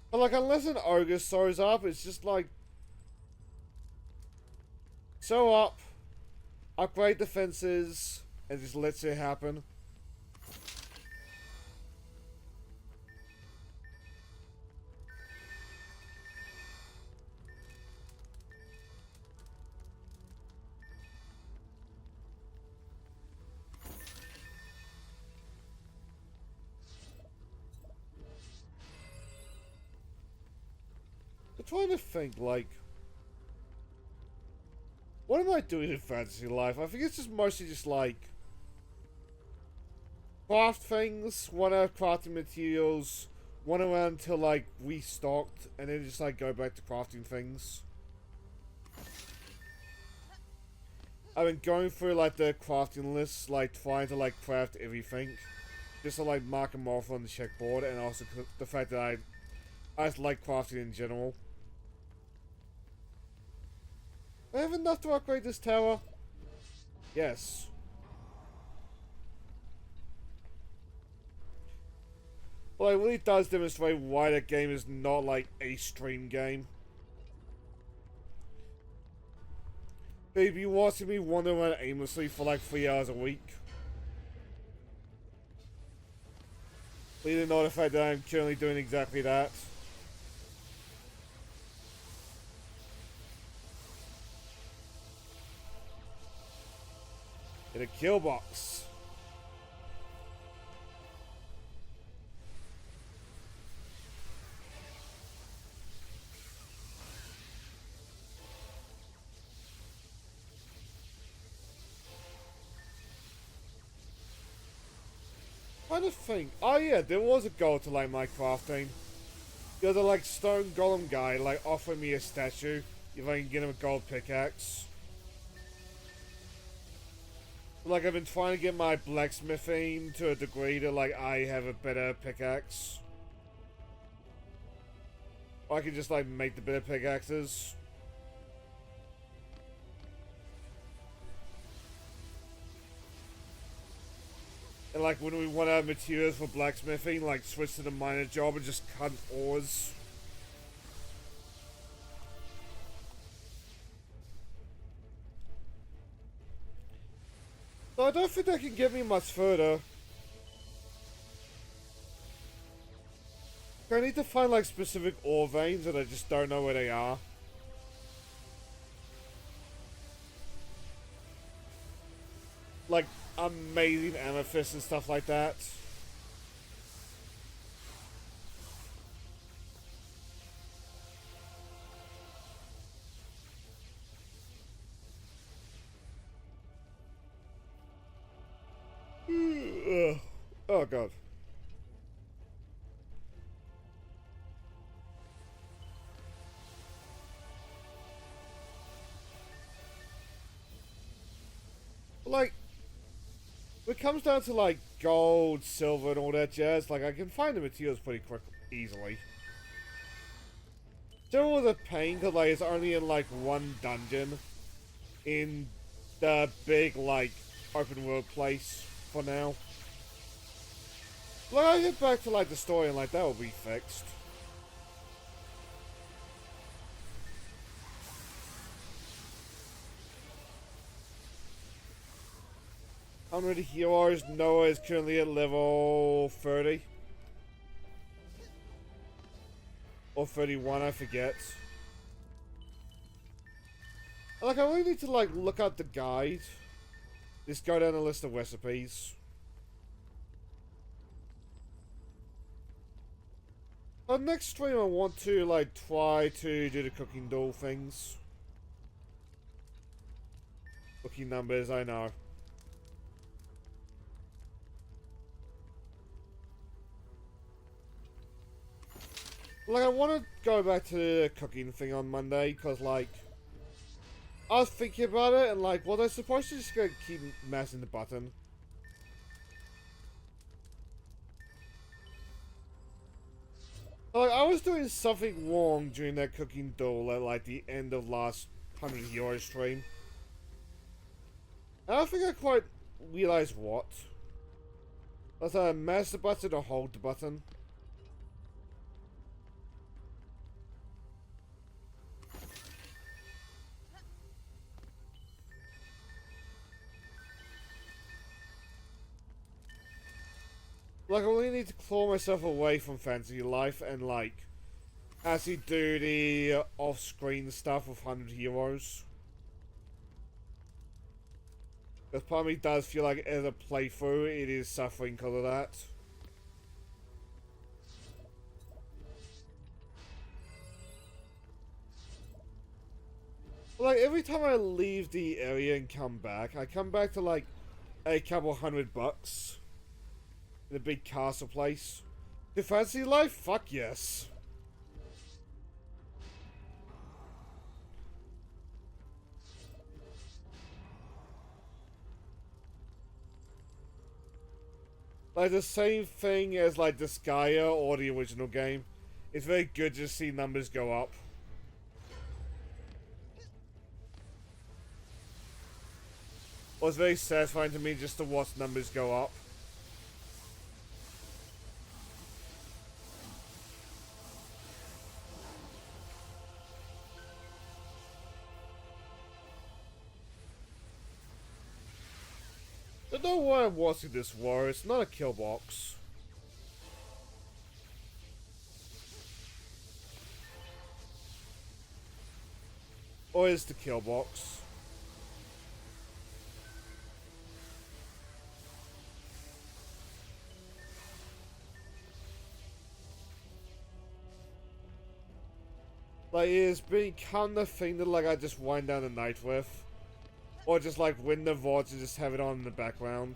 But, like, unless an ogre shows up, it's just like, show up, upgrade defenses, and just lets it happen. I'm trying to think, like, what am I doing in Fantasy Life? I think it's just mostly just, like, craft things, one out crafting materials, one around until, like, restocked, and then just, like, go back to crafting things. I've been going through, like, the crafting lists, like, trying to, like, craft everything. Just to, like, mark them off on the checkboard, and also the fact that I just like crafting in general. I have enough to upgrade this tower. Yes. Well, it really does demonstrate why that game is not like a stream game. They'd be watching me wander around aimlessly for like 3 hours a week. They didn't know the fact that I'm currently doing exactly that. In a kill box. I just think, oh yeah, there was a goal to like my crafting. The other like stone golem guy like offered me a statue if I can get him a gold pickaxe. Like I've been trying to get my blacksmithing to a degree that like I have a better pickaxe. Or I can just like make the better pickaxes. And like when we run out of materials for blacksmithing, like switch to the miner job and just cut ores. So I don't think that can get me much further. I need to find like specific ore veins and I just don't know where they are. Like amazing amethyst and stuff like that. Oh god. Like, when it comes down to like gold, silver, and all that jazz, like I can find the materials pretty quick, easily. Still with a pain, cause like it's only in like one dungeon in the big like open world place for now. Like I get back to like the story and like that will be fixed. 100 heroes. Noah is currently at level 30. Or 31, I forget. Like, I really need to, like, look up the guide. Just go down the list of recipes. On next stream, I want to, like, try to do the cooking duel things. Cooking numbers, I know. Like, I want to go back to the cooking thing on Monday, because, like, I was thinking about it, and, like, was I supposed to just go keep mashing the button? Like, I was doing something wrong during that cooking duel at, like, the end of last 100 Hero stream. And I don't think I quite realized what. Was I mash the button or hold the button? Like, I really need to claw myself away from fantasy life and, like, actually do the off-screen stuff with 100 Heroes. Because part of me does feel like as a playthrough, it is suffering because of that. Like, every time I leave the area and come back, I come back to, like, a couple $100. The big castle place. The fantasy life? Fuck yes. Like the same thing as like Disgaea or the original game. It's very good to see numbers go up. Or it's very satisfying to me just to watch numbers go up. I don't know why I'm watching this war, it's not a kill box. Or is the kill box? Like, it's become the thing that like I just wind down the night with. Or just like win the VODs and just have it on in the background.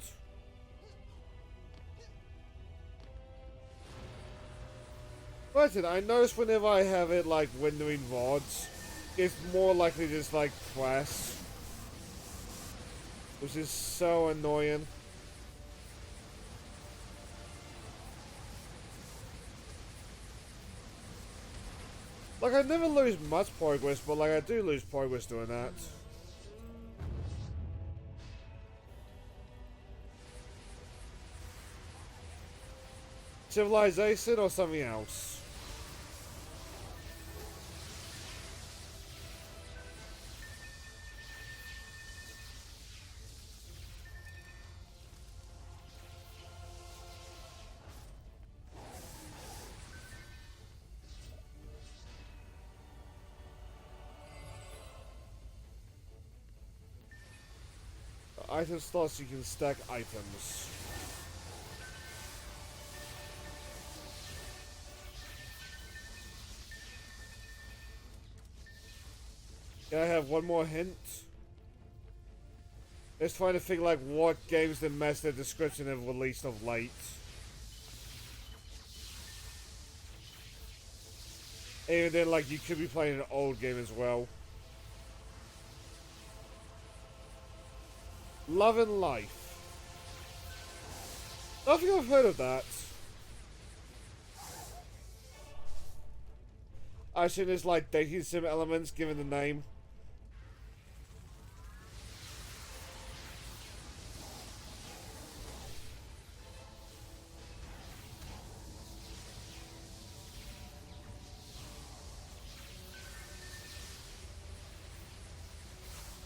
Listen, I notice whenever I have it like windowing VODs, it's more likely to just like crash. Which is so annoying. Like I never lose much progress, but like I do lose progress doing that. Civilization or something else? The item slots, you can stack items. Can I have one more hint? Just trying to think like what games that match their description have released of late. And then, like, you could be playing an old game as well. Love and Life. I don't think I've heard of that. I assume there's, like, dating sim elements given the name.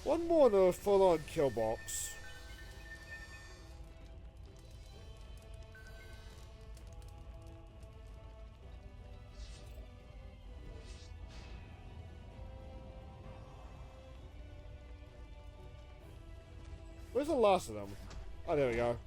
One more in a full-on kill box. Where's the last of them? Oh, there we go.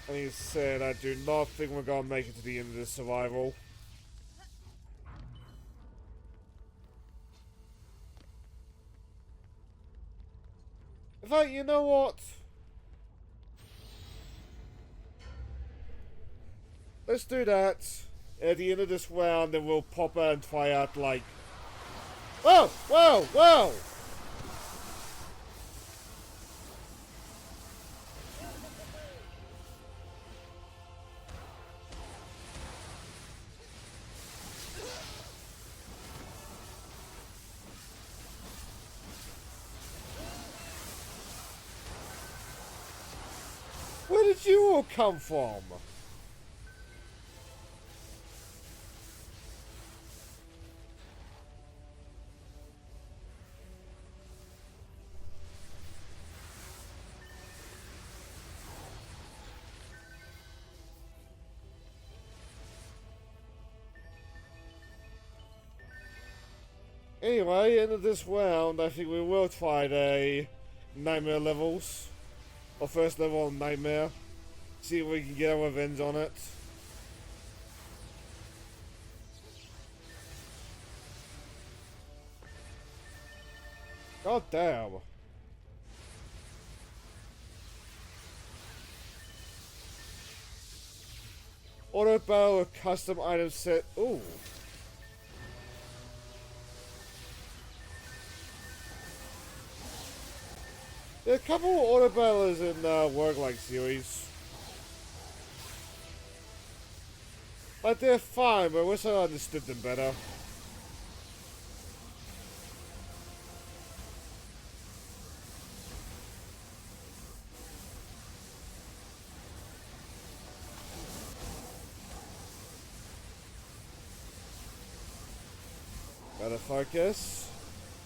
And he said, I do not think we're gonna make it to the end of this survival. In fact, you know what? Let's do that. At the end of this round, then we'll pop out and try out, like... Whoa! Whoa! Whoa! Where did you all come from? Anyway, end of this round, I think we will try the Nightmare levels. Or first level on Nightmare. See if we can get our revenge on it. God damn. Auto battle with custom item set. Ooh. There are a couple of auto battlers in Work-like series. Like, they're fine, but I wish I understood them better. Gotta focus.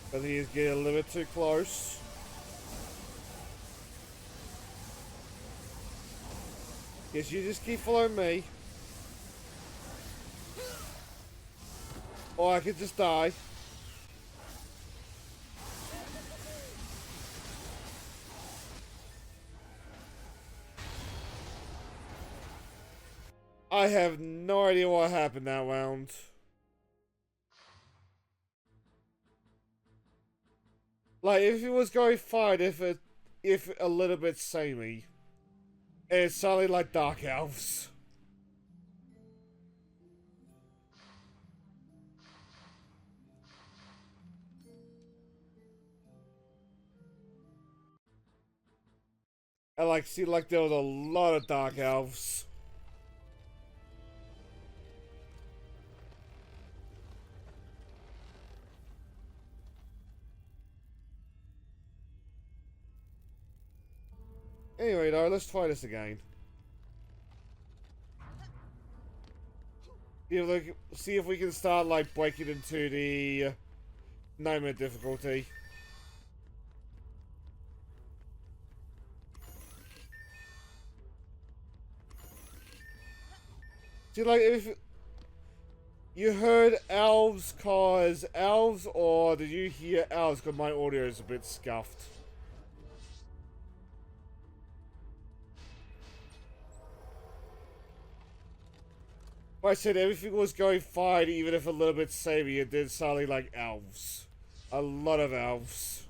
But he is getting a little bit too close. Guess you just keep following me. Or I could just die. I have no idea what happened that round. Like, if it was going fine, if a little bit samey. And it's suddenly like Dark Elves. And like, see, like there was a lot of Dark Elves. Anyway, though, let's try this again. See if we can start, like, breaking into the Nightmare difficulty. See, like, if you heard elves cause elves, or did you hear elves because my audio is a bit scuffed? I said everything was going fine, even if a little bit samey, it did suddenly like elves. A lot of elves.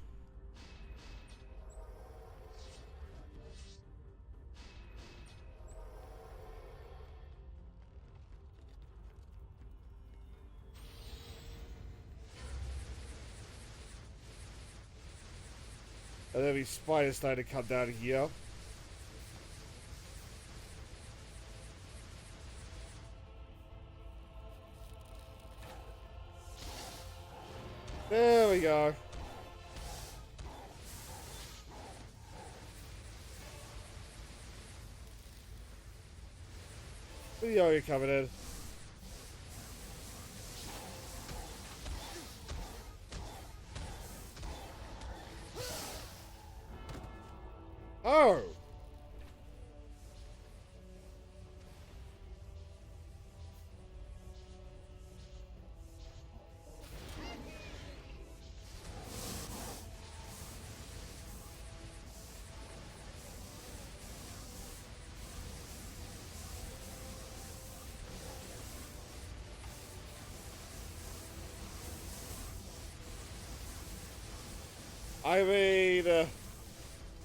And then these spiders starting to come down here. There we go. Video you coming in. Oh! I mean,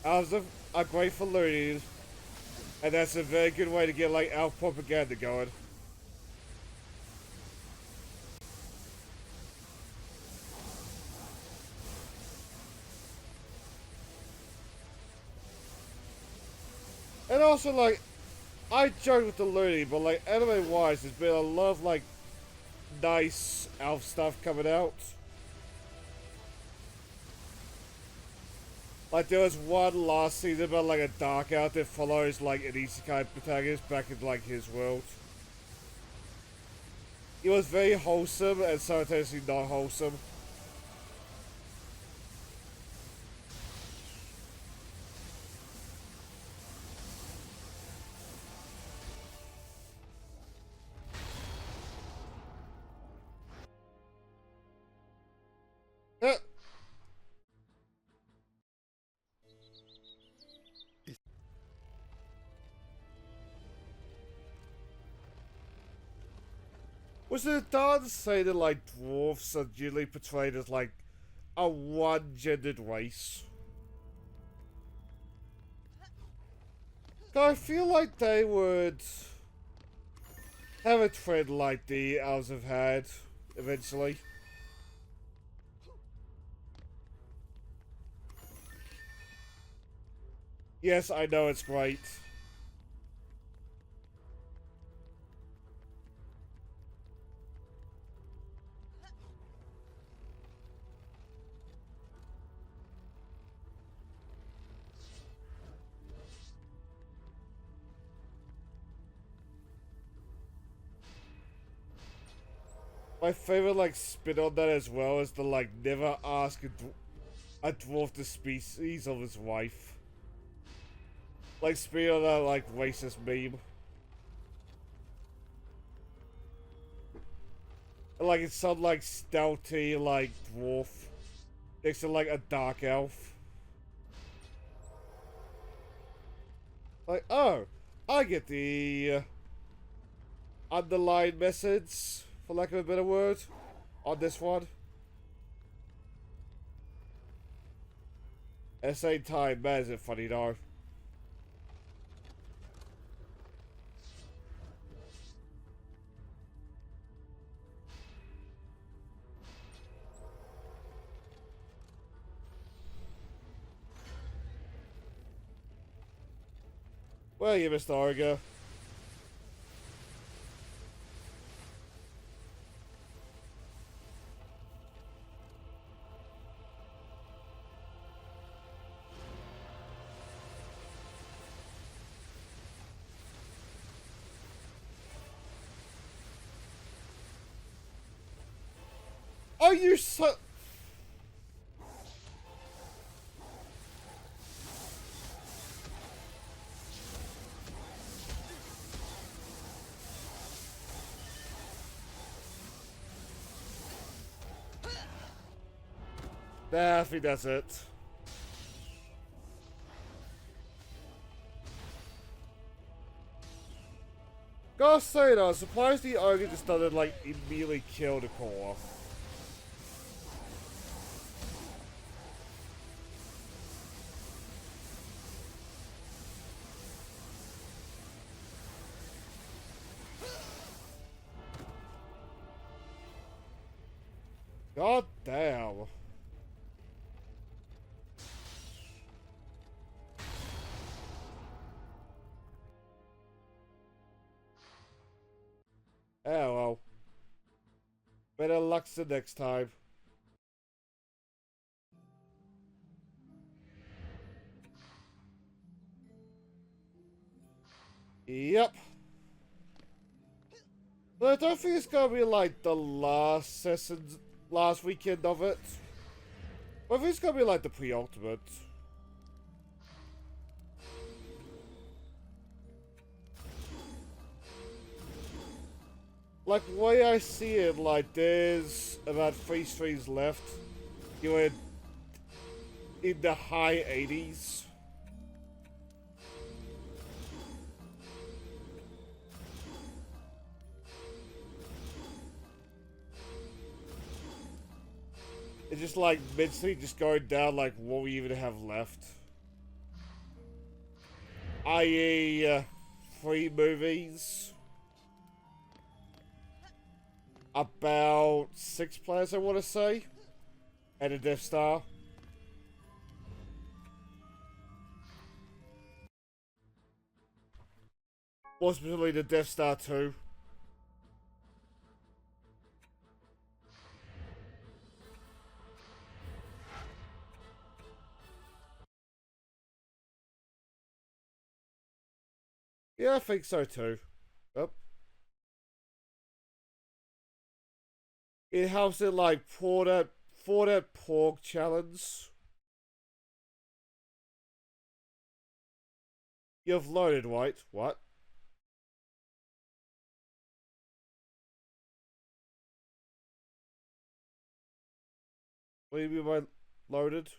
elves are great for looting, and that's a very good way to get, like, elf propaganda going. And also, like, I joke with the looting, but, like, anime-wise, there's been a lot of, like, nice elf stuff coming out. Like, there was one last season about, like, a dark elf that follows, like, an isekai protagonist back in, like, his world. It was very wholesome and simultaneously not wholesome. Was it done to say that, like, dwarfs are generally portrayed as, like, a one-gendered race? I feel like they would have a trend like the elves have had, eventually. Yes, I know it's great. My favorite, like, spin on that as well is to, like, never ask a dwarf the species of his wife. Like, spin on that, like, racist meme. And, like, it's some, like, stealthy, like, dwarf next to, like, a dark elf. Like, oh, I get the underlined message, for lack of a better word, on this one. At the same time, man, is it funny though. Well, you Mr. Orga. Are you so... Nah, I think that's it. Gotta say though, I'm surprised the ogre just doesn't, like, immediately kill the core. God damn. Better luck the next time. Yep. But I don't think it's gonna be like the last session, last weekend of it. But I think it's gonna be like the pre-ultimate. Like, the way I see it, like, there's about 3 streams left. You're in the high 80s. It's just like mentally just going down like what we even have left. I.e. 3 movies. About 6 players I want to say. And a Death Star. More specifically the Death Star 2. Yeah, I think so too. Yep. It helps it like for that pork challenge. You've loaded, right? What? What do you mean by loaded?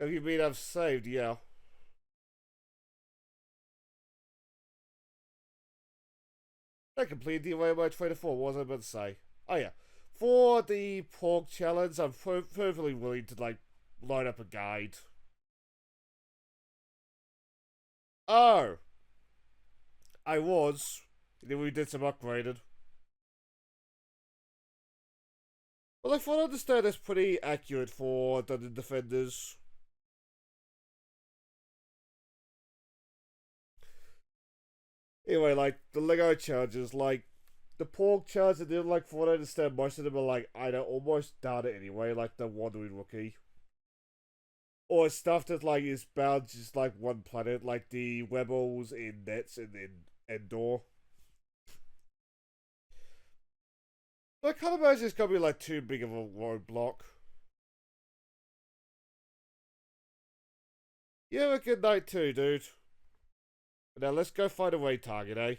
Have you mean I've saved? Yeah. I completed the way my 24. What was I about to say? Oh yeah. For the pork challenge, I'm perfectly willing to like load up a guide. Oh, I was. And then we did some upgraded. Well, I thought I understand that's pretty accurate for the defenders. Anyway, like the Lego charges, like the pork charge, I didn't like. For what I understand, most of them are like either almost done anyway, like the Wandering Rookie, or stuff that like is bound just like one planet, like the Webbles in Nets and in Endor. I can't imagine it's gonna be like too big of a roadblock. You have a good night too, dude. Now let's go find a way target, eh?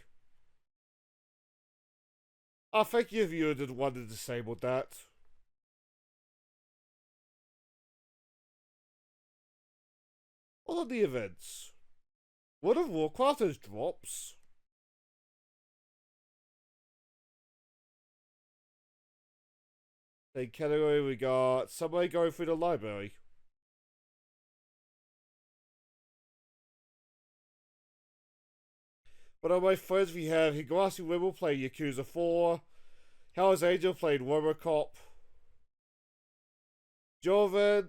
Oh, thank you if you did want to disable that. What are the events? World of Warcraft has drops? In category we got somebody going through the library. But on my friends we have Higurashi Wimble playing Yakuza 4, Hell's Angel playing Robocop, Joda,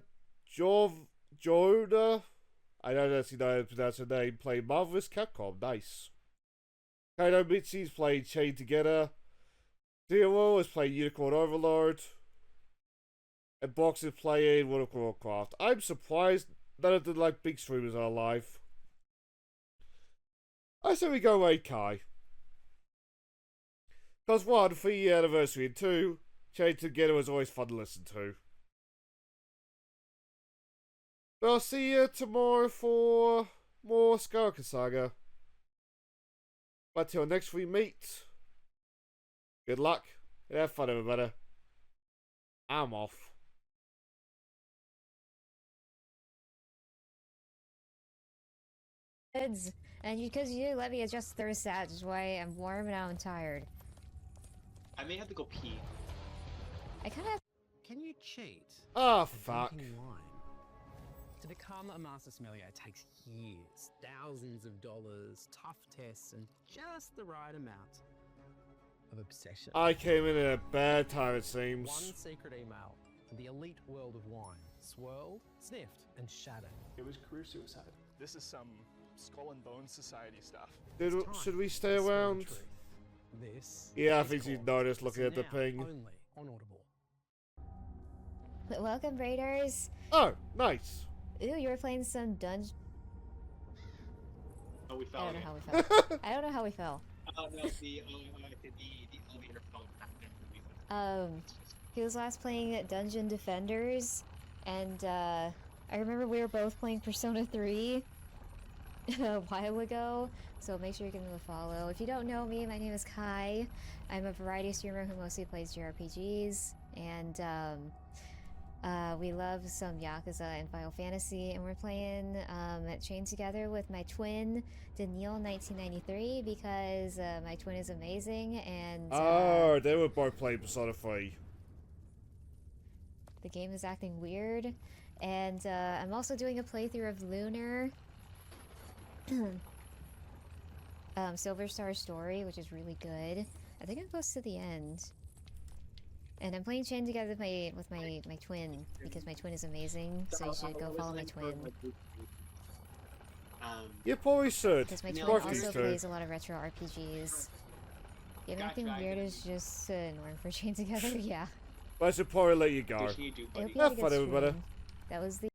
I don't actually know how to pronounce her name, playing Marvelous Capcom, nice. Kaido Michi's playing Chained Together, Zero is playing Unicorn Overlord, and Box is playing World of Warcraft. I'm surprised none of the like big streamers are alive. I say we go away, Kai. Because 1, 3-year anniversary, and 2, Chained Together was always fun to listen to. But I'll see you tomorrow for more Skywalker Saga. But till next we meet, good luck and have fun, everybody. I'm off. And because you let me adjust the thermostat, which is why I'm warm and now I'm tired. I may have to go pee. I kind of. Can you cheat? Ah, at fuck. drinking wine? To become a master sommelier takes years, thousands of dollars, tough tests, and just the right amount of obsession. I came in at a bad time, it seems. One secret email to the elite world of wine swirled, sniffed, and shattered. It was career suicide. This is some skull and bones society stuff. Dude, It's time should we to stay spill the around? truth. This Yeah, I is think she's called noticed looking at the Now ping. Only on Audible. Welcome, Raiders. Oh, nice. Ooh, you were playing some dungeon. Oh, we I fell don't know again. how we fell. I don't know how we fell. Oh no, the elevator fell. He was last playing Dungeon Defenders, and I remember we were both playing Persona 3 a while ago, so make sure you give him a follow. If you don't know me, my name is Kai. I'm a variety streamer who mostly plays JRPGs, and we love some Yakuza and Final Fantasy, and we're playing Chained Together with my twin, Daniil1993, because my twin is amazing, and Oh, they were both playing Persona 3. the game is acting weird. And I'm also doing a playthrough of Lunar, Silver Star Story, which is really good. I think I'm close to the end. And I'm playing Chained Together with my twin, because my twin is amazing, so you should go follow my twin. You probably should. Because my twin Both also these two. plays a lot of retro RPGs. The only thing weird is just norm for Chained Together, yeah. But I should probably let you go. What should you do, I hope buddy? you had a Have fun, good everybody. stream. That was the